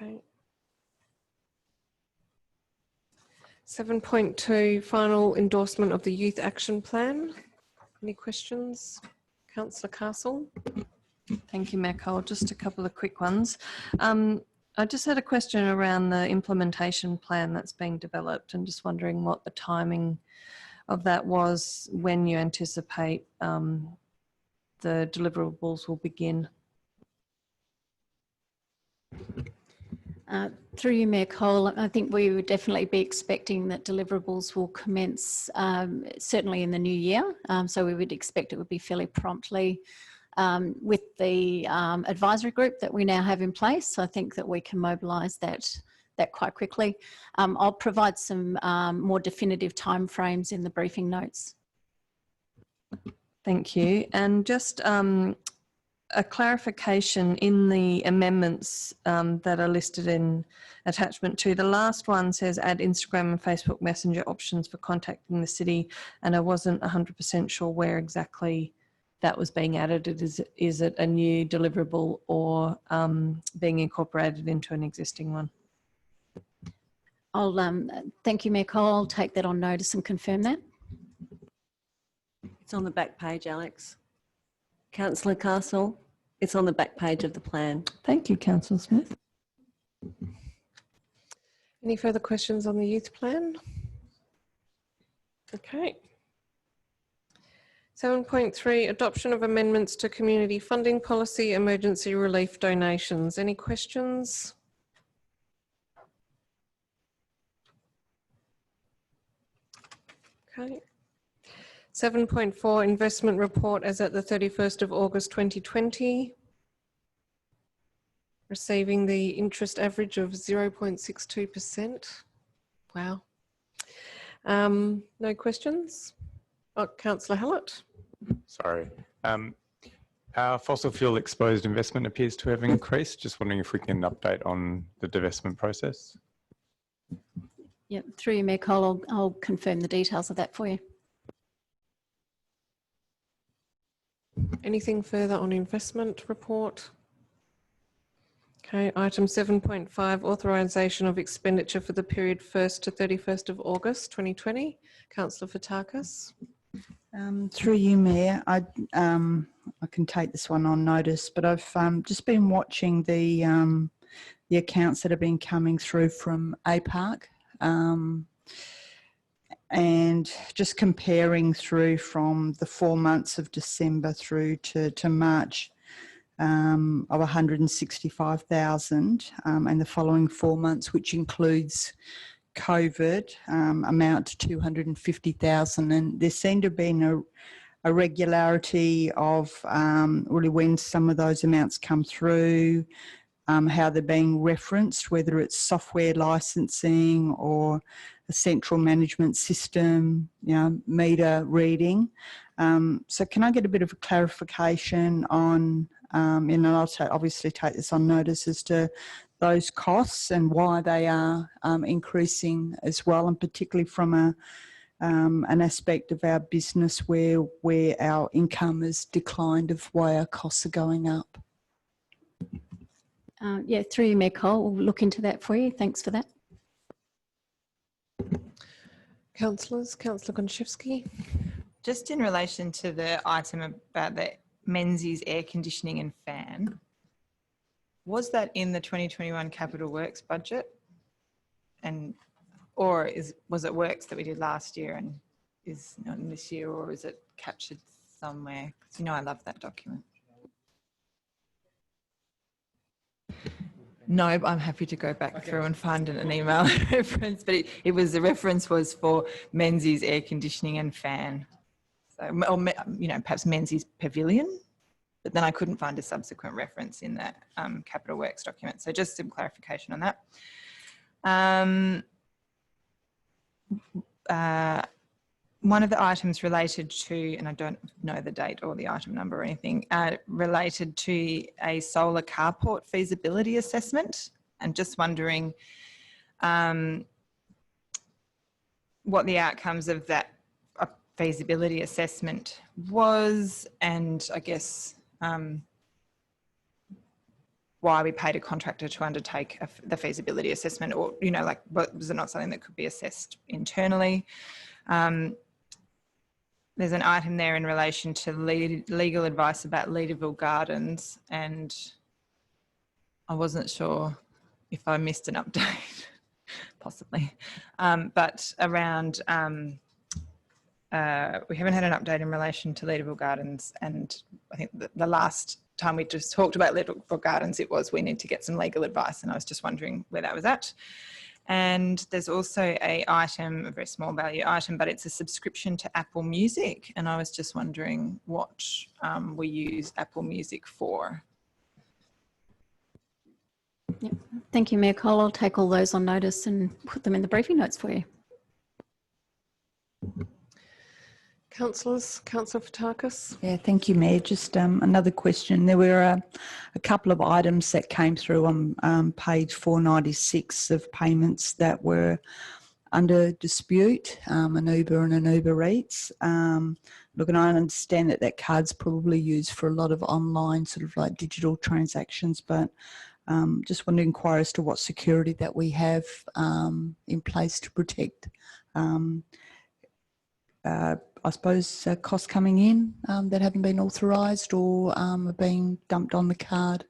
Okay. 7.2, final endorsement of the Youth Action Plan. Any questions? Councillor Castle. Thank you, Mayor Cole. Just a couple of quick ones. I just had a question around the implementation plan that's being developed and just wondering what the timing of that was, when you anticipate the deliverables will begin. Through you, Mayor Cole, I think we would definitely be expecting that deliverables will commence certainly in the new year. So we would expect it would be fairly promptly with the advisory group that we now have in place. So I think that we can mobilise that quite quickly. I'll provide some more definitive timeframes in the briefing notes. Thank you. And just a clarification in the amendments that are listed in attachment 2. The last one says add Instagram and Facebook Messenger options for contacting the city, and I wasn't 100% sure where exactly that was being added. Is it a new deliverable or being incorporated into an existing one? I'll thank you, Mayor Cole. I'll take that on notice and confirm that. It's on the back page, Alex. Councillor Castle, it's on the back page of the plan. Thank you, Councillor Smith. Any further questions on the youth plan? Okay. 7.3, adoption of amendments to community funding policy, emergency relief donations. Any questions? Okay. 7.4, investment report as at the 31st of August 2020. Receiving the interest average of 0.62%. Wow. No questions? Oh, Councillor Hallett. Sorry. Our fossil fuel exposed investment appears to have increased. Just wondering if we can update on the divestment process. Yep, through you, Mayor Cole, I'll confirm the details of that for you. Anything further on investment report? Okay, item 7.5, authorisation of expenditure for the period 1st to 31st of August 2020. Councillor Fotakis. Through you, Mayor, I can take this one on notice, but I've just been watching the accounts that have been coming through from APARC, and just comparing through from the 4 months of December through to March of 165,000, and the following 4 months, which includes COVID, amount to 250,000. And there seemed to have been a regularity of really when some of those amounts come through, how they're being referenced, whether it's software licensing or a central management system, meter reading. So can I get a bit of a clarification on, and I'll obviously take this on notice as to those costs and why they are increasing as well, and particularly from an aspect of our business where our income has declined, of why our costs are going up. Yeah, through you, Mayor Cole, we'll look into that for you. Thanks for that. Councillors, Councillor Gonchevsky. Just in relation to the item about the Menzies air conditioning and fan, was that in the 2021 Capital Works budget? Or was it works that we did last year and is not in this year, or is it captured somewhere? Because I love that document. No, I'm happy to go back through and find an email reference, but the reference was for Menzies air conditioning and fan. So, or, perhaps Menzies pavilion, but then I couldn't find a subsequent reference in that Capital Works document. So just some clarification on that. One of the items related to, and I don't know the date or the item number or anything, related to a solar carport feasibility assessment, and just wondering what the outcomes of that feasibility assessment was, and I guess why we paid a contractor to undertake the feasibility assessment, or, was it not something that could be assessed internally? There's an item there in relation to legal advice about Leaderville Gardens, and I wasn't sure if I missed an update, possibly. But around, we haven't had an update in relation to Leaderville Gardens, and I think the last time we just talked about Leaderville Gardens, it was we need to get some legal advice, and I was just wondering where that was at. And there's also a very small value item, but it's a subscription to Apple Music. And I was just wondering what we use Apple Music for. Yep. Thank you, Mayor Cole. I'll take all those on notice and put them in the briefing notes for you. Councillors, Councillor Fotakis. Yeah, thank you, Mayor. Just another question. There were a couple of items that came through on page 496 of payments that were under dispute, an Uber and an Uber Eats. Look, and I understand that card's probably used for a lot of online sort of like digital transactions, but just want to inquire as to what security that we have in place to protect I suppose costs coming in that haven't been authorised or are being dumped on the card.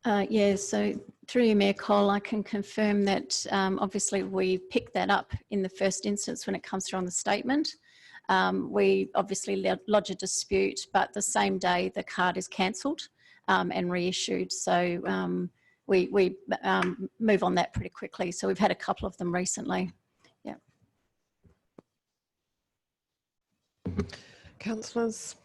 Yeah, so through you, Mayor Cole, I can confirm that obviously we picked that up in the first instance when it comes through on the statement. We obviously lodge a dispute, but the same day the card is cancelled and reissued. So we move on that pretty quickly. So we've had a couple of them recently. Yeah. Councillors,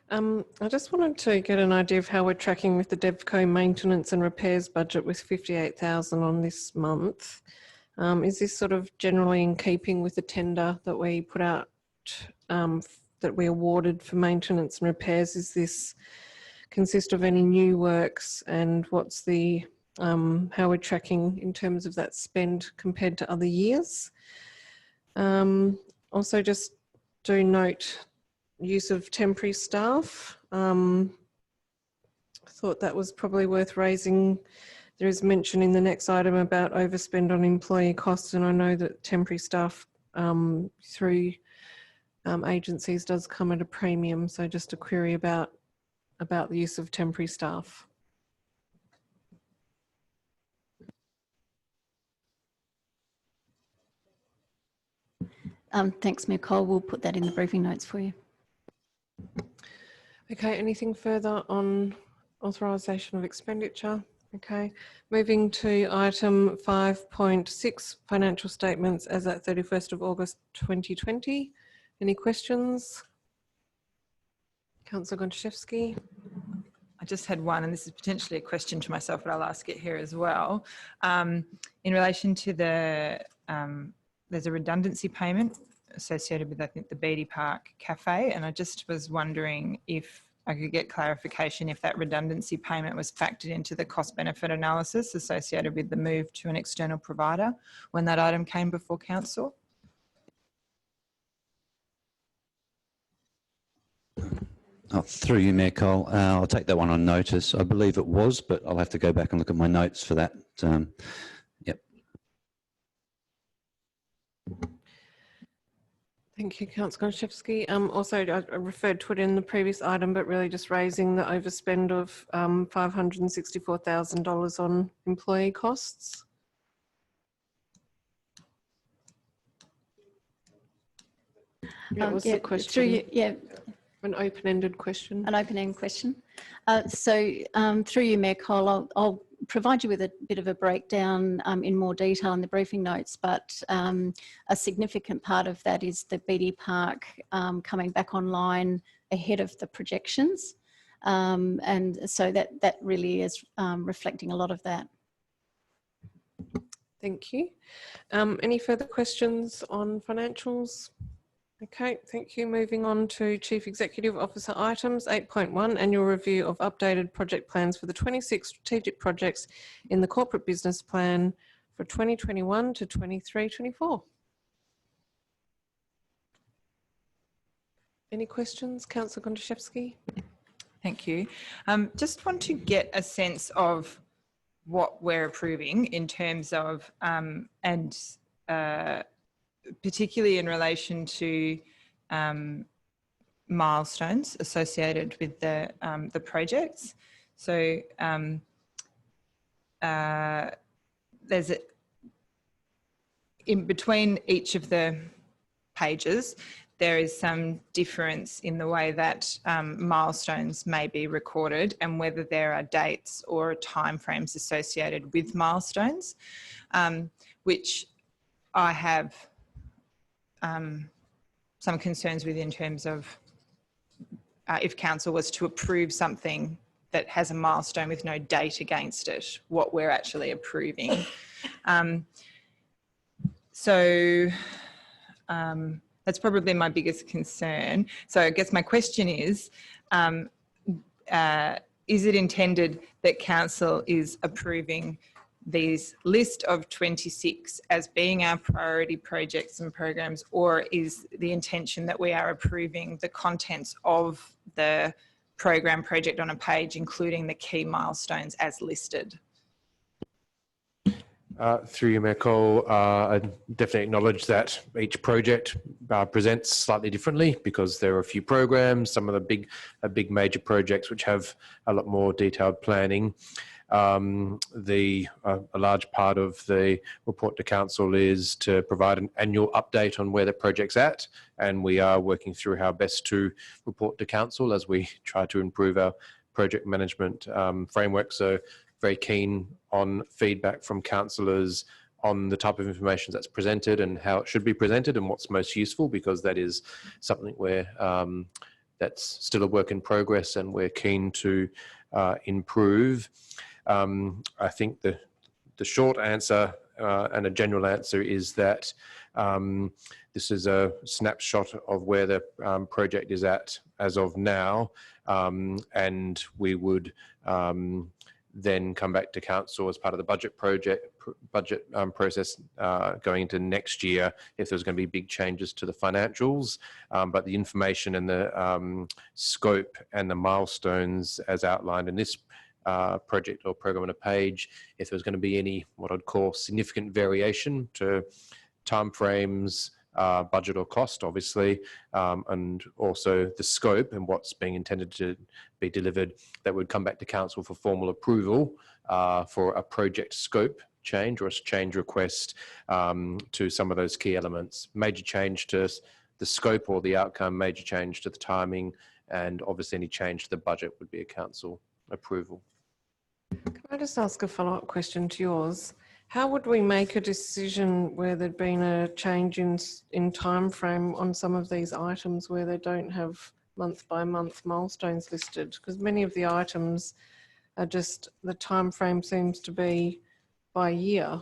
I just wanted to get an idea of how we're tracking with the DevCo maintenance and repairs budget with 58,000 on this month. Is this sort of generally in keeping with the tender that we put out, that we awarded for maintenance and repairs? Is this consist of any new works, and what's the how we're tracking in terms of that spend compared to other years? Also, just do note use of temporary staff. I thought that was probably worth raising. There is mention in the next item about overspend on employee costs, and I know that temporary staff through agencies does come at a premium. So just a query about the use of temporary staff. Thanks, Mayor Cole. We'll put that in the briefing notes for you. Okay, anything further on authorisation of expenditure? Okay, moving to item 5.6, financial statements as at 31st of August 2020. Any questions? Councillor Gontaszewski. I just had one, and this is potentially a question to myself, but I'll ask it here as well. In relation to the, there's a redundancy payment associated with, I think, the Beatty Park Cafe, and I just was wondering if I could get clarification if that redundancy payment was factored into the cost benefit analysis associated with the move to an external provider when that item came before council. Oh, through you, Mayor Cole. I'll take that one on notice. I believe it was, but I'll have to go back and look at my notes for that. Yep. Thank you, Councillor Gontaszewski. Also, I referred to it in the previous item, but really just raising the overspend of $564,000 on employee costs. What was the question? An open-ended question. An open-ended question. Through you, Mayor Cole, I'll provide you with a bit of a breakdown in more detail in the briefing notes, but a significant part of that is the Beatty Park coming back online ahead of the projections. And so that really is reflecting a lot of that. Thank you. Any further questions on financials? Okay, thank you. Moving on to Chief Executive Officer items. 8.1, annual review of updated project plans for the 26 strategic projects in the corporate business plan for 2021 to 23-24. Any questions? Councillor Gontaszewski. Thank you. Just want to get a sense of what we're approving in terms of, particularly in relation to milestones associated with the projects. So there's in between each of the pages, there is some difference in the way that milestones may be recorded and whether there are dates or timeframes associated with milestones, which I have some concerns with in terms of if council was to approve something that has a milestone with no date against it, what we're actually approving. That's probably my biggest concern. So I guess my question is it intended that council is approving these list of 26 as being our priority projects and programs, or is the intention that we are approving the contents of the program project on a page, including the key milestones as listed? Through you, Mayor Cole, I definitely acknowledge that each project presents slightly differently because there are a few programs, some of the big major projects which have a lot more detailed planning. A large part of the report to council is to provide an annual update on where the project's at, and we are working through how best to report to council as we try to improve our project management framework. So very keen on feedback from councillors on the type of information that's presented and how it should be presented and what's most useful, because that is something where that's still a work in progress and we're keen to improve. I think the short answer and a general answer is that this is a snapshot of where the project is at as of now, and we would then come back to council as part of the budget process going into next year if there's going to be big changes to the financials. But the information and the scope and the milestones as outlined in this project or program on a page, if there's going to be any what I'd call significant variation to timeframes, budget or cost, obviously, and also the scope and what's being intended to be delivered, that would come back to council for formal approval for a project scope change or a change request to some of those key elements. Major change to the scope or the outcome, major change to the timing, and obviously any change to the budget would be a council approval. Can I just ask a follow-up question to yours? How would we make a decision where there'd been a change in time frame on some of these items where they don't have month-by-month milestones listed? Because many of the items are just, the time frame seems to be by year.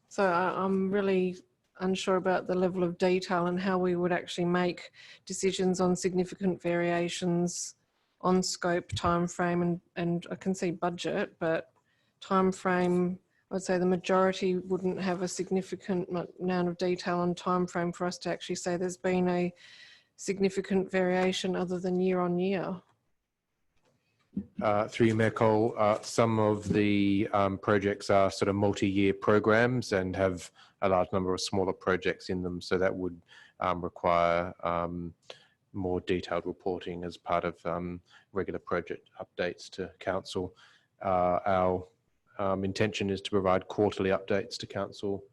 So I'm really unsure about the level of detail and how we would actually make decisions on significant variations on scope, time frame, and I can see budget, but time frame, I'd say the majority wouldn't have a significant amount of detail on time frame for us to actually say there's been a significant variation other than year on year. Through you, Mayor Cole, some of the projects are sort of multi-year programs and have a large number of smaller projects in them, so that would require more detailed reporting as part of regular project updates to council. Our intention is to provide quarterly updates to council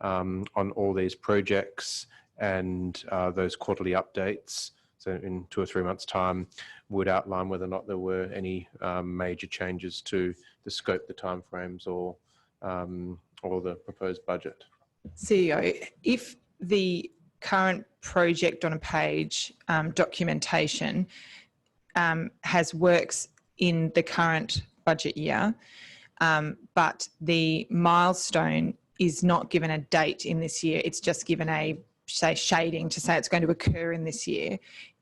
on all these projects, and those quarterly updates, so in 2 or 3 months' time, would outline whether or not there were any major changes to the scope, the timeframes, or the proposed budget. CEO, if the current project on a page documentation has works in the current budget year, but the milestone is not given a date in this year, it's just given a, say, shading to say it's going to occur in this year.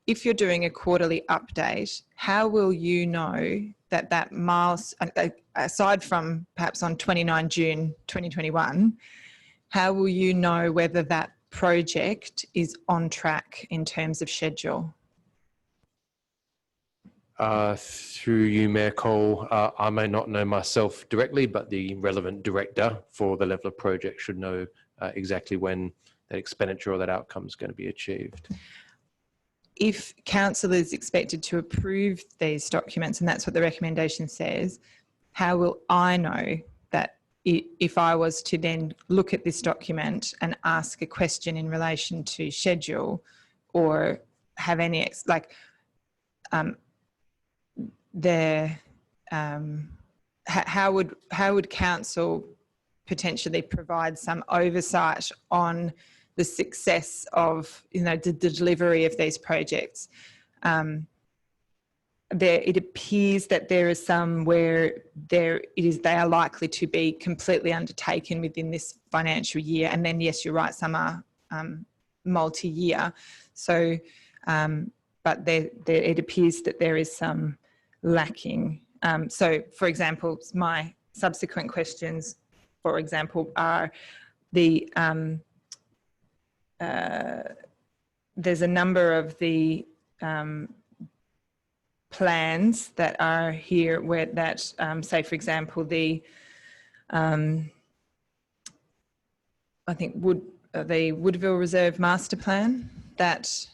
If you're doing a quarterly update, how will you know that that milestone, aside from perhaps on 29 June 2021, how will you know whether that project is on track in terms of schedule? Through you, Mayor Cole, I may not know myself directly, but the relevant director for the level of project should know exactly when that expenditure or that outcome is going to be achieved. If council is expected to approve these documents, and that's what the recommendation says, how will I know that if I was to then look at this document and ask a question in relation to schedule or have any, how would council potentially provide some oversight on the success of, you know, the delivery of these projects? It appears that there is some where they are likely to be completely undertaken within this financial year, and then yes, you're right, some are multi-year. So, but it appears that there is some lacking. So, for example, my subsequent questions, for example, are the there's a number of the plans that are here where that, say, for example, the I think the Woodville Reserve Master Plan that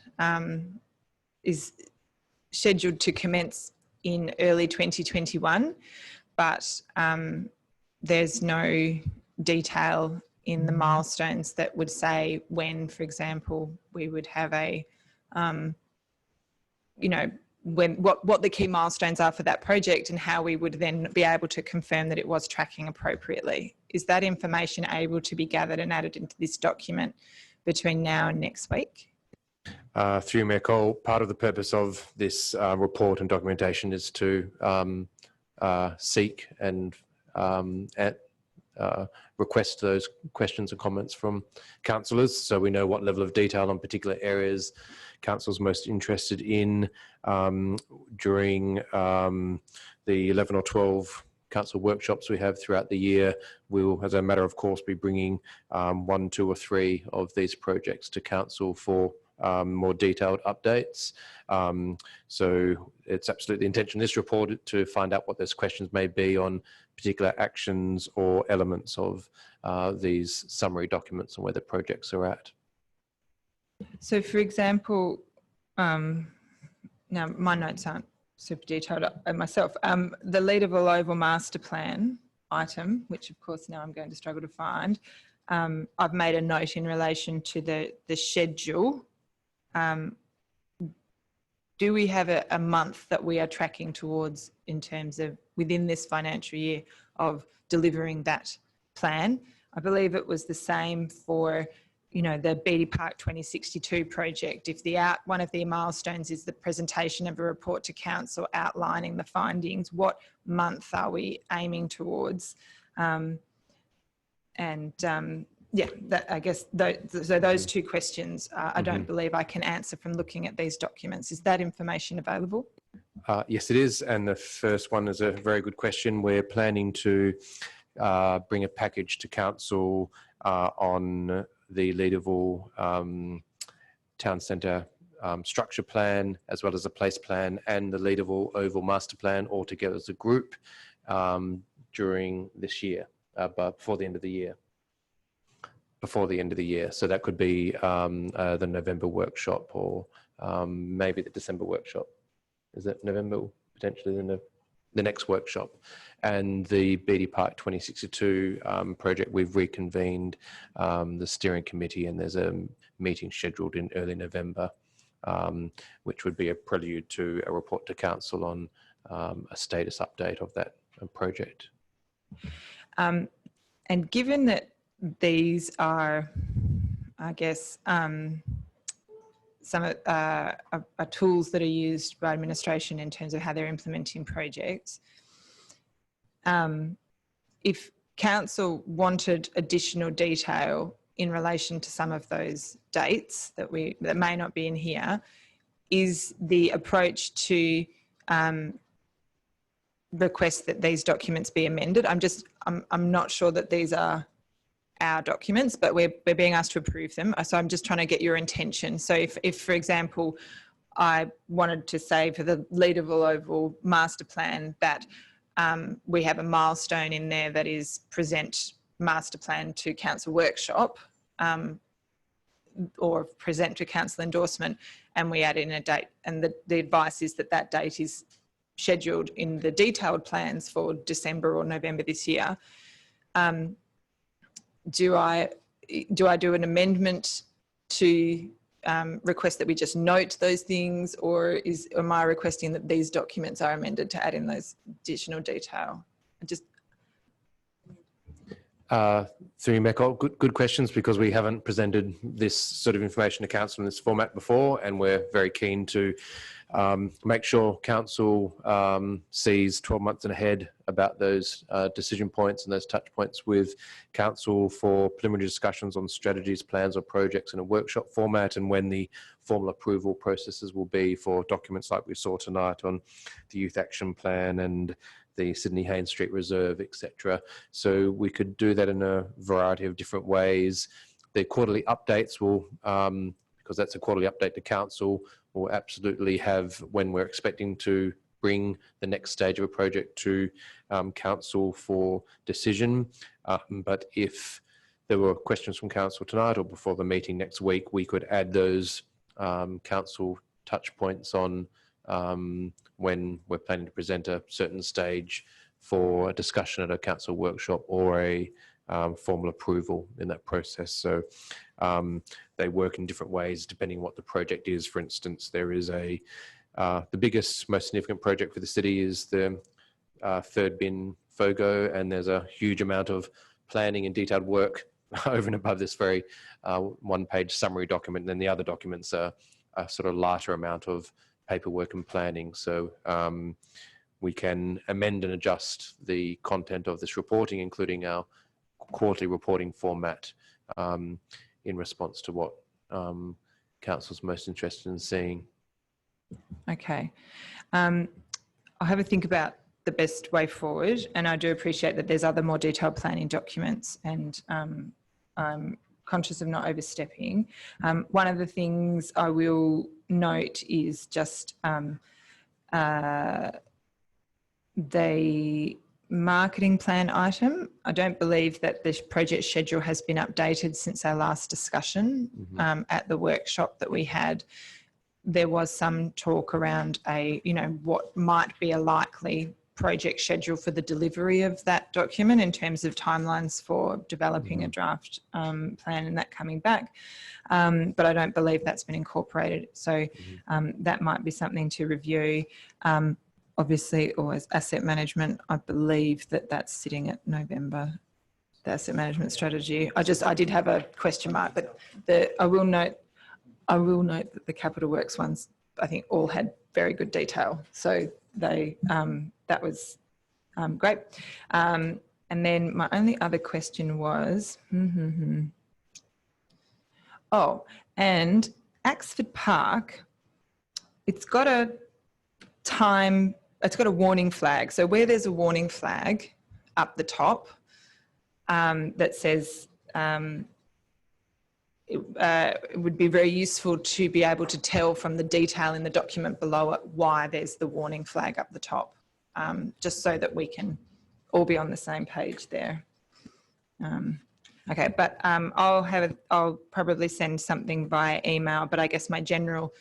is scheduled to commence in early 2021, but there's no detail in the milestones that would say when, for example, we would have a, you know, what the key milestones are for that project and how we would then be able to confirm that it was tracking appropriately. Is that information able to be gathered and added into this document between now and next week? Through Mayor Cole, part of the purpose of this report and documentation is to seek and request those questions and comments from councillors, so we know what level of detail on particular areas council's most interested in. During the 11 or 12 council workshops we have throughout the year, we'll, as a matter of course, be bringing 1, 2 or 3 of these projects to council for more detailed updates. So it's absolutely the intention of this report to find out what those questions may be on particular actions or elements of these summary documents and where the projects are at. So, for example, now my notes aren't super detailed myself. The Leaderville Oval Master Plan, item, which of course now I'm going to struggle to find, I've made a note in relation to the schedule. Do we have a month that we are tracking towards in terms of within this financial year of delivering that plan? I believe it was the same for, you know, the Beatty Park 2062 project. If one of the milestones is the presentation of a report to council outlining the findings, what month are we aiming towards? Yeah, I guess those two questions I don't believe I can answer from looking at these documents. Is that information available? Yes, it is. And the first one is a very good question. We're planning to bring a package to council on the Leaderville Town Centre structure plan, as well as the place plan and the Leaderville Oval Master Plan all together as a group during this year, but before the end of the year. So that could be the November workshop or maybe the December workshop. Is it November? Potentially the next workshop. And the Beatty Park 2062 project, we've reconvened the steering committee, and there's a meeting scheduled in early November, which would be a prelude to a report to council on a status update of that project. And given that these are, I guess, some are tools that are used by administration in terms of how they're implementing projects. If council wanted additional detail in relation to some of those dates that may not be in here, is the approach to request that these documents be amended? I'm not sure that these are our documents, but we're being asked to approve them. So I'm just trying to get your intention. So if for example, I wanted to say for the Leaderville Oval Master Plan that we have a milestone in there that is present master plan to council workshop or present to council endorsement, and we add in a date, and the advice is that that date is scheduled in the detailed plans for December or November this year. Do I do an amendment to request that we just note those things, or am I requesting that these documents are amended to add in those additional detail? Through Michael, good questions, because we haven't presented this sort of information to council in this format before, and we're very keen to make sure council sees 12 months and ahead about those decision points and those touch points with council for preliminary discussions on strategies, plans or projects in a workshop format, and when the formal approval processes will be for documents like we saw tonight on the Youth Action Plan and the Sydney Haynes Street Reserve, etc. So we could do that in a variety of different ways. The quarterly updates will, because that's a quarterly update to council, will absolutely have when we're expecting to bring the next stage of a project to council for decision. But if there were questions from council tonight or before the meeting next week, we could add those council touch points on when we're planning to present a certain stage for a discussion at a council workshop or a formal approval in that process. So they work in different ways depending on what the project is. For instance, there is the biggest, most significant project for the city is the third bin FOGO, and there's a huge amount of planning and detailed work over and above this very one-page summary document. And then the other documents are a sort of lighter amount of paperwork and planning. So we can amend and adjust the content of this reporting, including our quarterly reporting format, in response to what council's most interested in seeing. Okay. I'll have a think about the best way forward, and I do appreciate that there's other more detailed planning documents, and I'm conscious of not overstepping. One of the things I will note is just the marketing plan item. I don't believe that the project schedule has been updated since our last discussion at the workshop that we had. There was some talk around what might be a likely project schedule for the delivery of that document in terms of timelines for developing a draft plan and that coming back. But I don't believe that's been incorporated. So that might be something to review. Obviously, or as asset management, I believe that that's sitting at November, the asset management strategy. I did have a question mark, but I will note that the capital works ones, I think, all had very good detail. So they that was great. And then my only other question was, oh, and Axford Park, it's got a warning flag. So where there's a warning flag up the top that says it would be very useful to be able to tell from the detail in the document below it why there's the warning flag up the top, just so that we can all be on the same page there. Okay, but I'll probably send something via email, but I guess my general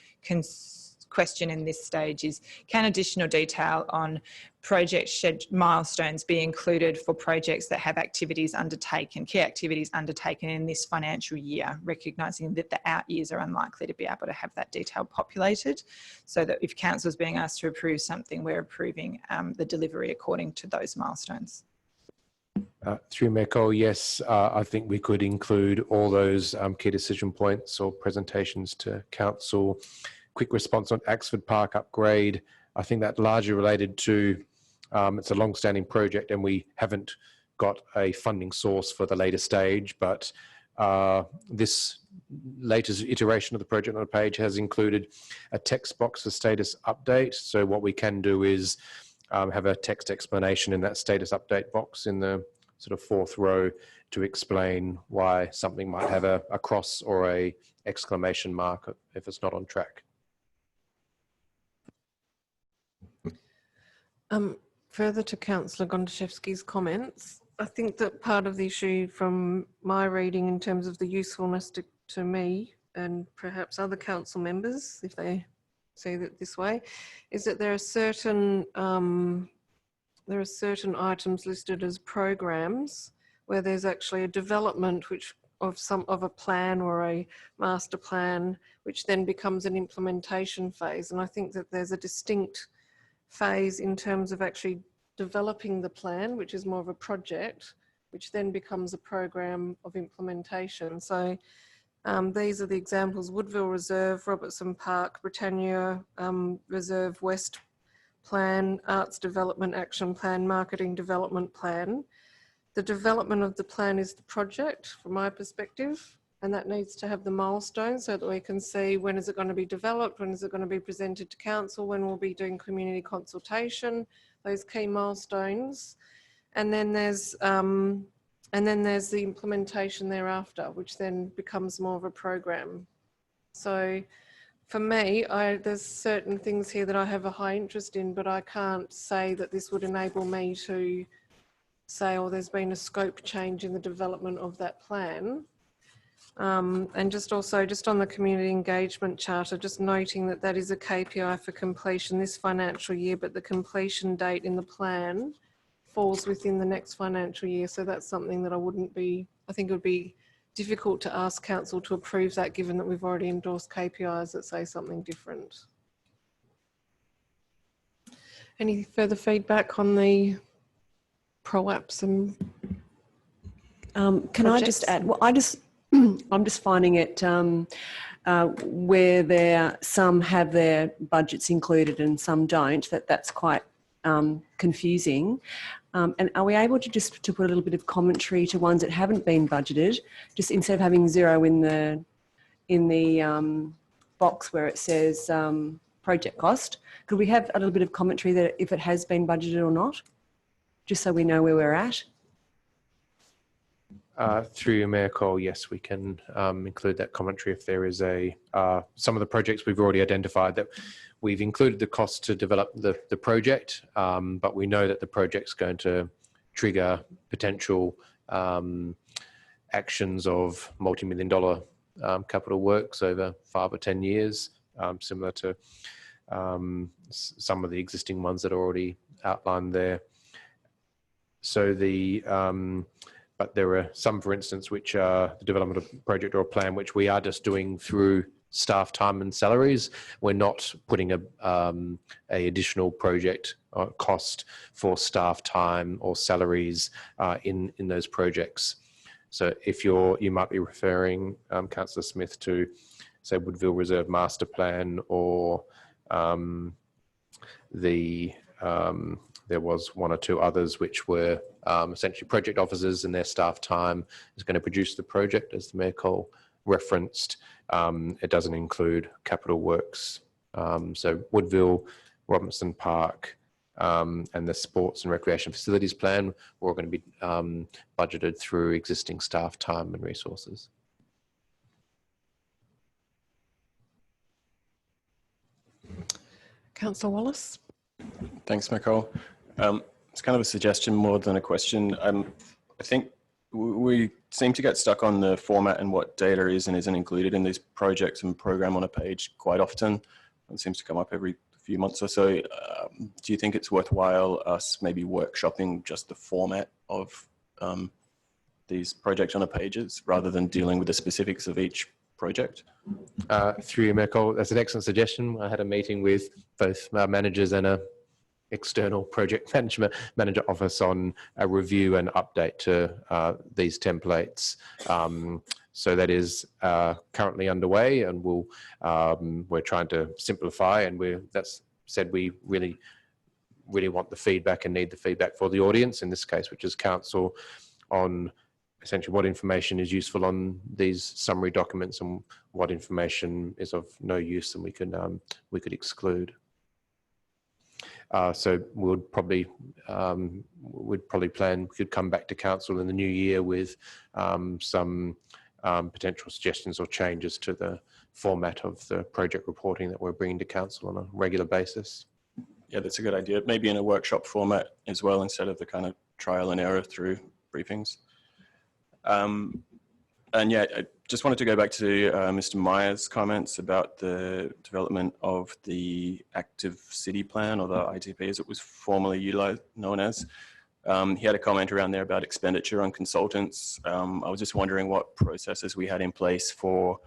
question in this stage is, can additional detail on project milestones be included for projects that have activities undertaken, key activities undertaken in this financial year, recognising that the out years are unlikely to be able to have that detail populated, so that if council is being asked to approve something, we're approving the delivery according to those milestones? Through Mayor Cole, yes, I think we could include all those key decision points or presentations to council. Quick response on Axford Park upgrade. I think that largely related to, it's a long-standing project and we haven't got a funding source for the later stage, but this latest iteration of the project on the page has included a text box for status update. So what we can do is have a text explanation in that status update box in the sort of fourth row to explain why something might have a cross or a exclamation mark if it's not on track. Further to Councillor Gondaszewski's comments, I think that part of the issue from my reading in terms of the usefulness to me and perhaps other council members, if they see it this way, is that there are certain items listed as programs where there's actually a development of a plan or a master plan, which then becomes an implementation phase. And I think that there's a distinct phase in terms of actually developing the plan, which is more of a project, which then becomes a program of implementation. So these are the examples: Woodville Reserve, Robertson Park, Britannia Reserve West Plan, Arts Development Action Plan, Marketing Development Plan. The development of the plan is the project from my perspective, and that needs to have the milestones so that we can see when is it going to be developed, when is it going to be presented to council, when we'll be doing community consultation, those key milestones. And then there's the implementation thereafter, which then becomes more of a program. So for me, there's certain things here that I have a high interest in, but I can't say that this would enable me to say, oh, there's been a scope change in the development of that plan. And just on the community engagement charter, just noting that that is a KPI for completion this financial year, but the completion date in the plan falls within the next financial year. So that's something that I think it would be difficult to ask council to approve that, given that we've already endorsed KPIs that say something different. Any further feedback on the ProApps and can I just add? Well, I'm just finding it where some have their budgets included and some don't. That's quite confusing. And are we able to just put a little bit of commentary to ones that haven't been budgeted, just instead of having zero in the box where it says project cost? Could we have a little bit of commentary that if it has been budgeted or not, just so we know where we're at? Through your Mayor Cole, yes, we can include that commentary if there is some of the projects we've already identified that we've included the cost to develop the project, but we know that the project's going to trigger potential actions of multi-million-dollar capital works over 5 or 10 years, similar to some of the existing ones that are already outlined there. So but there are some, for instance, which are the development of a project or a plan, which we are just doing through staff time and salaries. We're not putting a additional project cost for staff time or salaries in those projects. So if you might be referring, Councillor Smith, to say Woodville Reserve Master Plan, or there was one or two others which were essentially project officers, and their staff time is going to produce the project, as the Mayor Cole referenced. It doesn't include capital works. So Woodville, Robinson Park, and the sports and recreation facilities plan were all going to be budgeted through existing staff time and resources. Councillor Wallace. Thanks, Nicole. It's kind of a suggestion more than a question. I think we seem to get stuck on the format and what data is and isn't included in these projects and program on a page quite often. It seems to come up every few months or so. Do you think it's worthwhile us maybe workshopping just the format of these projects on a pages rather than dealing with the specifics of each project? Through you, Mayor Cole, that's an excellent suggestion. I had a meeting with both managers and a external project manager office on a review and update to these templates. So that is currently underway, and we're trying to simplify, and that's said we really want the feedback and need the feedback for the audience in this case, which is council, on essentially what information is useful on these summary documents and what information is of no use and we could exclude. So we'd probably plan, we could come back to council in the new year with some potential suggestions or changes to the format of the project reporting that we're bringing to council on a regular basis. Yeah, that's a good idea. Maybe in a workshop format as well, instead of the kind of trial and error through briefings. And yeah, I just wanted to go back to Mr. Meyer's comments about the development of the active city plan, or the ITP as it was formerly known as. He had a comment around there about expenditure on consultants. I was just wondering what processes we had in place for,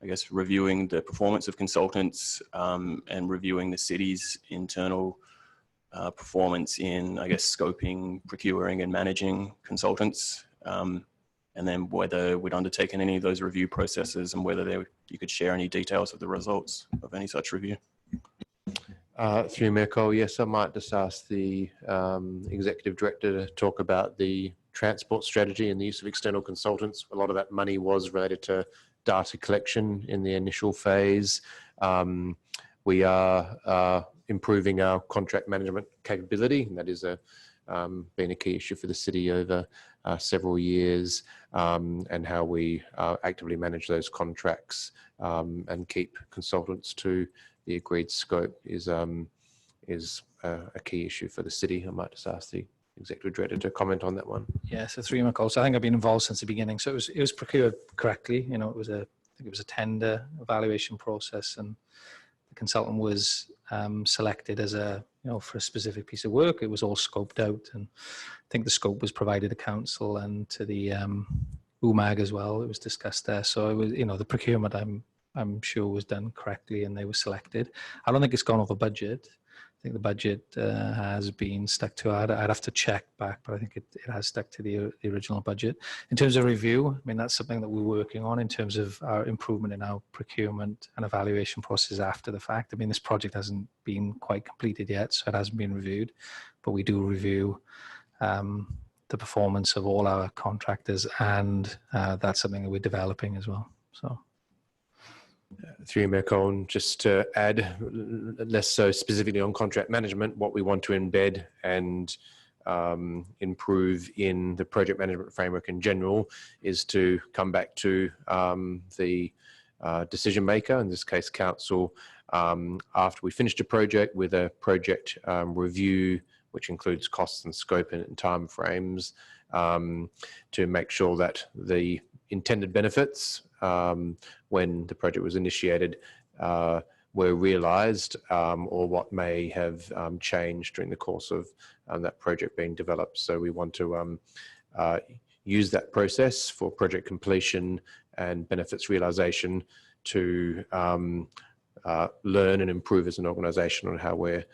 I guess, reviewing the performance of consultants and reviewing the city's internal performance in, I guess, scoping, procuring and managing consultants. And then whether we'd undertaken any of those review processes and whether you could share any details of the results of any such review. Through Mayor Cole, yes, I might just ask the Executive Director to talk about the transport strategy and the use of external consultants. A lot of that money was related to data collection in the initial phase. We are improving our contract management capability, and that is been a key issue for the city over several years, and how we actively manage those contracts and keep consultants to the agreed scope is a key issue for the city. I might just ask the Executive Director to comment on that one. Yeah, so through my calls, I think I've been involved since the beginning. So it was procured correctly. You know, I think it was a tender evaluation process, and the consultant was selected as for a specific piece of work. It was all scoped out, and I think the scope was provided to council and to the UMAG as well. It was discussed there. So it was, the procurement I'm sure was done correctly, and they were selected. I don't think it's gone over budget. I think the budget has been stuck to. I'd have to check back, but I think it has stuck to the original budget. In terms of review, I mean, that's something that we're working on in terms of our improvement in our procurement and evaluation process after the fact. I mean, this project hasn't been quite completed yet, so it hasn't been reviewed, but we do review the performance of all our contractors, and that's something that we're developing as well. So. Through Mayor Cole, just to add, less so specifically on contract management, what we want to embed and improve in the project management framework in general is to come back to the decision maker, in this case council, after we finished a project with a project review, which includes costs and scope and time frames, to make sure that the intended benefits when the project was initiated were realised or what may have changed during the course of that project being developed. So we want to use that process for project completion and benefits realisation to learn and improve as an organisation on how we're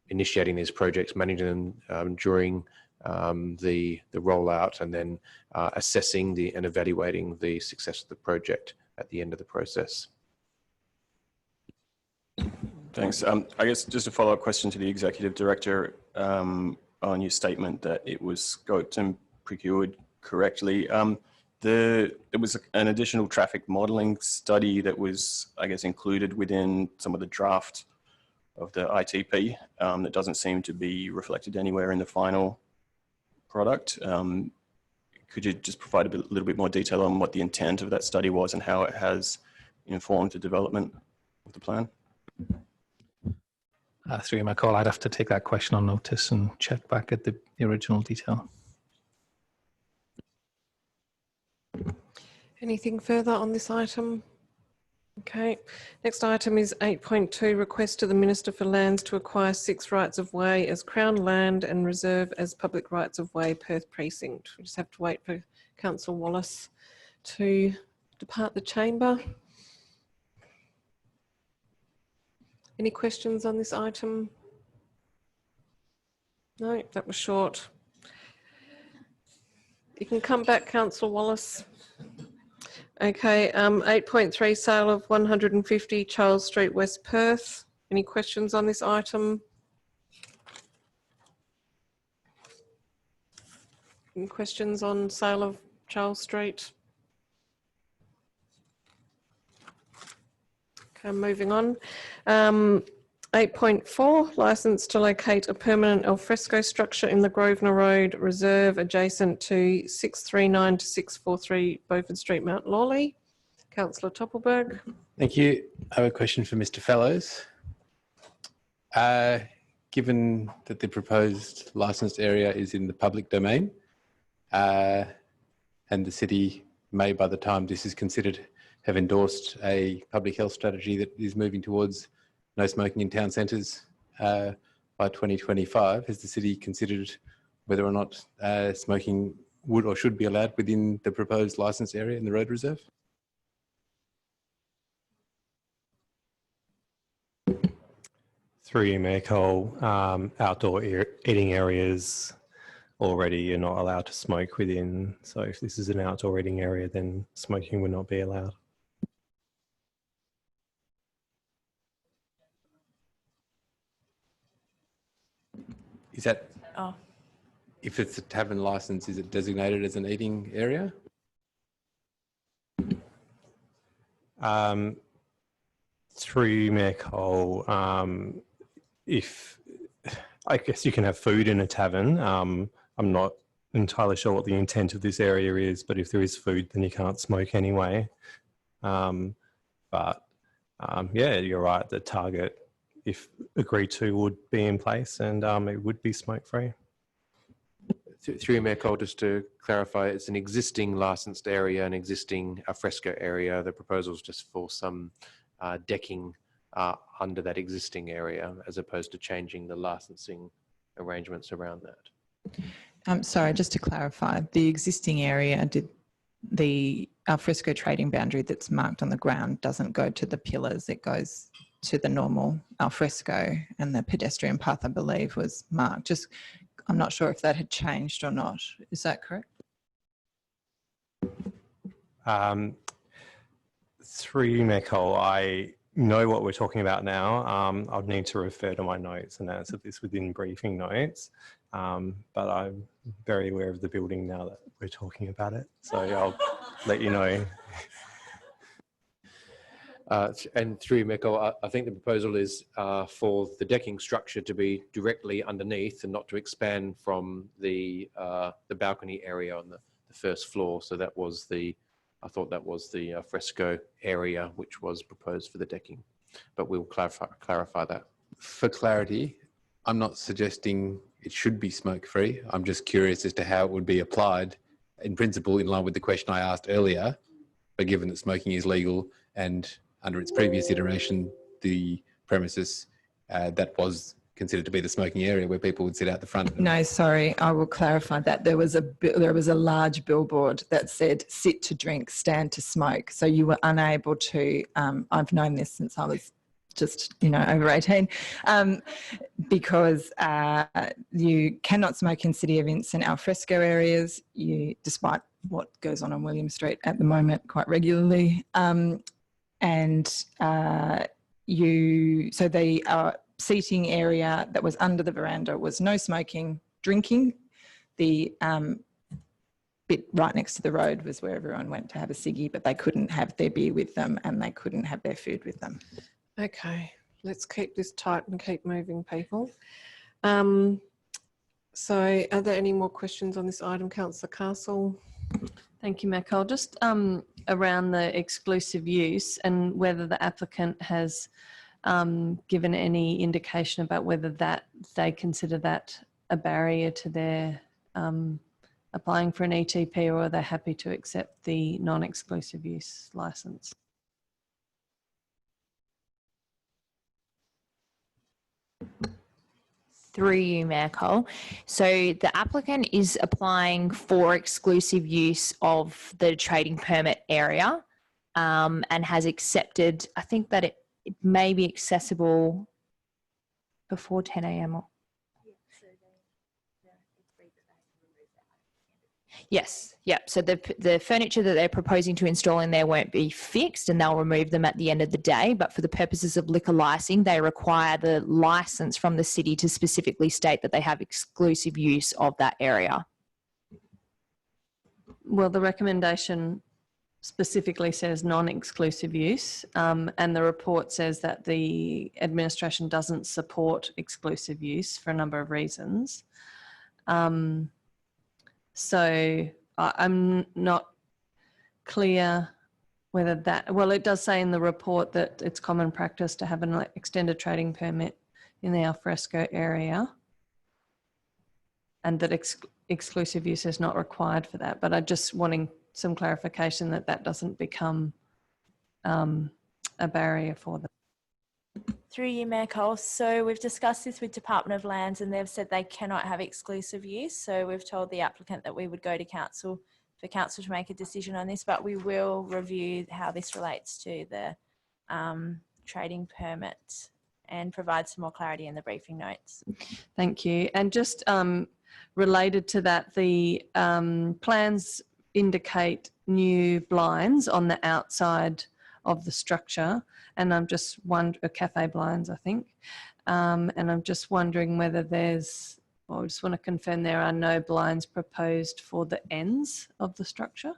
initiating these projects, managing them during the rollout, and then assessing and evaluating the success of the project at the end of the process. Thanks. I guess just a follow-up question to the Executive Director on your statement that it was scoped and procured correctly. There was an additional traffic modelling study that was, I guess, included within some of the draft of the ITP that doesn't seem to be reflected anywhere in the final product. Could you just provide a little bit more detail on what the intent of that study was and how it has informed the development of the plan? Through my call, I'd have to take that question on notice and check back at the original detail. Anything further on this item? Okay. Next item is 8.2, request to the Minister for Lands to acquire 6 rights of way as Crown land and reserve as public rights of way, Perth Precinct. We just have to wait for Councillor Wallace to depart the chamber. Any questions on this item? No, that was short. You can come back, Councillor Wallace. Okay, 8.3, sale of 150 Charles Street, West Perth. Any questions on this item? Any questions on sale of Charles Street? Okay, moving on. 8.4, licence to locate a permanent alfresco structure in the Grosvenor Road Reserve adjacent to 639 to 643 Beaufort Street, Mount Lawley. Councillor Toppelberg. Thank you. I have a question for Mr. Fellows. Given that the proposed licensed area is in the public domain, and the city may, by the time this is considered, have endorsed a public health strategy that is moving towards no smoking in town centres by 2025, has the city considered whether or not smoking would or should be allowed within the proposed licensed area in the road reserve? Through you, Mayor Cole, outdoor eating areas already you're not allowed to smoke within. So if this is an outdoor eating area, then smoking would not be allowed. Is that, oh, if it's a tavern license, is it designated as an eating area? Through you, Mayor Cole, if I guess you can have food in a tavern. I'm not entirely sure what the intent of this area is, but if there is food, then you can't smoke anyway. Yeah, you're right. The target, if agreed to, would be in place, and it would be smoke-free. Through you, Mayor Cole, just to clarify, it's an existing licensed area, an existing alfresco area. The proposal is just for some decking under that existing area, as opposed to changing the licensing arrangements around that. Sorry, just to clarify, the existing area, the alfresco trading boundary that's marked on the ground doesn't go to the pillars, it goes to the normal alfresco, and the pedestrian path, I believe, was marked. Just, I'm not sure if that had changed or not. Is that correct? Through you, Mayor Cole, I know what we're talking about now. I'd need to refer to my notes and answer this within briefing notes. But I'm very aware of the building now that we're talking about it. So I'll let you know. And through you, Mayor Cole, I think the proposal is for the decking structure to be directly underneath and not to expand from the balcony area on the first floor. So that was I thought that was the fresco area which was proposed for the decking, but we'll clarify that. For clarity, I'm not suggesting it should be smoke-free. I'm just curious as to how it would be applied in principle, in line with the question I asked earlier. But given that smoking is legal and under its previous iteration, the premises that was considered to be the smoking area where people would sit out the front. No, sorry, I will clarify that. There was a large billboard that said sit to drink, stand to smoke. So you were unable to, I've known this since I was just, over 18, because you cannot smoke in City of Vincent alfresco areas, despite what goes on William Street at the moment quite regularly. So the seating area that was under the veranda was no smoking, drinking. The bit right next to the road was where everyone went to have a ciggy, but they couldn't have their beer with them and they couldn't have their food with them. Okay, let's keep this tight and keep moving, people. So are there any more questions on this item, Councillor Castle? Thank you, Nicole. Just around the exclusive use and whether the applicant has given any indication about whether that they consider that a barrier to their applying for an ETP, or are they happy to accept the non-exclusive use licence? Through you, Mayor Cole. So the applicant is applying for exclusive use of the trading permit area and has accepted, I think that it may be accessible before 10 a.m. Yes, yep. So the furniture that they're proposing to install in there won't be fixed and they'll remove them at the end of the day. But for the purposes of liquor licensing, they require the license from the city to specifically state that they have exclusive use of that area. Well, the recommendation specifically says non-exclusive use, and the report says that the administration doesn't support exclusive use for a number of reasons. So I'm not clear whether that, well, it does say in the report that it's common practice to have an extended trading permit in the alfresco area and that exclusive use is not required for that. But I'm just wanting some clarification that that doesn't become a barrier for them. Through you, Mayor Cole. So we've discussed this with Department of Lands and they've said they cannot have exclusive use. So we've told the applicant that we would go to council for council to make a decision on this, but we will review how this relates to the trading permit and provide some more clarity in the briefing notes. Thank you. And just related to that, the plans indicate new blinds on the outside of the structure, and I'm just wondering, cafe blinds, I think, and I'm just wondering whether there's, well, I just want to confirm there are no blinds proposed for the ends of the structure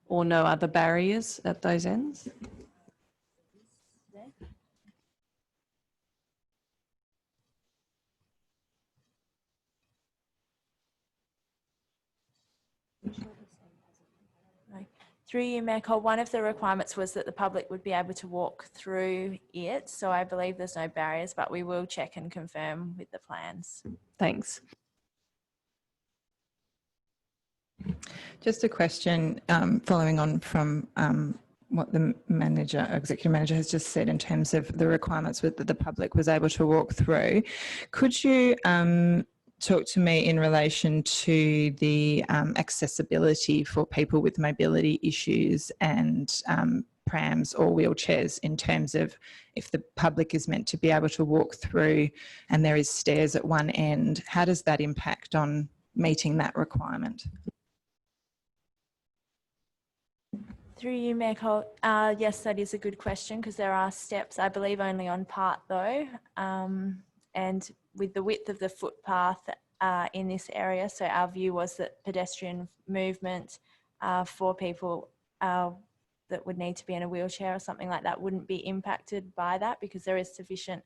or no other barriers at those ends. Through you, Mayor Cole, one of the requirements was that the public would be able to walk through it. So I believe there's no barriers, but we will check and confirm with the plans. Thanks. Just a question following on from what the executive manager has just said in terms of the requirements that the public was able to walk through. Could you talk to me in relation to the accessibility for people with mobility issues and prams or wheelchairs, in terms of if the public is meant to be able to walk through and there is stairs at one end, how does that impact on meeting that requirement? Through you, Mayor Cole, yes, that is a good question because there are steps, I believe only on part though, and with the width of the footpath in this area. So our view was that pedestrian movement for people that would need to be in a wheelchair or something like that wouldn't be impacted by that because there is sufficient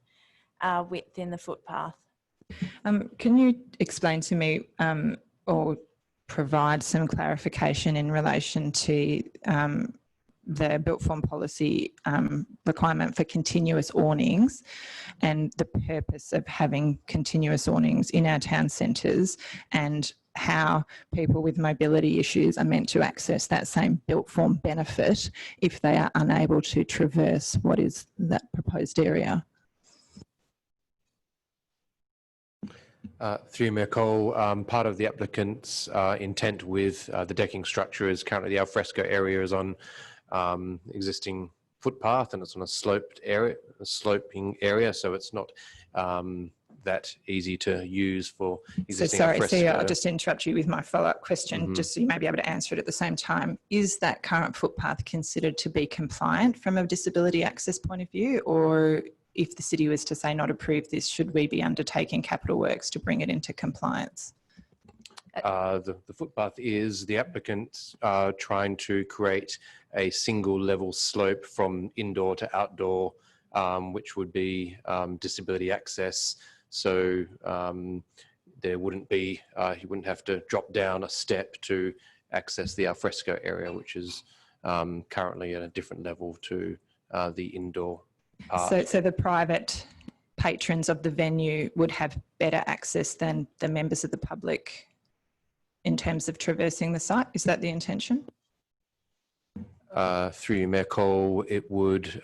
width in the footpath. Can you explain to me or provide some clarification in relation to the built form policy requirement for continuous awnings and the purpose of having continuous awnings in our town centres, and how people with mobility issues are meant to access that same built form benefit if they are unable to traverse what is that proposed area. Through Mayor Cole, part of the applicant's intent with the decking structure is currently the alfresco area is on existing footpath and it's on a sloped area, a sloping area, so it's not that easy to use for existing alfresco. So I'll just interrupt you with my follow-up question, just so you may be able to answer it at the same time. Is that current footpath considered to be compliant from a disability access point of view, or if the city was to say not approve this, should we be undertaking capital works to bring it into compliance? The footpath is the applicant trying to create a single level slope from indoor to outdoor, which would be disability access. So there wouldn't be, he wouldn't have to drop down a step to access the alfresco area, which is currently at a different level to the indoor part. So the private patrons of the venue would have better access than the members of the public in terms of traversing the site? Is that the intention? Through you, Mayor Cole, it would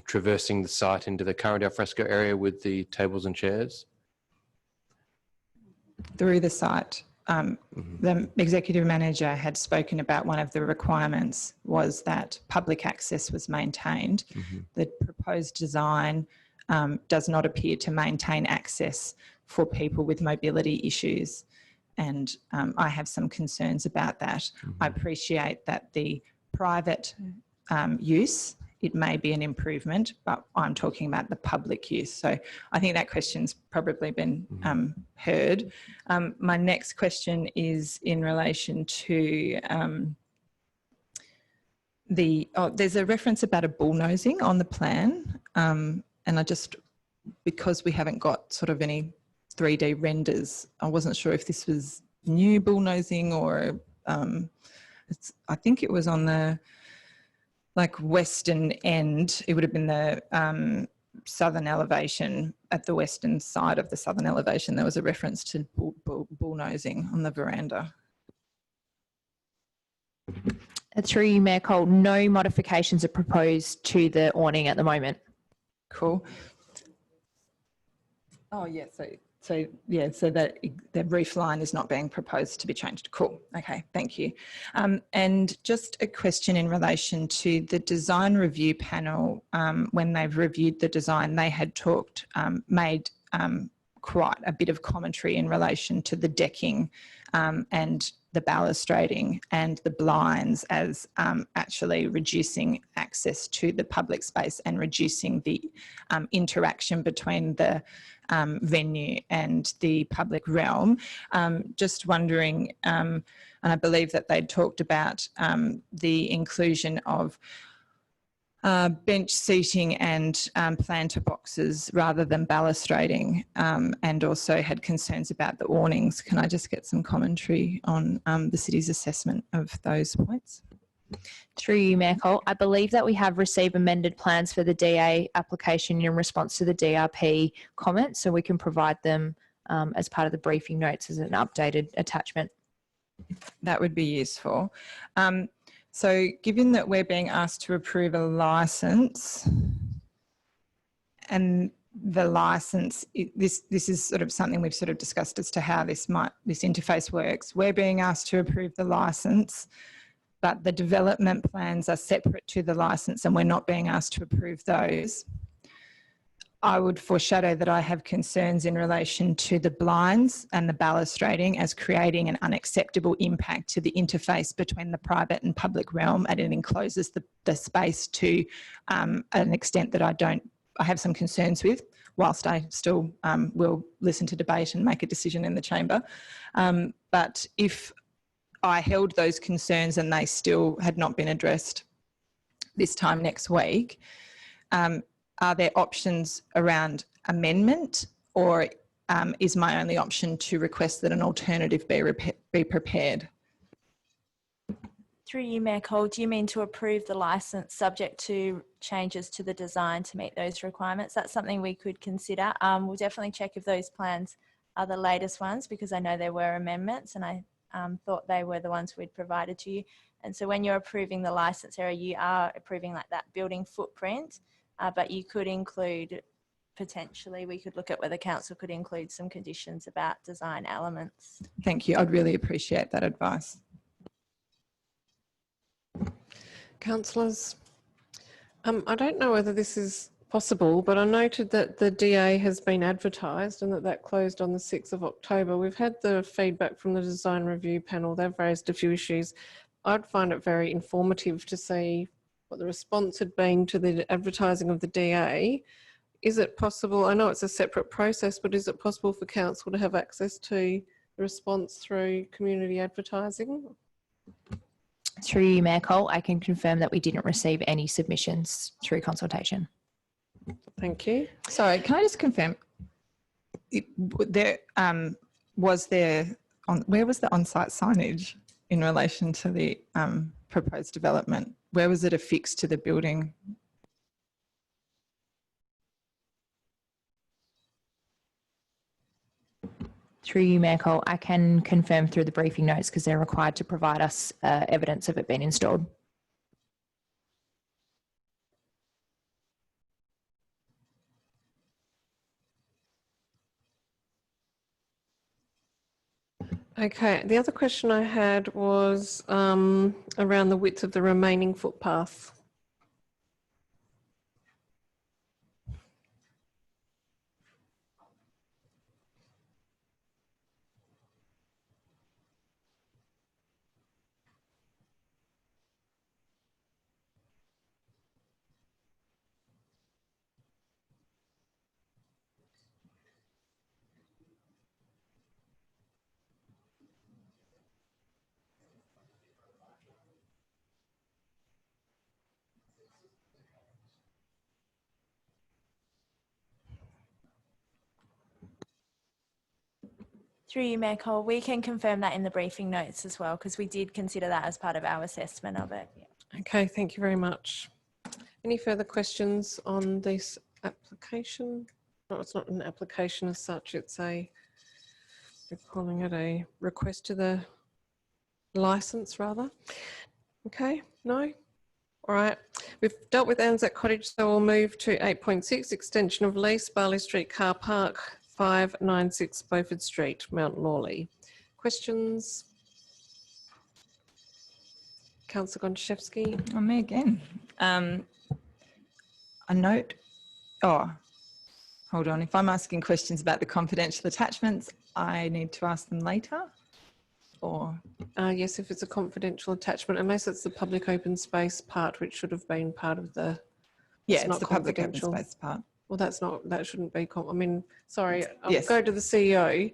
traversing the site into the current alfresco area with the tables and chairs. Through the site. The executive manager had spoken about one of the requirements was that public access was maintained. The proposed design does not appear to maintain access for people with mobility issues, and I have some concerns about that. I appreciate that the private use, it may be an improvement, but I'm talking about the public use. So I think that question's probably been heard. My next question is in relation to there's a reference about a bullnosing on the plan. And I just, because we haven't got sort of any 3D renders, I wasn't sure if this was new bullnosing or I think it was on the western end. It would have been the southern elevation. At the western side of the southern elevation, there was a reference to bullnosing on the veranda. Through you, Mayor Cole, no modifications are proposed to the awning at the moment. Cool. Oh yeah, so that the roof line is not being proposed to be changed. Cool. Okay, thank you. And just a question in relation to the design review panel. When they've reviewed the design, they had made quite a bit of commentary in relation to the decking and the balustrading and the blinds as actually reducing access to the public space and reducing the interaction between the venue and the public realm. Just wondering, and I believe that they'd talked about the inclusion of bench seating and planter boxes rather than balustrading, and also had concerns about the awnings. Can I just get some commentary on the city's assessment of those points? Through you, Mayor Cole, I believe that we have received amended plans for the DA application in response to the DRP comments, so we can provide them as part of the briefing notes as an updated attachment. That would be useful. So given that we're being asked to approve a licence, and the licence, this is sort of something we've sort of discussed as to how this interface works. We're being asked to approve the licence, but the development plans are separate to the licence and we're not being asked to approve those. I would foreshadow that I have concerns in relation to the blinds and the balustrading as creating an unacceptable impact to the interface between the private and public realm, and it encloses the space to an extent that I have some concerns with, whilst I still will listen to debate and make a decision in the chamber. But if I held those concerns and they still had not been addressed this time next week, are there options around amendment, or is my only option to request that an alternative be prepared? Through you, Mayor Cole, do you mean to approve the licence subject to changes to the design to meet those requirements? That's something we could consider. We'll definitely check if those plans are the latest ones, because I know there were amendments and I thought they were the ones we'd provided to you. And so when you're approving the licence area, you are approving like that building footprint, but you could include, potentially, we could look at whether council could include some conditions about design elements. Thank you. I'd really appreciate that advice. Councillors, I don't know whether this is possible, but I noted that the DA has been advertised and that closed on the 6th of October. We've had the feedback from the design review panel. They've raised a few issues. I'd find it very informative to see what the response had been to the advertising of the DA. Is it possible, I know it's a separate process, but is it possible for council to have access to the response through community advertising? Through you, Mayor Cole, I can confirm that we didn't receive any submissions through consultation. Thank you. Sorry, can I just confirm? Where was the on-site signage in relation to the proposed development? Where was it affixed to the building? Through you, Mayor Cole, I can confirm through the briefing notes because they're required to provide us evidence of it being installed. Okay, the other question I had was around the width of the remaining footpath. Through you, Mayor Cole, we can confirm that in the briefing notes as well, because we did consider that as part of our assessment of it. Okay, thank you very much. Any further questions on this application? No, it's not an application as such, it's we're calling it a request to the licence rather. Okay, no? All right, we've dealt with Anzac Cottage, so we'll move to 8.6, extension of lease, Barley Street Car Park, 596 Beaufort Street, Mount Lawley. Questions? Councillor Gonchevsky. Me again. A note. Oh, hold on. If I'm asking questions about the confidential attachments, I need to ask them later. Or yes, if it's a confidential attachment, unless it's the public open space part, which should have been part of the. Yeah, it's the public open space part. Well, that shouldn't be. I mean, sorry, I'll Yes. go to the CEO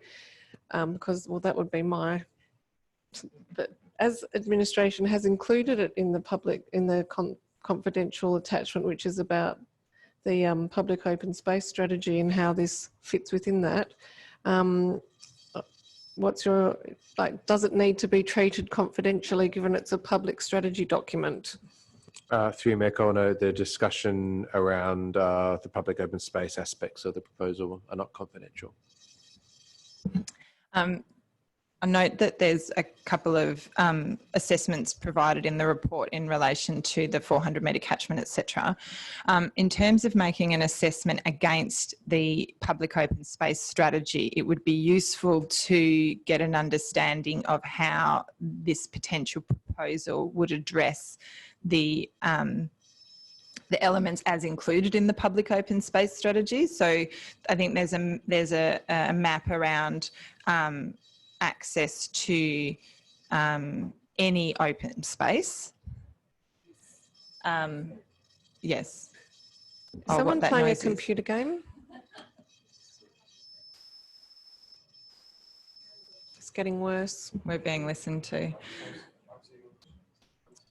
because, well, that would be my. But as administration has included it in the confidential attachment, which is about the public open space strategy and how this fits within that. What's your, does it need to be treated confidentially given it's a public strategy document? Through Mayor Cole, no, the discussion around the public open space aspects of the proposal are not confidential. I note that there's a couple of assessments provided in the report in relation to the 400 metre catchment, etc. In terms of making an assessment against the public open space strategy, it would be useful to get an understanding of how this potential proposal would address the elements as included in the public open space strategy. So I think there's a map around access to any open space. Yes. Someone playing a computer game? It's getting worse. We're being listened to.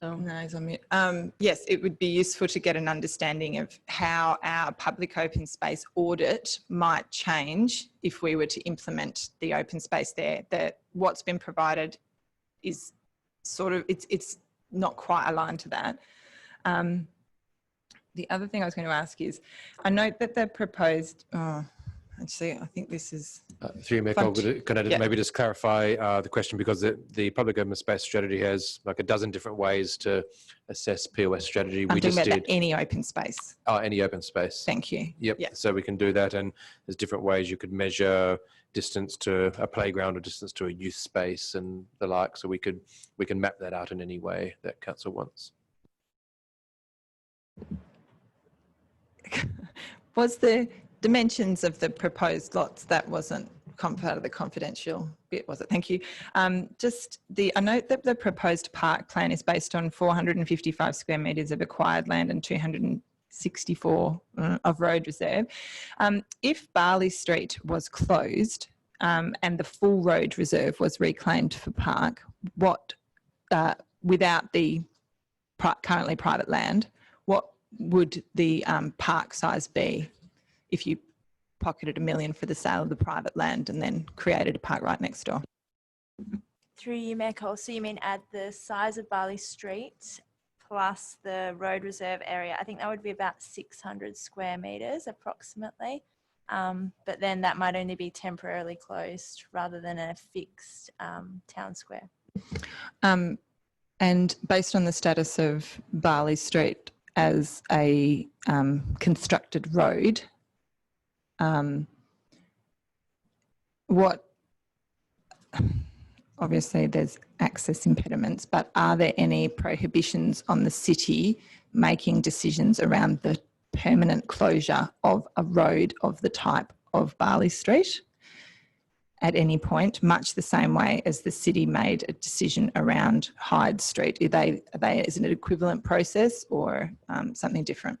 Oh. No, he's on mute. Yes, it would be useful to get an understanding of how our public open space audit might change if we were to implement the open space there. That what's been provided is sort of, it's not quite aligned to that. The other thing I was going to ask is, I note that the proposed, actually, I think this is... Through you, Mayor Cole, can I maybe just clarify the question, because the public government space strategy has like a dozen different ways to assess POS strategy. I'm talking about any open space. Oh, any open space. Thank you. Yep. So we can do that, and there's different ways you could measure distance to a playground or distance to a youth space and the like. So we can map that out in any way that council wants. Was the dimensions of the proposed lots, that wasn't part of the confidential bit, was it? Thank you. I note that the proposed park plan is based on 455 square metres of acquired land and 264 of road reserve. If Barley Street was closed and the full road reserve was reclaimed for park, without the currently private land, what would the park size be if you pocketed $1 million for the sale of the private land and then created a park right next door? Through you, Mayor Cole. So you mean add the size of Barley Street plus the road reserve area? I think that would be about 600 square metres approximately. But then that might only be temporarily closed rather than a fixed town square. And based on the status of Barley Street as a constructed road, obviously there's access impediments, but are there any prohibitions on the city making decisions around the permanent closure of a road of the type of Barley Street at any point, much the same way as the city made a decision around Hyde Street? Is it an equivalent process or something different?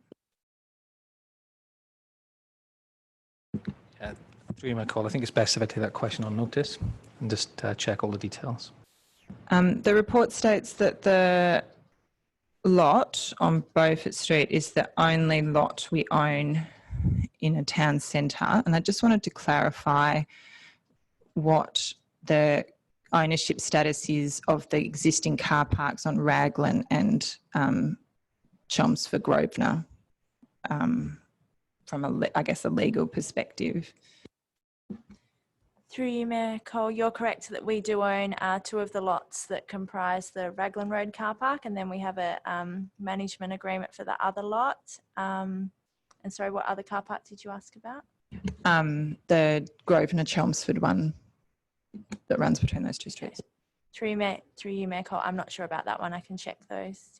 Through you, Mayor Cole, I think it's best if I take that question on notice and just check all the details. The report states that the lot on Beaufort Street is the only lot we own in a town centre, and I just wanted to clarify what the ownership status is of the existing car parks on Raglan and Chelmsford Grosvenor from a legal perspective. Through you, Mayor Cole, you're correct that we do own 2 of the lots that comprise the Raglan Road car park, and then we have a management agreement for the other lot. And sorry, what other car park did you ask about? The Grosvenor Chelmsford one that runs between those 2 streets. Through you, Mayor Cole, I'm not sure about that one. I can check those.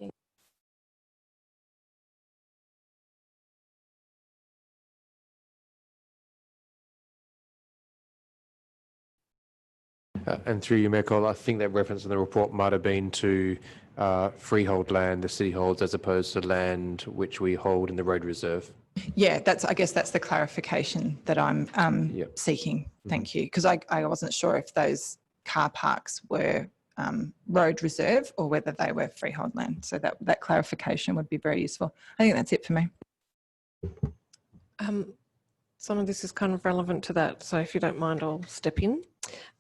And through you, Mayor Cole, I think that reference in the report might have been to freehold land the city holds as opposed to land which we hold in the road reserve. Yeah, I guess that's the clarification that I'm seeking. Thank you. Because I wasn't sure if those car parks were road reserve or whether they were freehold land. So that clarification would be very useful. I think that's it for me. Some of this is kind of relevant to that, so if you don't mind, I'll step in.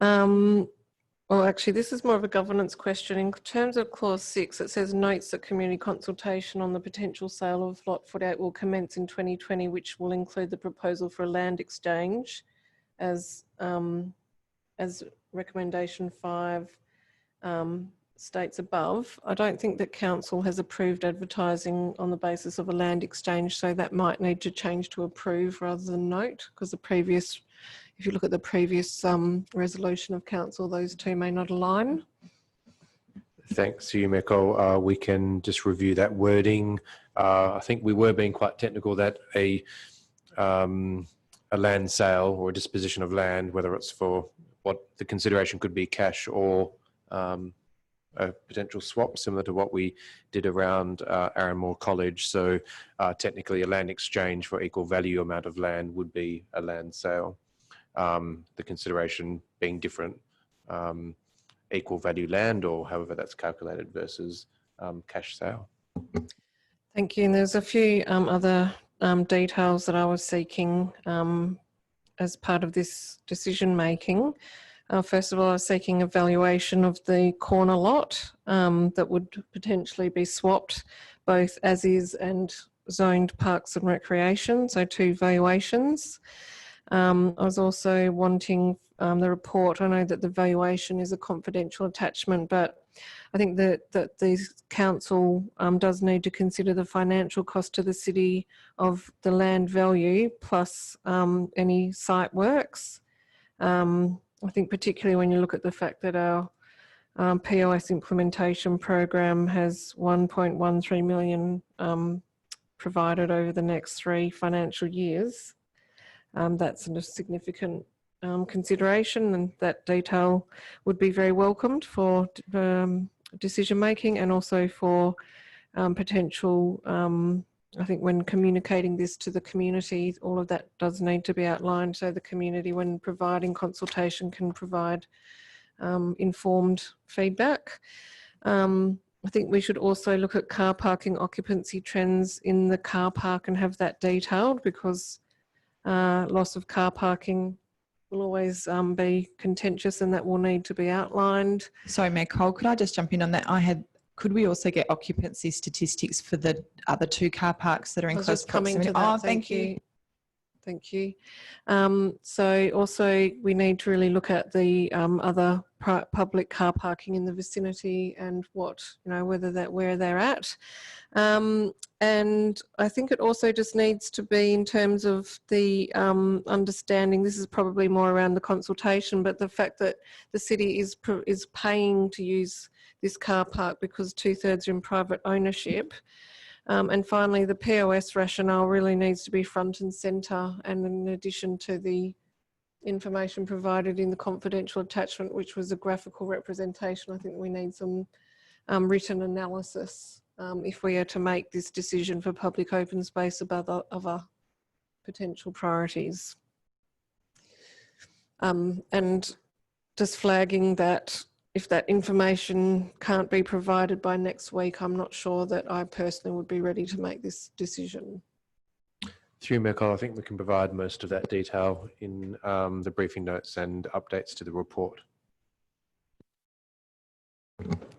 Well, actually, this is more of a governance question. In terms of clause 6, it says notes that community consultation on the potential sale of lot 48 will commence in 2020, which will include the proposal for a land exchange as recommendation 5 states above. I don't think that council has approved advertising on the basis of a land exchange, so that might need to change to approve rather than note, because if you look at the previous resolution of council, those 2 may not align. Thanks to you, Mayor Cole. We can just review that wording. I think we were being quite technical that a land sale or a disposition of land, whether it's for what the consideration could be cash or a potential swap, similar to what we did around Arranmore College. So technically a land exchange for equal value amount of land would be a land sale. The consideration being different, equal value land or however that's calculated versus cash sale. Thank you. And there's a few other details that I was seeking as part of this decision making. First of all, I was seeking a valuation of the corner lot that would potentially be swapped both as is and zoned parks and recreation, so 2 valuations. I was also wanting the report. I know that the valuation is a confidential attachment, but I think that the council does need to consider the financial cost to the city of the land value plus any site works. I think particularly when you look at the fact that our POS implementation program has 1.13 million provided over the next 3 financial years. That's a significant consideration, and that detail would be very welcomed for decision making, and also for potential, I think when communicating this to the community, all of that does need to be outlined so the community, when providing consultation, can provide informed feedback. I think we should also look at car parking occupancy trends in the car park and have that detailed, because loss of car parking will always be contentious, and that will need to be outlined. Sorry, Mayor Cole, could I just jump in on that? Could we also get occupancy statistics for the other 2 car parks that are in close proximity? That. Oh, thank you. Thank you. So also we need to really look at the other public car parking in the vicinity and what, where they're at. And I think it also just needs to be in terms of the understanding, this is probably more around the consultation, but the fact that the city is paying to use this car park because 2/3 are in private ownership. And finally, the POS rationale really needs to be front and centre, and in addition to the information provided in the confidential attachment, which was a graphical representation, I think we need some written analysis if we are to make this decision for public open space above other potential priorities. And just flagging that if that information can't be provided by next week, I'm not sure that I personally would be ready to make this decision. Through Mayor Cole, I think we can provide most of that detail in the briefing notes and updates to the report.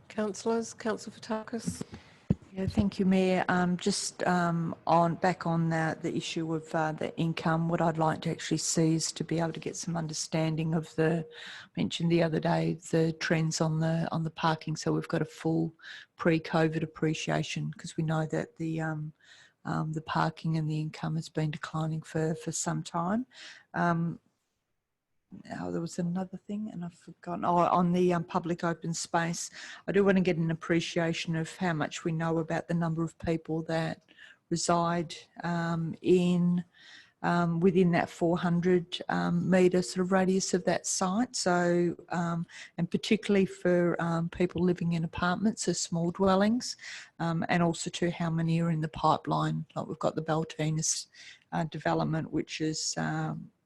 Councillors, Councillor Fotakis. Yeah, thank you, Mayor. Just back on the issue of the income, what I'd like to actually see is to be able to get some understanding of mentioned the other day, the trends on the parking. So we've got a full pre-COVID appreciation, because we know that the parking and the income has been declining for some time. Now, there was another thing and I've forgotten. Oh, on the public open space, I do want to get an appreciation of how much we know about the number of people that reside within that 400 metre sort of radius of that site. So, and particularly for people living in apartments or small dwellings, and also to how many are in the pipeline. Like we've got the Beltinas development, which is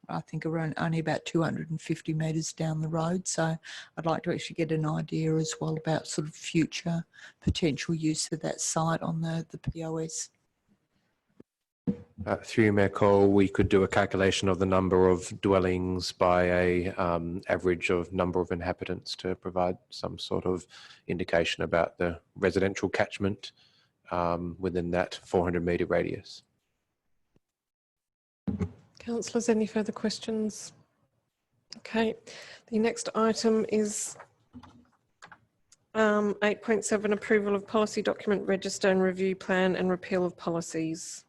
I think around only about 250 metres down the road. So I'd like to actually get an idea as well about sort of future potential use of that site on the POS. Through Mayor Cole, we could do a calculation of the number of dwellings by a average of number of inhabitants to provide some sort of indication about the residential catchment within that 400 metre radius. Councillors, any further questions? Okay, the next item is 8.7, approval of policy document, register and review plan and repeal of policies.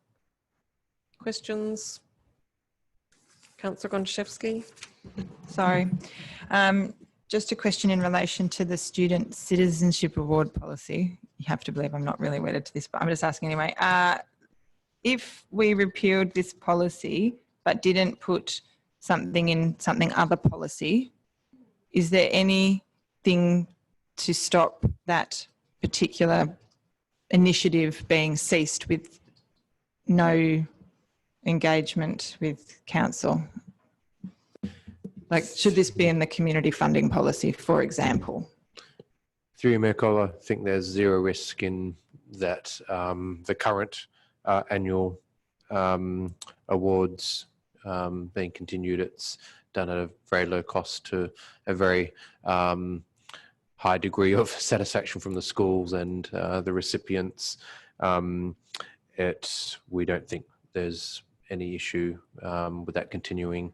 Questions? Councillor Gonchevsky. Sorry. Just a question in relation to the Student Citizenship Award policy. You have to believe I'm not really wedded to this, but I'm just asking anyway. If we repealed this policy but didn't put something in something other policy, is there anything to stop that particular initiative being ceased with no engagement with council? Like, should this be in the community funding policy, for example? Through you, Mayor Cole, I think there's zero risk in that the current annual awards being continued. It's done at a very low cost to a very high degree of satisfaction from the schools and the recipients. We don't think there's any issue with that continuing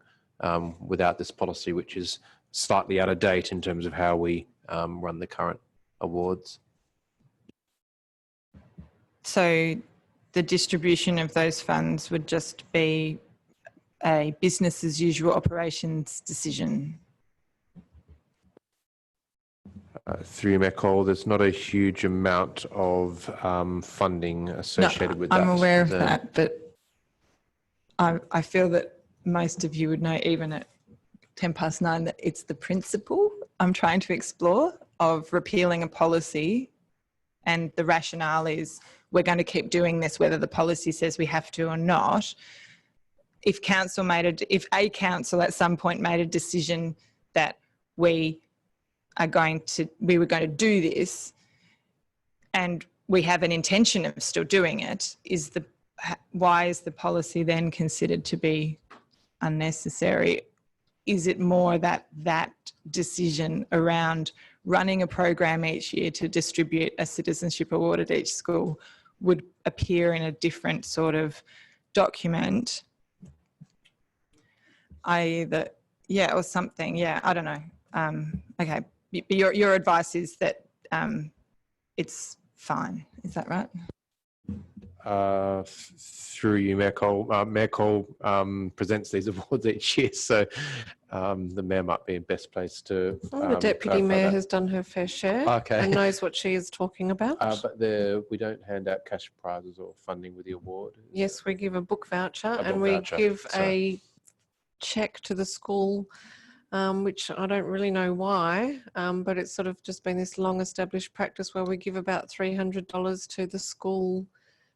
without this policy, which is slightly out of date in terms of how we run the current awards. So the distribution of those funds would just be a business as usual operations decision? Through Mayor Cole, there's not a huge amount of funding associated with that. I'm aware of that, but I feel that most of you would know, even at 9:10, that it's the principle I'm trying to explore of repealing a policy, and the rationale is we're going to keep doing this whether the policy says we have to or not. If a council at some point made a decision that we were going to do this, and we have an intention of still doing it, why is the policy then considered to be unnecessary? Is it more that decision around running a program each year to distribute a citizenship award at each school would appear in a different sort of document? Or something. Yeah, I don't know. Okay, but your advice is that it's fine. Is that right? Through you, Mayor Cole. Mayor Cole presents these awards each year, so the Mayor might be in best place to the Deputy Mayor has done her fair share and knows what she is talking about. But we don't hand out cash prizes or funding with the award. Yes, we give a book voucher we give a cheque to the school, which I don't really know why, but it's sort of just been this long established practice where we give about $300 to the school,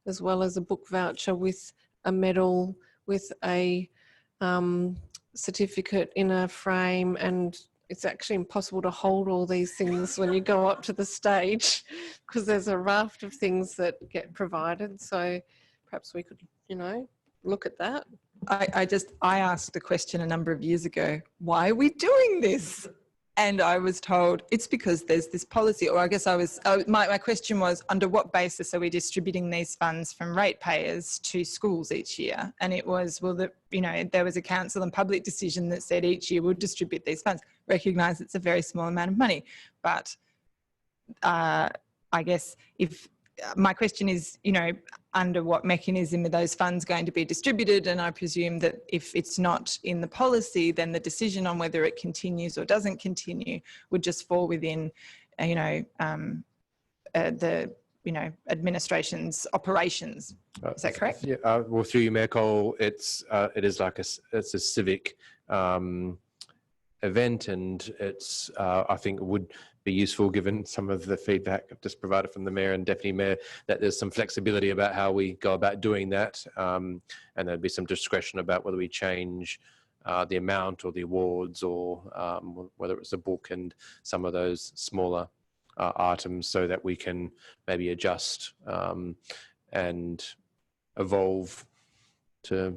as well as a book voucher with a medal, with a certificate in a frame. And it's actually impossible to hold all these things when you go up to the stage because there's a raft of things that get provided. So perhaps we could, look at that. I asked the question a number of years ago, why are we doing this? And I was told it's because there's this policy, or I guess my question was, under what basis are we distributing these funds from ratepayers to schools each year? And it was, there was a council and public decision that said each year we'll distribute these funds. Recognise it's a very small amount of money, but I guess my question is, under what mechanism are those funds going to be distributed? And I presume that if it's not in the policy, then the decision on whether it continues or doesn't continue would just fall within, the administration's operations. Is that correct? Yeah. Well, through you, Mayor Cole, it is like it's a civic event, and it's I think it would be useful, given some of the feedback I've just provided from the Mayor and Deputy Mayor, that there's some flexibility about how we go about doing that, and there'd be some discretion about whether we change the amount or the awards, or whether it's a book and some of those smaller items, so that we can maybe adjust and evolve to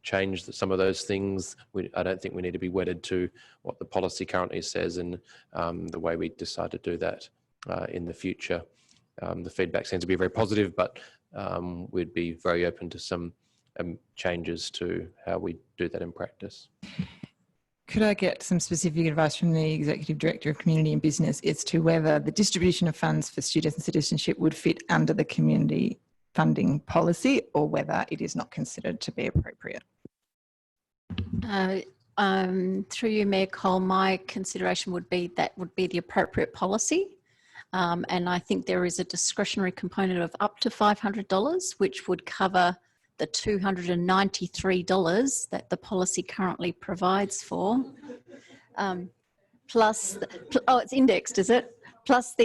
change some of those things. I don't think we need to be wedded to what the policy currently says, and the way we decide to do that in the future. The feedback seems to be very positive, but we'd be very open to some changes to how we do that in practice. Could I get some specific advice from the Executive Director of Community and Business as to whether the distribution of funds for students and citizenship would fit under the community funding policy, or whether it is not considered to be appropriate? Through you, Mayor Cole, my consideration would be that would be the appropriate policy. And I think there is a discretionary component of up to $500, which would cover the $293 that the policy currently provides for. Plus, it's indexed, is it? Plus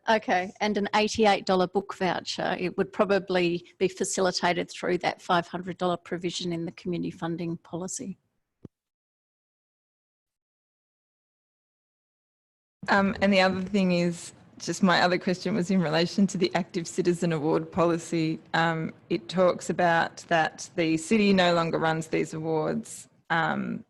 and an $88 book voucher. It would probably be facilitated through that $500 provision in the community funding policy. And the other thing is, just my other question was in relation to the Active Citizen Award policy. It talks about that the city no longer runs these awards, And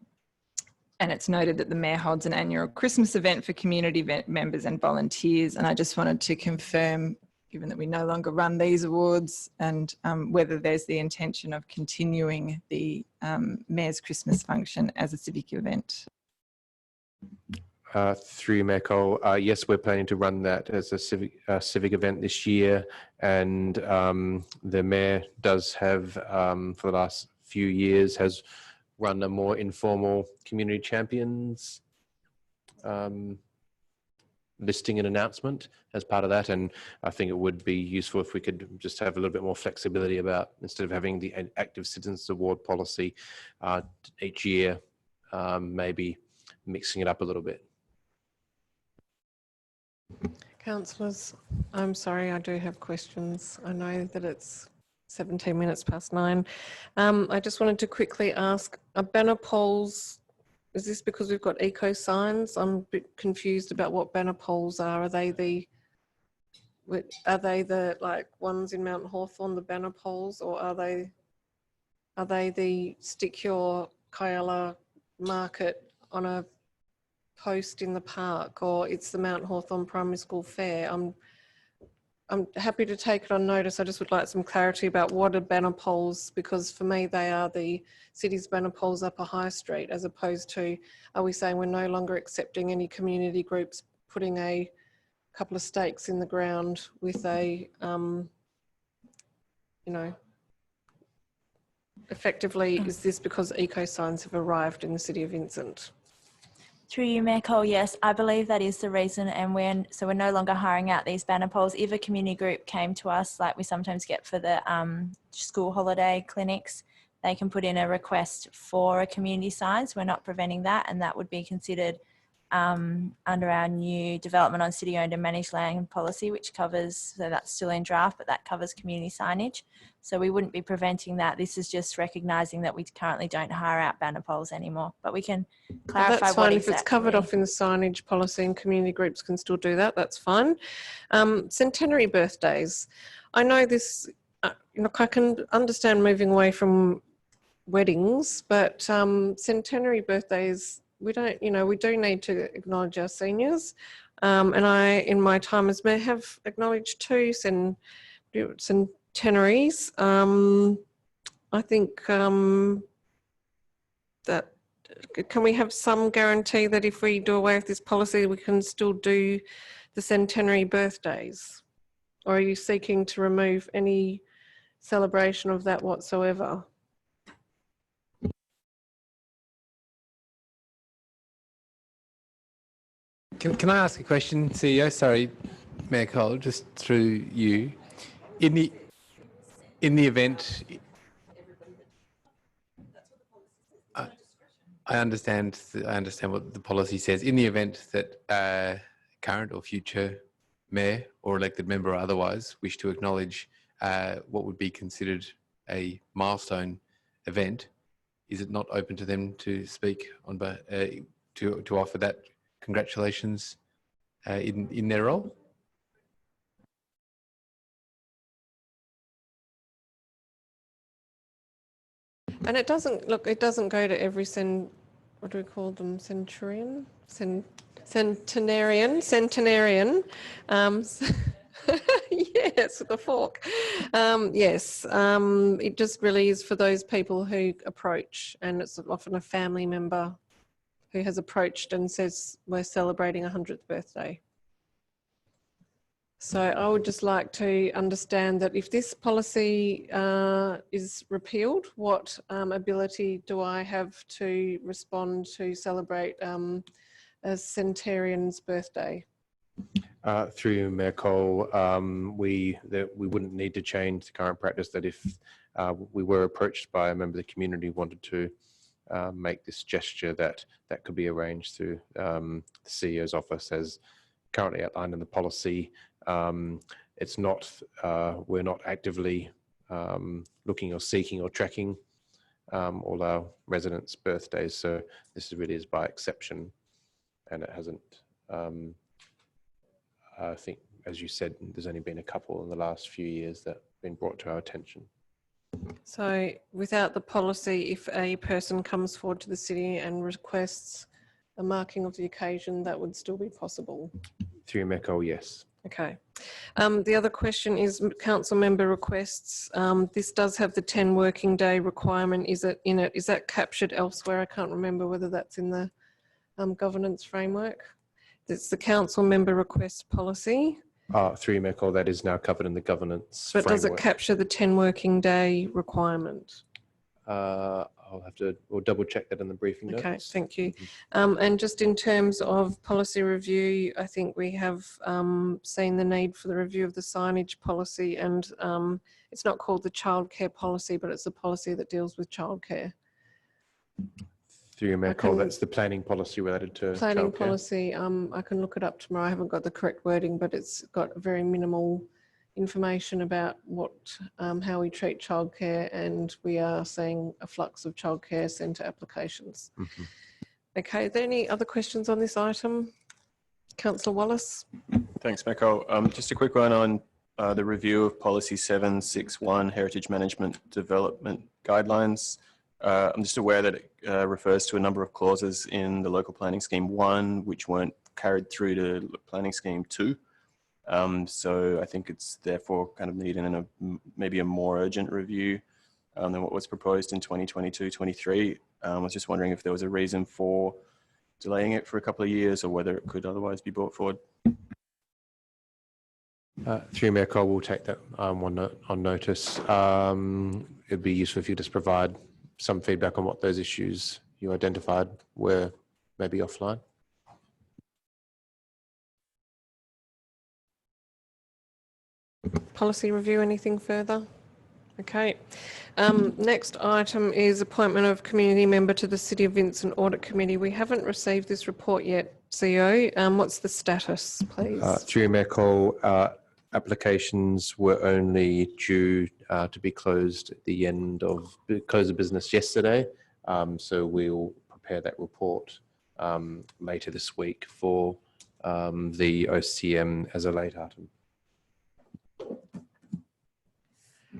it's noted that the Mayor holds an annual Christmas event for community event members and volunteers. And I just wanted to confirm, given that we no longer run these awards, and whether there's the intention of continuing the Mayor's Christmas function as a civic event. Through Mayor Cole, yes, we're planning to run that as a civic event this year, and the Mayor does have, for the last few years, has run a more informal community champions listing and announcement as part of that, and I think it would be useful if we could just have a little bit more flexibility about, instead of having the active citizens award policy each year, maybe mixing it up a little bit. Councillors, I'm sorry, I do have questions. I know that it's 17 minutes past 9. I just wanted to quickly ask, are banner poles, is this because we've got eco signs? I'm a bit confused about what banner poles are. Are they the like ones in Mount Hawthorn, the banner poles, or are they the stick your Kyella market on a post in the park, or it's the Mount Hawthorn Primary School Fair? I'm happy to take it on notice. I just would like some clarity about what are banner poles, because for me they are the city's banner poles up a high street, as opposed to, are we saying we're no longer accepting any community groups putting a couple of stakes in the ground with a, you know, effectively, is this because eco signs have arrived in the city of Vincent? Through you, Mayor Cole, yes, I believe that is the reason, and we're no longer hiring out these banner poles. If a community group came to us, like we sometimes get for the school holiday clinics, they can put in a request for a community sign. So we're not preventing that, and that would be considered under our new development on city-owned and managed land policy, which covers, so that's still in draft, but that covers community signage. So we wouldn't be preventing that. This is just recognising that we currently don't hire out banner poles anymore, but we can clarify. That's fine. If it's covered off in the signage policy and community groups can still do that, that's fine. Centenary birthdays. I know this, look, I can understand moving away from weddings, but centenary birthdays, we don't, you know, we do need to acknowledge our seniors. And I, in my time as mayor, have acknowledged 2 centenaries. I think that, can we have some guarantee that if we do away with this policy, we can still do the centenary birthdays? Or are you seeking to remove any celebration of that whatsoever? Can I ask a question, CEO? Sorry, Mayor Cole, just through you. In the event, I understand what the policy says. In the event that current or future mayor or elected member or otherwise wish to acknowledge what would be considered a milestone event, is it not open to them to speak on to offer that congratulations in their role? And it doesn't, look, it doesn't go to every what do we call them? Centenarian? Centenarian. Yes, with a fork. Yes, it just really is for those people who approach, and it's often a family member who has approached and says, we're celebrating a 100th birthday. So I would just like to understand that if this policy is repealed, what ability do I have to respond to celebrate a centenarian's birthday? Through Mayor Cole, we wouldn't need to change the current practice that if we were approached by a member of the community who wanted to make this gesture, that could be arranged through the CEO's office as currently outlined in the policy. It's not, we're not actively looking or seeking or tracking all our residents' birthdays. So this really is by exception, and it hasn't, I think, as you said, there's only been a couple in the last few years that have been brought to our attention. So without the policy, if a person comes forward to the city and requests a marking of the occasion, that would still be possible. Through Mayor Cole, yes. Okay. The other question is council member requests. This does have the 10 working day requirement. Is it in it? Is that captured elsewhere? I can't remember whether that's in the governance framework. It's the council member requests policy. Through Mayor Cole, that is now covered in the governance But framework. does it capture the 10 working day requirement? We'll double check that in the briefing notes. Okay, thank you. And just in terms of policy review, I think we have seen the need for the review of the signage policy, and it's not called the childcare policy, but it's a policy that deals with childcare. Through Mayor Cole, that's the planning policy related to Planning childcare. policy, I can look it up tomorrow. I haven't got the correct wording, but it's got very minimal information about what, how we treat childcare, and we are seeing a flux of childcare centre applications. Okay, are there any other questions on this item? Councillor Wallace. Thanks, Mako. Just a quick one on the review of Policy 761, Heritage Management Development Guidelines. I'm just aware that it refers to a number of clauses in the Local Planning Scheme 1, which weren't carried through to Planning Scheme 2. So I think it's therefore kind of needing maybe a more urgent review than what was proposed in 2022-23. I was just wondering if there was a reason for delaying it for a couple of years, or whether it could otherwise be brought forward. Through Mayor Cole, we'll take that on notice. It'd be useful if you just provide some feedback on what those issues you identified were maybe offline. Policy review, anything further? Okay. Next item is appointment of community member to the City of Vincent Audit Committee. We haven't received this report yet, CEO. What's the status, please? Through Mayor Cole, applications were only due to be closed at the end of close of business yesterday. So we'll prepare that report later this week for the OCM as a late item.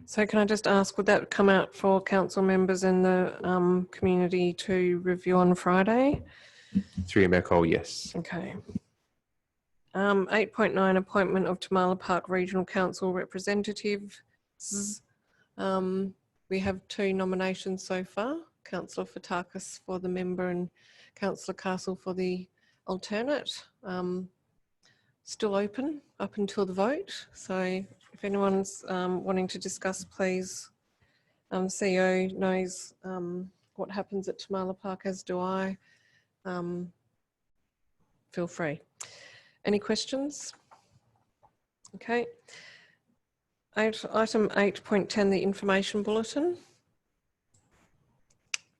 So can I just ask, would that come out for council members and the community to review on Friday? Through Mayor Cole, yes. Okay. 8.9, appointment of Tamala Park Regional Council representatives. We have 2 nominations so far, Councillor Fotakis for the member and Councillor Castle for the alternate. Still open up until the vote. So if anyone's wanting to discuss, please, CEO knows what happens at Tamala Park, as do I. Feel free. Any questions? Okay. Item 8.10, the information bulletin.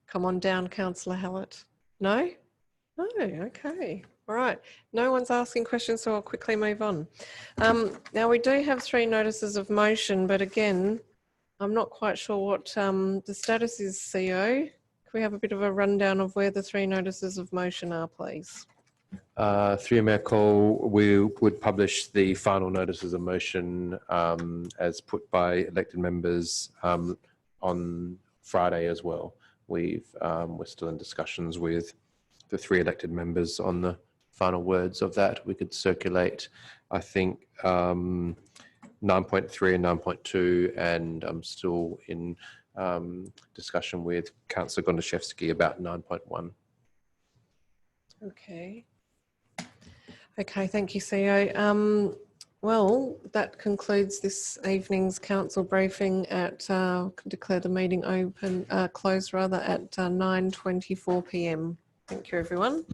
Come on down, Councillor Hallett. No? No, okay. All right. No one's asking questions, so I'll quickly move on. Now, we do have 3 notices of motion, but again, I'm not quite sure what the status is, CEO. Can we have a bit of a rundown of where the 3 notices of motion are, please? Through Mayor Cole, we would publish the final notices of motion as put by elected members on Friday as well. We're still in discussions with the 3 elected members on the final words of that. We could circulate, I think, 9.3 and 9.2, and I'm still in discussion with Councillor Gondaszewski about 9.1. Okay. Okay, thank you, CEO. Well, that concludes this evening's council briefing at, declare the meeting open, closed rather, at 9:24 p.m. Thank you, everyone.